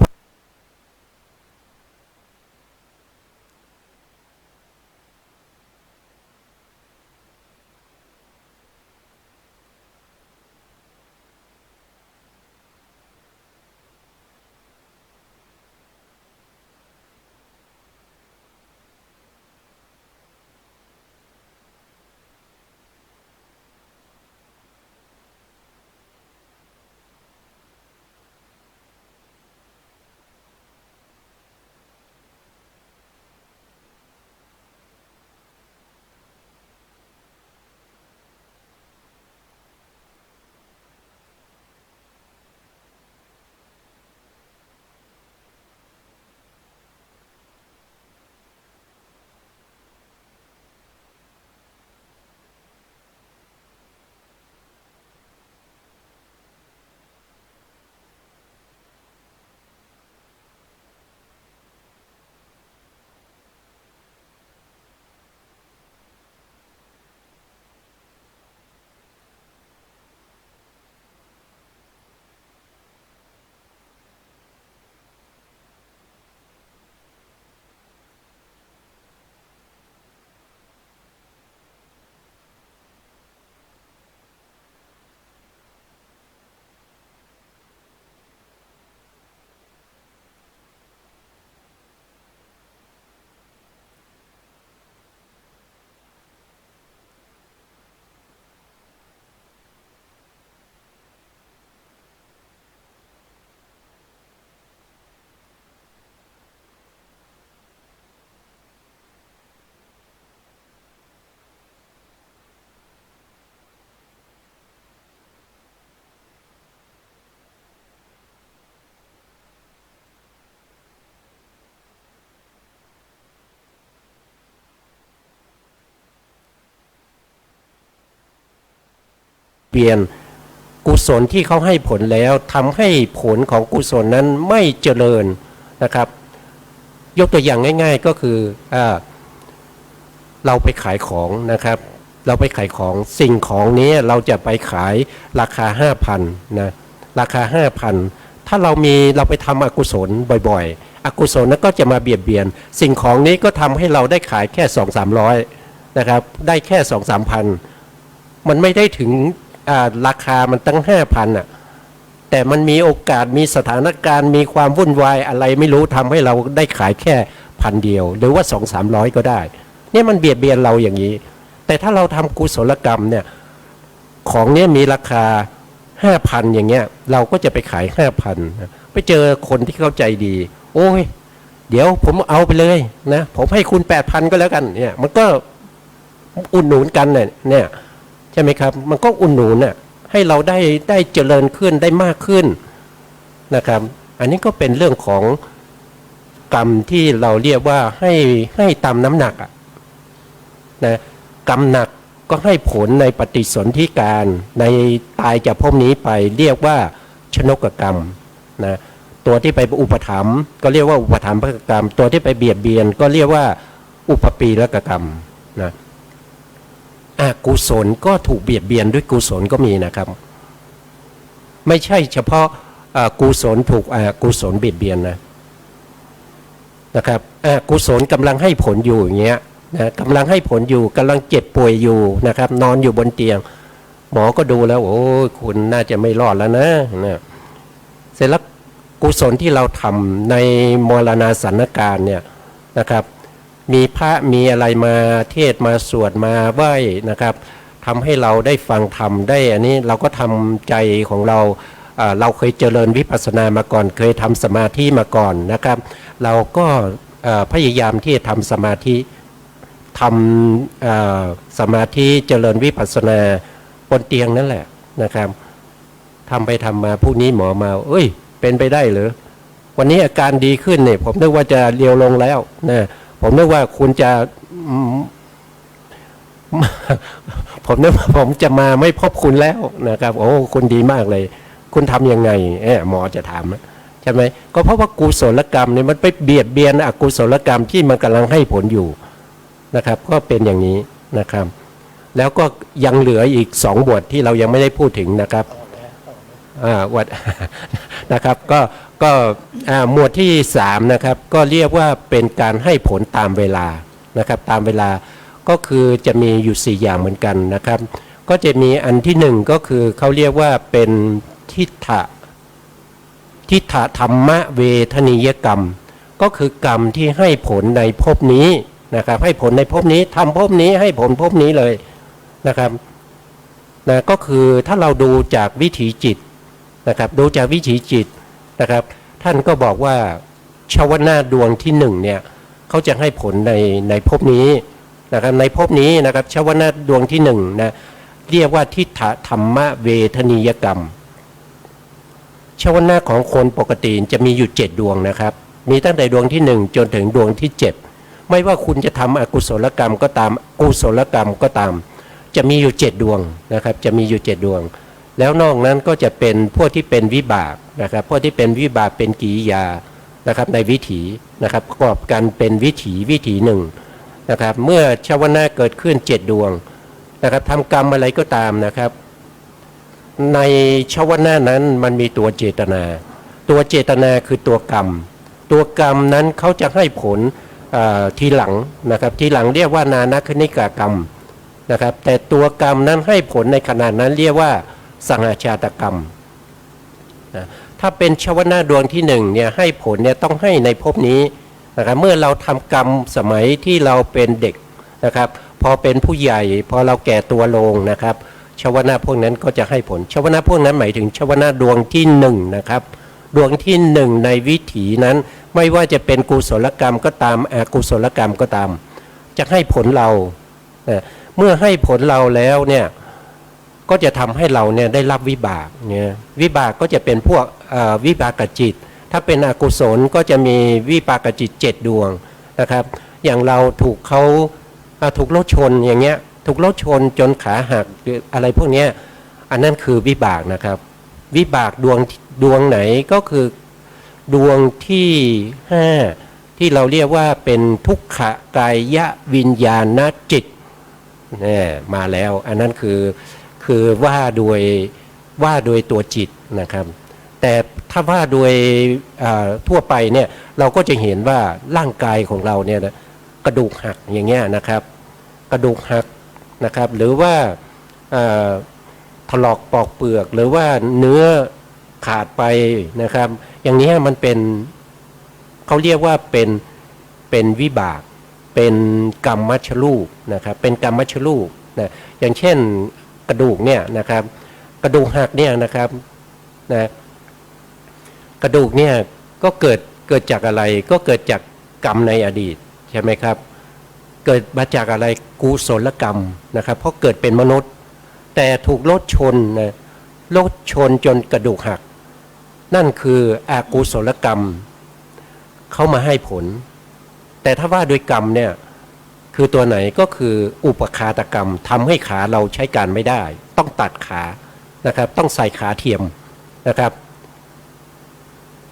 เปลี่ยนกุศลที่เขาให้ผลแล้วทำให้ผลของกุศลนั้นไม่เจริญนะครับยกตัวอย่างง่ายๆก็คือเราไปขายของนะครับเราไปขายของสิ่งของนี้เราจะไปขายราคา 5,000 นะราคา 5,000 ถ้าเราไปทำอกุศลบ่อยๆอกุศลนั้นก็จะมาเบียดเบียนสิ่งของนี้ก็ทำให้เราได้ขายแค่ 200-300 นะครับได้แค่ 2-3,000 มันไม่ได้ถึงราคามันตั้ง 5,000 อ่ะแต่มันมีโอกาสมีสถานการณ์มีความวุ่นวายอะไรไม่รู้ทำให้เราได้ขายแค่1,000 เดียวหรือว่า 200-300 ก็ได้เนี่ยมันเบียดเบียนเราอย่างนี้แต่ถ้าเราทำกุศลกรรมเนี่ยของเนี้ยมีราคา 5,000 อย่างเงี้ยเราก็จะไปขาย 5,000 ไปเจอคนที่เข้าใจดีโอ้ยเดี๋ยวผมเอาไปเลยนะผมให้คุณ 8,000 ก็แล้วกันเนี่ยมันก็อุดหนุนกันเนี่ยใช่ไหมครับมันก็อุดหนุนน่ะให้เราได้เจริญขึ้นได้มากขึ้นนะครับอันนี้ก็เป็นเรื่องของ กรรมที่เราเรียกว่าให้ตามน้ำหนักนะกรรมหนักก็ให้ผลในปฏิสนธิการในตายจากภพนี้ไปเรียกว่าชนกกรรมนะตัวที่ไปอุปถัมภ์ก็เรียกว่าอุปถัมภกกรรมตัวที่ไปเบียดเบียนก็เรียกว่าอุปปีละกกรรมนะอกุศลก็ถูกเบียดเบียนด้วยกุศลก็มีนะครับไม่ใช่เฉพาะกุศลถูกอกุศลเบียดเบียนนะครับกุศลกำลังให้ผลอยู่อย่างเงี้ยนะกำลังให้ผลอยู่กำลังเจ็บป่วยอยู่นะครับนอนอยู่บนเตียงหมอก็ดูแล้วโอ้คุณน่าจะไม่รอดแล้วนะเสร็จแล้วกุศลที่เราทำในมรณาสันการเนี่ยนะครับมีพระมีอะไรมาเทศมาสวดมาไหว้นะครับทำให้เราได้ฟังธรรมได้อันนี้เราก็ทำใจของเราเราเคยเจริญวิปัสสนามาก่อนเคยทำสมาธิมาก่อนนะครับเราก็พยายามที่จะทำสมาธิทำสมาธิเจริญวิปัสสนาบนเตียงนั่นแหละนะครับทำไปทำมาผู้นี้หมอมาเอ้ยเป็นไปได้เหรอวันนี้อาการดีขึ้นเนี่ยผมนึกว่าจะเลียวลงแล้วนะผมนึกว่าคุณจะผมนึกว่าผมจะมาไม่พบคุณแล้วนะครับโอ้คุณดีมากเลยคุณทำยังไงหมอจะถามใช่ไหมก็เพราะว่ากุศลกรรมเนี่ยมันไปเบียดเบียนอกุศลกรรมที่มันกำลังให้ผลอยู่นะครับก็เป็นอย่างนี้นะครับแล้วก็ยังเหลืออีก2 บทที่เรายังไม่ได้พูดถึงนะครับวัดนะครับก็หมวดที่3นะครับก็เรียกว่าเป็นการให้ผลตามเวลานะครับตามเวลาก็คือจะมีอยู่4อย่างเหมือนกันนะครับก็จะมีอันที่1ก็คือเขาเรียกว่าเป็นทิฏฐธรรมเวทนิยกรรมก็คือกรรมที่ให้ผลในภพนี้นะครับให้ผลในภพนี้ทำภพนี้ให้ผลภพนี้เลยนะครับนะก็คือถ้าเราดูจากวิถีจิตนะครับดูจากวิถีจิตนะครับท่านก็บอกว่าชาวนาดวงที่1เนี่ยเขาจะให้ผลในภพนี้นะครับในภพนี้นะครับชาวนาดวงที่1นะเรียกว่าทิฏฐธรรมเวทนิยกรรมชาวนาของคนปกติจะมีอยู่7 ดวงนะครับมีตั้งแต่ดวงที่1จนถึงดวงที่7ไม่ว่าคุณจะทำอกุศลกรรมก็ตามกุศลกรรมก็ตามจะมีอยู่7 ดวงนะครับจะมีอยู่7 ดวงแล้วนอกนั้นก็จะเป็นพวกที่เป็นวิบากนะครับพวกที่เป็นวิบากเป็นกิริยานะครับในวิถีนะครับประกอบกันเป็นวิถีหนึ่งนะครับเมื่อชาวนาเกิดขึ้น7 ดวงนะครับทำกรรมอะไรก็ตามนะครับในชาวนานั้นมันมีตัวเจตนาคือตัวกรรมนั้นเขาจะให้ผลทีหลังนะครับทีหลังเรียกว่านานัคคณิกากรรมนะครับแต่ตัวกรรมนั้นให้ผลในขณะนั้นเรียกว่าสังหาชาตกรรมนะถ้าเป็นชวนาดวงที่1เนี่ยให้ผลเนี่ยต้องให้ในภพนี้นะครับเมื่อเราทำกรรมสมัยที่เราเป็นเด็กนะครับพอเป็นผู้ใหญ่พอเราแก่ตัวลงนะครับชวนาพวกนั้นก็จะให้ผลชวนาพวกนั้นหมายถึงชวนาดวงที่1นะครับดวงที่1ในวิถีนั้นไม่ว่าจะเป็นกุศลกรรมก็ตามอกุศลกรรมก็ตามจะให้ผลเราเมื่อให้ผลเราแล้วเนี่ยก็จะทำให้เราเนี่ยได้รับวิบากเนี่ยวิบากก็จะเป็นพวกวิบากจิตถ้าเป็นอกุศลก็จะมีวิบากจิต7 ดวงนะครับอย่างเราถูกรถชนอย่างเงี้ยถูกรถชนจนขาหักหรืออะไรพวกเนี้ยอันนั้นคือวิบากนะครับวิบากดวงไหนก็คือดวงที่5ที่เราเรียกว่าเป็นทุกขกายวิญญาณจิตเนี่ยมาแล้วอันนั้นคือว่าโดยตัวจิตนะครับแต่ถ้าว่าโดยทั่วไปเนี่ยเราก็จะเห็นว่าร่างกายของเราเนี่ยนะกระดูกหักอย่างเงี้ยนะครับกระดูกหักนะครับหรือว่าถลอกปอกเปลือกหรือว่าเนื้อขาดไปนะครับอย่างนี้มันเป็นเขาเรียกว่าเป็นวิบากเป็นกรรมมัชลูกนะครับเป็นกรรมมัชลูกนะอย่างเช่นกระดูกเนี่ยนะครับกระดูกหักเนี่ยนะครับนะกระดูกเนี่ยก็เกิดจากอะไรก็เกิดจากกรรมในอดีตใช่ไหมครับเกิดมาจากอะไรกุศลกรรมนะครับเพราะเกิดเป็นมนุษย์แต่ถูกรถชนนะรถชนจนกระดูกหักนั่นคืออกุศลกรรม เขามาให้ผล แต่ถ้าว่าโดยกรรมเนี่ยคือตัวไหนก็คืออุปคาตกรรมทำให้ขาเราใช้การไม่ได้ต้องตัดขานะครับต้องใส่ขาเทียมนะครับ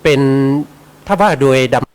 เป็นถ้าว่าโดยดำ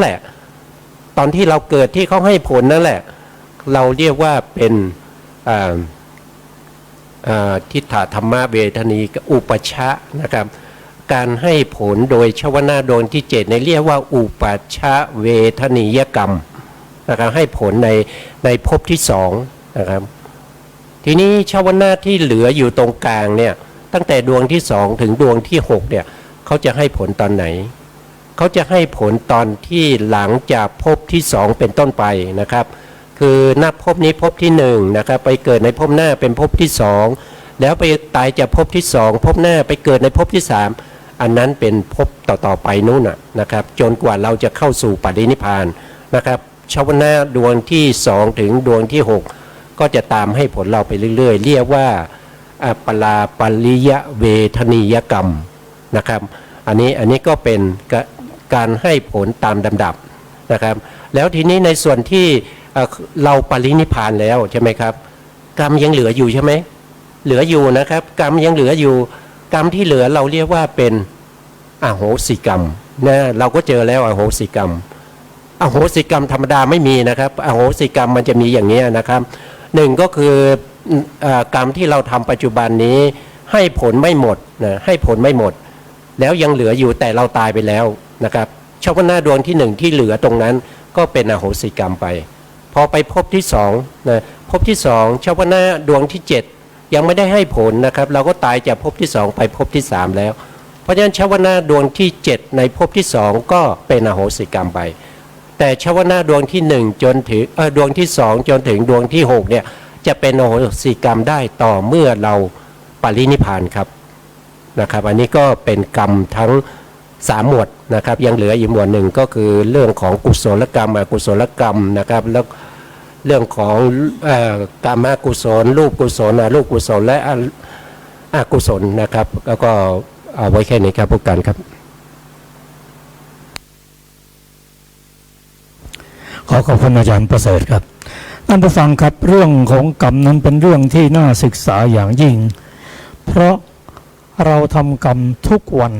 แหละตอนที่เราเกิดที่เขาให้ผลนั่นแหละเราเรียกว่าเป็นทิฏฐธรรมเวทนีอุปชะนะครับการให้ผลโดยชวนาดวงที่7ในเรียกว่าอุปชะเวทนียกรรมนะครับให้ผลในภพที่2นะครับทีนี้ชวนาที่เหลืออยู่ตรงกลางเนี่ยตั้งแต่ดวงที่2ถึงดวงที่6เนี่ยเขาจะให้ผลตอนไหนเขาจะให้ผลตอนที่หลังจากภพที่2เป็นต้นไปนะครับคือนับภพนี้ภพที่1นะครับไปเกิดในภพหน้าเป็นภพที่2แล้วไปตายจากภพที่2ภพหน้าไปเกิดในภพที่3อันนั้นเป็นภพต่อไปนู้นนะครับจนกว่าเราจะเข้าสู่ปรินิพพานนะครับชาวนาดวงที่2ถึงดวงที่6ก็จะตามให้ผลเราไปเรื่อยๆเรียกว่าปราปริยเวทนียกรรมนะครับอันนี้ก็เป็นการให้ผลตามลำดับนะครับแล้วทีนี้ในส่วนที่เราปรินิพพานแล้วใช่ไหมครับกรรมยังเหลืออยู่ใช่ไหมเหลืออยู่นะครับกรรมยังเหลืออยู่กรรมที่เหลือเราเรียกว่าเป็นอโหสิกรรมนะเราก็เจอแล้วอโหสิกรรมอโหสิกรรมธรรมดาไม่มีนะครับอโหสิกรรมมันจะมีอย่างนี้นะครับหนึ่งก็คือกรรมที่เราทำปัจจุบันนี้ให้ผลไม่หมดนะให้ผลไม่หมดแล้วยังเหลืออยู่แต่เราตายไปแล้วนะครับชาวนาดวงที่1ที่เหลือตรงนั้นก็เป็นอโหสิกรรมไปพอไปภพที่2นะภพที่2ชาวนาดวงที่7ยังไม่ได้ให้ผลนะครับเราก็ตายจากภพที่2ไปภพที่3แล้วเพราะฉะนั้นชาวนาดวงที่7ในภพที่2ก็เป็นอโหสิกรรมไปแต่ชาวนาดวงที่1จนถึงดวงที่2จนถึงดวงที่6เนี่ยจะเป็นอโหสิกรรมได้ต่อเมื่อเราปรินิพพานครับนะครับอันนี้ก็เป็นกรรมทั้ง3หมวดนะครับยังเหลืออีกหมวดหนึ่งก็คือเรื่องของกุศลกรรมอกุศลกรรมนะครับแล้วเรื่องของกรรมกุศลรูปกุศลอรูปกุศลและอกุศลนะครับแล้วก็เอาไว้แค่นี้ครับพวกกันครับขอบคุณอาจารย์ประเสริฐครับท่านผู้ฟังครับเรื่องของกรรมนั้นเป็นเรื่องที่น่าศึกษาอย่างยิ่งเพราะเราทำกรรมทุกวัน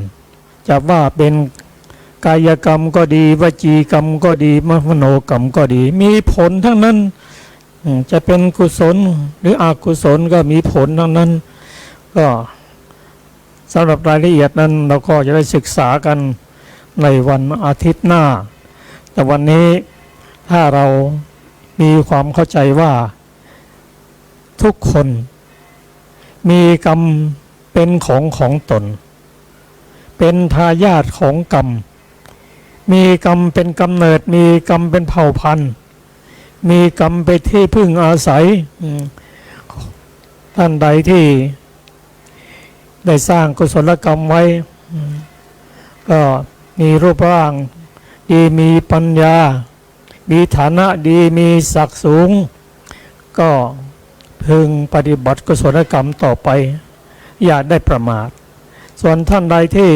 จะว่าเป็นกายกรรมก็ดีวจีกรรมก็ดีมโนกรรมก็ดีมีผลทั้งนั้นจะเป็นกุศลหรืออกุศลก็มีผลทั้งนั้นก็สำหรับรายละเอียดนั้นเราก็จะได้ศึกษากันในวันอาทิตย์หน้าแต่วันนี้ถ้าเรามีความเข้าใจว่าทุกคนมีกรรมเป็นของตนเป็นทายาทของกรรมมีกรรมเป็นกำเนิดมีกรรมเป็นเผ่าพันธุ์มีกรรมเป็นที่พึ่งอาศัยท่านใดที่ได้สร้างกุศลกรรมไว้ก็มีรูปร่างดีมีปัญญามีฐานะดีมีศักดิ์สูงก็พึงปฏิบัติกุศลกรรมต่อไปอย่าได้ประมาทส่วนท่านใดที่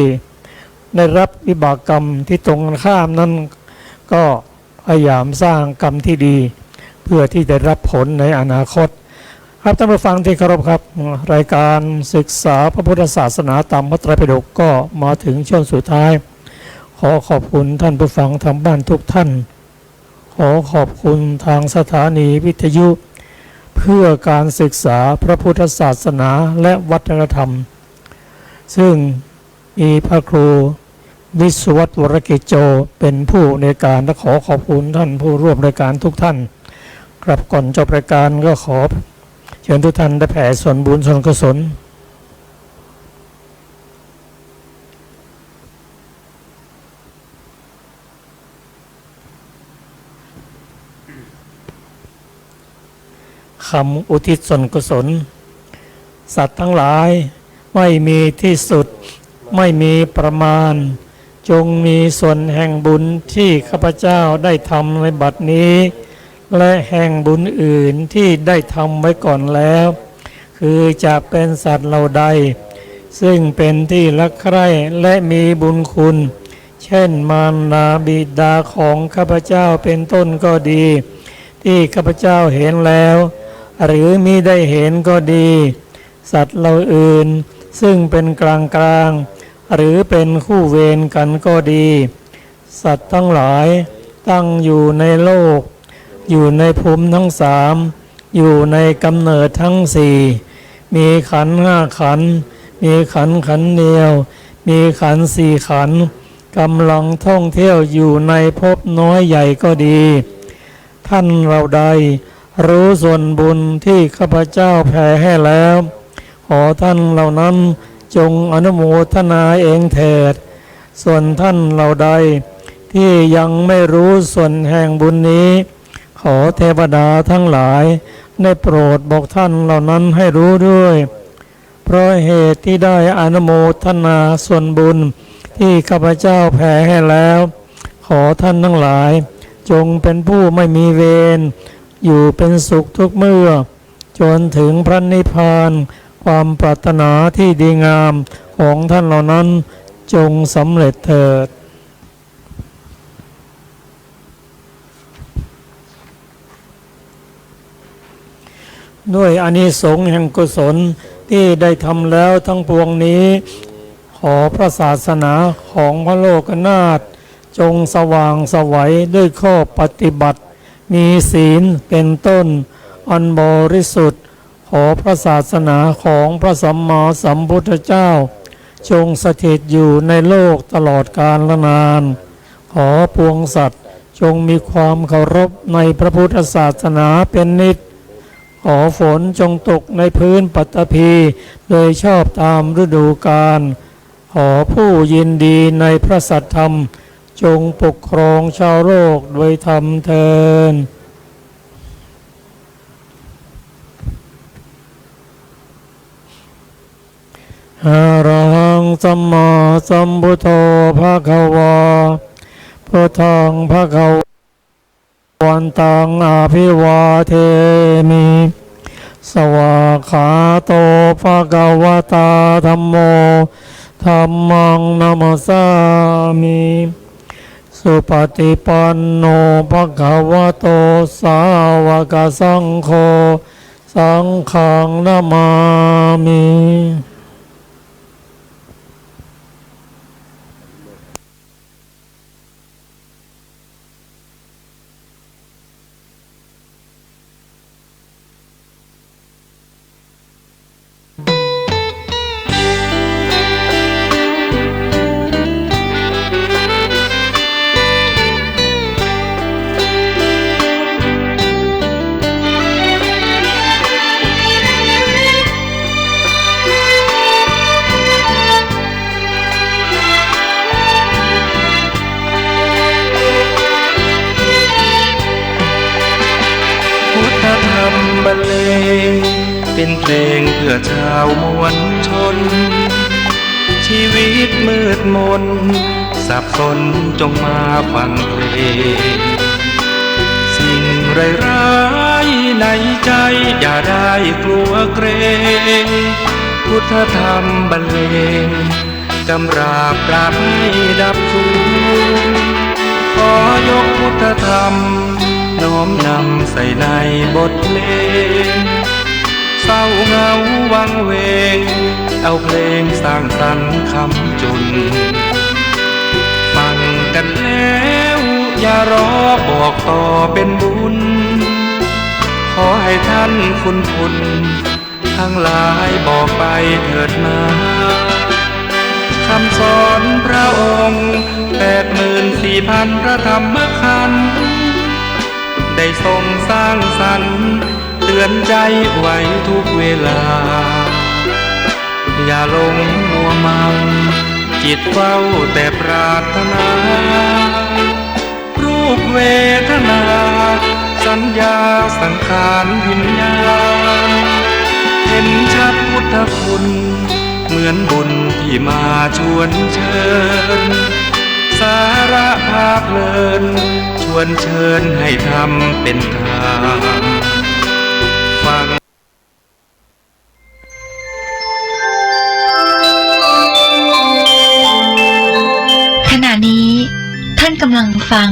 ได้รับวิบากกรรมที่ตรงกันข้ามนั้นก็พยายามสร้างกรรมที่ดีเพื่อที่จะรับผลในอนาคตครับท่านผู้ฟังที่เคารพครับรายการศึกษาพระพุทธศาสนาตามพระไตรปิฎกก็มาถึงช่วงสุดท้ายข อขอบคุณท่านผู้ฟังทางบ้านทุกท่านขอขอบคุณทางสถานีวิทยุเพื่อการศึกษาพระพุทธศาสนาและวัฒนธรรมซึ่งมีพระครูวิศวัตวรกิจโจเป็นผู้ในการและขอขอบคุณท่านผู้ร่วมรายการทุกท่านกลับก่อนจบรายการก็ขอเชิญทุกท่านได้แผ่ส่วนบุญส่วนกุศลคำอุทิศส่วนกุศลสัตว์ทั้งหลายไม่มีที่สุดไม่มีประมาณจงมีส่วนแห่งบุญที่ข้าพเจ้าได้ทำในบัดนี้และแห่งบุญอื่นที่ได้ทำไว้ก่อนแล้วคือจะเป็นสัตว์เหล่าใดซึ่งเป็นที่รักใคร่และมีบุญคุณเช่นมารดาบิดาของข้าพเจ้าเป็นต้นก็ดีที่ข้าพเจ้าเห็นแล้วหรือมิได้เห็นก็ดีสัตว์เหล่าอื่นซึ่งเป็นกลางหรือเป็นคู่เวรกันก็ดีสัตว์ทั้งหลายตั้งอยู่ในโลกอยู่ในภูมิทั้งสามอยู่ในกำเนิดทั้งสี่มีขันธ์ห้าขันธ์มีขันธ์เดียวมีขันธ์สี่ขันธ์กำลังท่องเที่ยวอยู่ในภพน้อยใหญ่ก็ดีท่านเราใดรู้ส่วนบุญที่ข้าพเจ้าแผ่ให้แล้วขอท่านเหล่านั้นจงอนุโมทนาเองเถิดส่วนท่านเหล่าใดที่ยังไม่รู้ส่วนแห่งบุญนี้ขอเทวดาทั้งหลายได้โปรดบอกท่านเหล่านั้นให้รู้ด้วยเพราะเหตุที่ได้อนุโมทนาส่วนบุญที่ข้าพเจ้าแผ่ให้แล้วขอท่านทั้งหลายจงเป็นผู้ไม่มีเวรอยู่เป็นสุขทุกเมื่อจนถึงพระนิพพานความปรารถนาที่ดีงามของท่านเหล่านั้นจงสำเร็จเถิดด้วยอานิสงส์แห่งกุศลที่ได้ทำแล้วทั้งปวงนี้ขอพระศาสนาของพระโลกนาถจงสว่างไสวด้วยข้อปฏิบัติมีศีลเป็นต้นอันบริสุทธิ์ขอพระศาสนาของพระสัมมาสัมพุทธเจ้าจงสถิตอยู่ในโลกตลอดกาลนานขอปวงสัตว์จงมีความเคารพในพระพุทธศาสนาเป็นนิจขอฝนจงตกในพื้นปัตตภีโดยชอบตามฤดูกาลขอผู้ยินดีในพระสัทธรรมจงปกครองชาวโลกโดยธรรมเถิดอะระหังสัมมาสัมพุทโธภะคะวาพุทธังภะคะวันตังอภิวาเทมิสวากขาโตภะคะวะตาธัมโมธัมมังนัมสสามิสุปฏิปันโนภะคะวะโตสาวกสังโฆสังฆังนะมามิบรรเลงเป็นเพลงเพื่อชาวมวลชนชีวิตมืดมนสับสนจงมาฟังเพลงสิ่งร้ายๆในใจอย่าได้กลัวเกรงพุทธธรรมบรรเลงกำราบปราบให้ดับสูญขอยกพุทธธรรมน้อมนำใส่ในบทเพลงเศร้าเหงาวังเวงเอาเพลงสร้างสรรค์คำจุนฟัง กันแล้วอย่ารอบอกต่อเป็นบุญ ขอให้ท่านคุณทั้งหลายบอกไปเถิดนาคำสอนพระองค์84,000พระธรรมขันธ์ได้ทรงสร้างสรรค์เตือนใจไว้ทุกเวลา อย่าหลงมัวเมาจิตเฝ้าแต่ปรารถนา รูปเวทนาสัญญาสังขารวิญญาณเห็นชัดพุทธคุณเหมือนบุญที่มาชวนเชิญ สาระภาพเพลินชวนเชิญให้ทำเป็นธรรมฟัง ขณะนี้ท่านกำลังฟัง